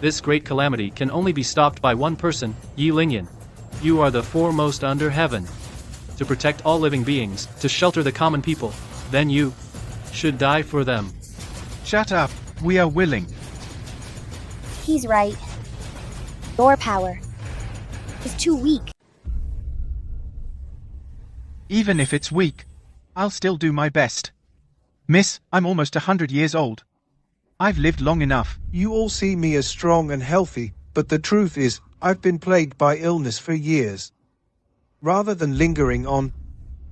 This great calamity can only be stopped by one person, Yi Linyan. You are the foremost under heaven. To protect all living beings, to shelter the common people, then you should die for them. Shut up, we are willing. He's right. Your power is too weak. Even if it's weak, I'll still do my best. Miss, I'm almost 100 years old. I've lived long enough. You all see me as strong and healthy, but the truth is, I've been plagued by illness for years. Rather than lingering on,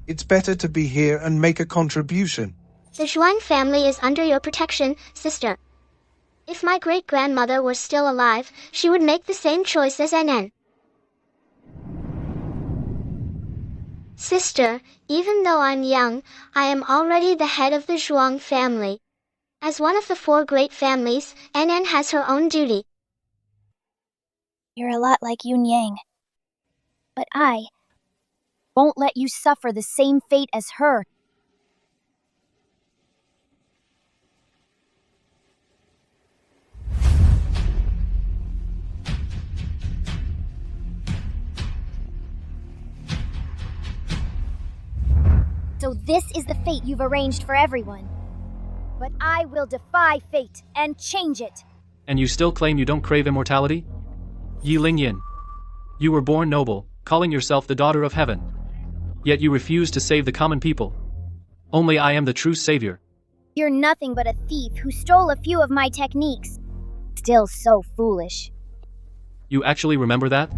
it's better to be here and make a contribution. The Zhuang family is under your protection, sister. If my great-grandmother were still alive, she would make the same choice as NN. Sister, even though I'm young, I am already the head of the Zhuang family. As one of the 4 great families, NN has her own duty. You're a lot like Yun Yang. But I won't let you suffer the same fate as her. So this is the fate you've arranged for everyone. But I will defy fate and change it. And you still claim you don't crave immortality? Yi Lingyan. You were born noble, calling yourself the daughter of heaven. Yet you refuse to save the common people. Only I am the true savior. You're nothing but a thief who stole a few of my techniques. Still so foolish. You actually remember that?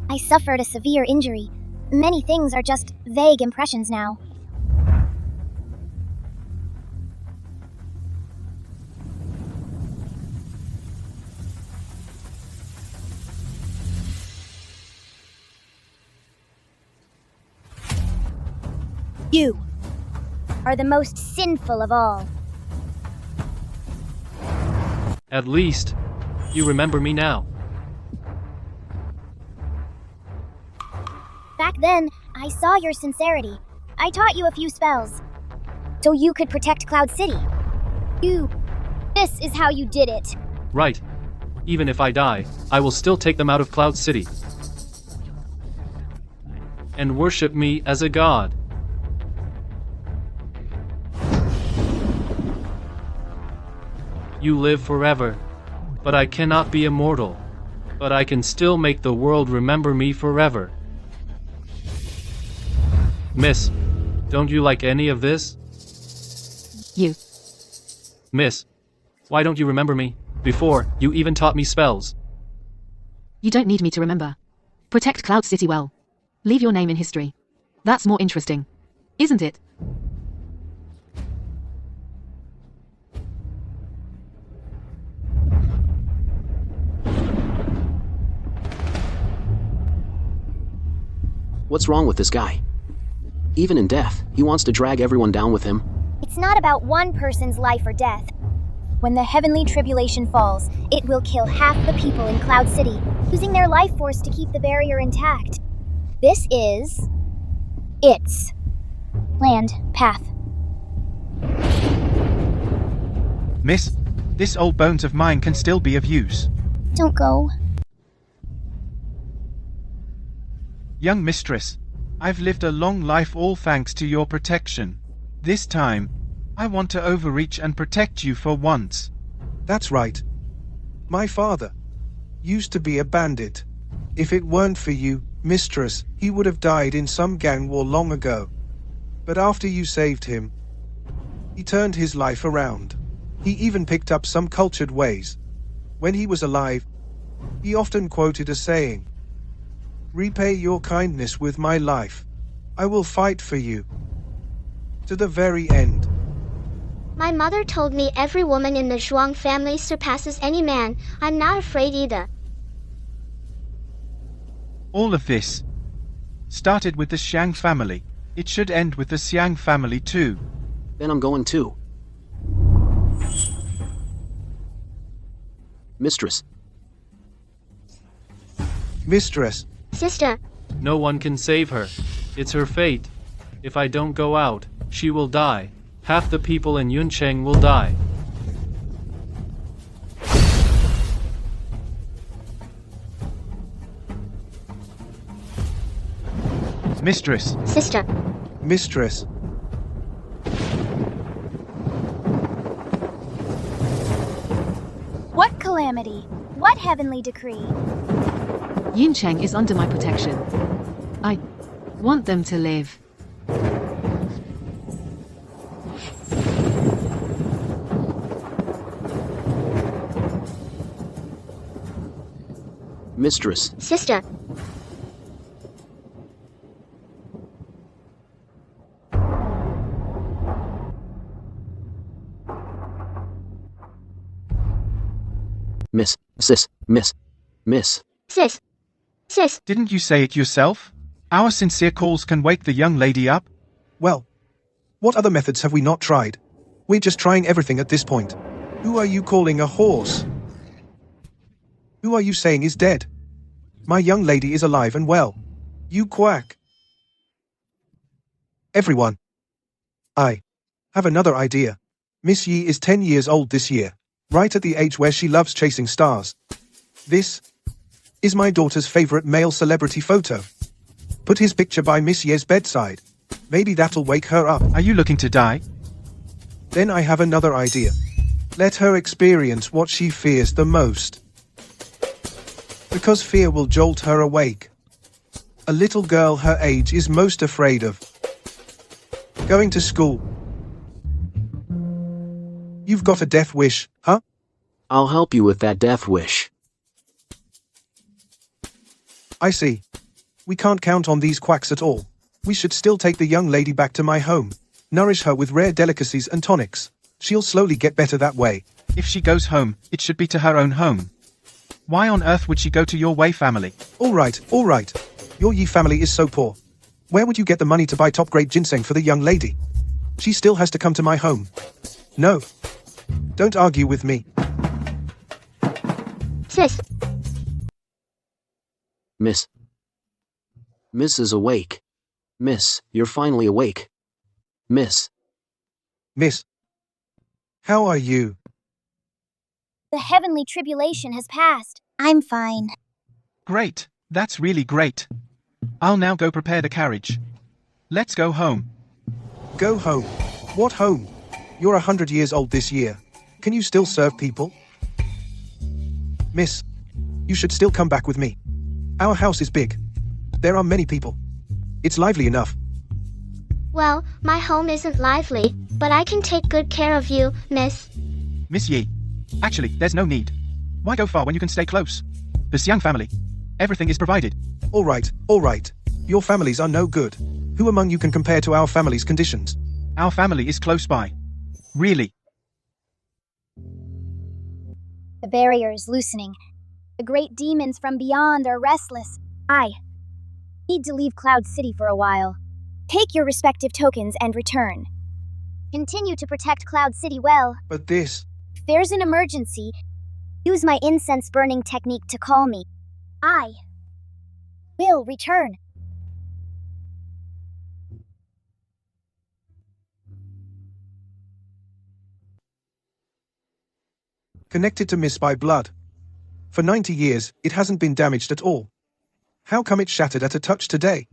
I suffered a severe injury. Many things are just vague impressions now. You are the most sinful of all. At least, you remember me now. Back then, I saw your sincerity. I taught you a few spells, so you could protect Cloud City. This is how you did it. Right. Even if I die, I will still take them out of Cloud City. And worship me as a god. You live forever, but I cannot be immortal. But I can still make the world remember me forever. Miss, don't you like any of this? You. Miss, why don't you remember me? Before, you even taught me spells. You don't need me to remember. Protect Cloud City well. Leave your name in history. That's more interesting. Isn't it? What's wrong with this guy? Even in death, he wants to drag everyone down with him. It's not about one person's life or death. When the heavenly tribulation falls, it will kill half the people in Cloud City, using their life force to keep the barrier intact. This is its land path. Miss, this old bones of mine can still be of use. Don't go. Young mistress, I've lived a long life all thanks to your protection. This time, I want to overreach and protect you for once. That's right. My father used to be a bandit. If it weren't for you, mistress, he would have died in some gang war long ago. But after you saved him, he turned his life around. He even picked up some cultured ways. When he was alive, he often quoted a saying, "Repay your kindness with my life. I will fight for you to the very end." My mother told me every woman in the Zhuang family surpasses any man. I'm not afraid either. All of this started with the Xiang family. It should end with the Xiang family too. Then I'm going too. Mistress. Mistress. Sister. No one can save her. It's her fate. If I don't go out, she will die. Half the people in Yuncheng will die. Mistress. Sister. Mistress. What heavenly decree? Yuncheng is under my protection. I want them to live. Mistress. Sister. Miss. Sis. Didn't you say it yourself? Our sincere calls can wake the young lady up. Well, what other methods have we not tried? We're just trying everything at this point. Who are you calling a horse? Who are you saying is dead? My young lady is alive and well. You quack. Everyone. I have another idea. Miss Yi is 10 years old this year, right at the age where she loves chasing stars. This is my daughter's favorite male celebrity photo. Put his picture by Miss Ye's bedside. Maybe that'll wake her up. Are you looking to die? Then I have another idea. Let her experience what she fears the most. Because fear will jolt her awake. A little girl her age is most afraid of going to school. You've got a death wish, huh? I'll help you with that death wish. I see. We can't count on these quacks at all. We should still take the young lady back to my home. Nourish her with rare delicacies and tonics. She'll slowly get better that way. If she goes home, it should be to her own home. Why on earth would she go to your Wei family? All right. Your Yi family is so poor. Where would you get the money to buy top-grade ginseng for the young lady? She still has to come to my home. No. Don't argue with me. Sis. Miss is awake. Miss, you're finally awake. Miss. How are you? The heavenly tribulation has passed. I'm fine. Great. That's really great. I'll now go prepare the carriage. Let's go home. Go home? What home? You're 100 years old this year. Can you still serve people? Miss, you should still come back with me. Our house is big. There are many people. It's lively enough. Well, my home isn't lively, but I can take good care of you, Miss. Miss Yi. Actually, there's no need. Why go far when you can stay close? The Xiang family. Everything is provided. All right. Your families are no good. Who among you can compare to our family's conditions? Our family is close by. Really. The barrier is loosening. The great demons from beyond are restless. I need to leave Cloud City for a while. Take your respective tokens and return. Continue to protect Cloud City well. But this... If there's an emergency, use my incense burning technique to call me. I will return. Connected to Miss by blood. For 90 years, it hasn't been damaged at all. How come it shattered at a touch today?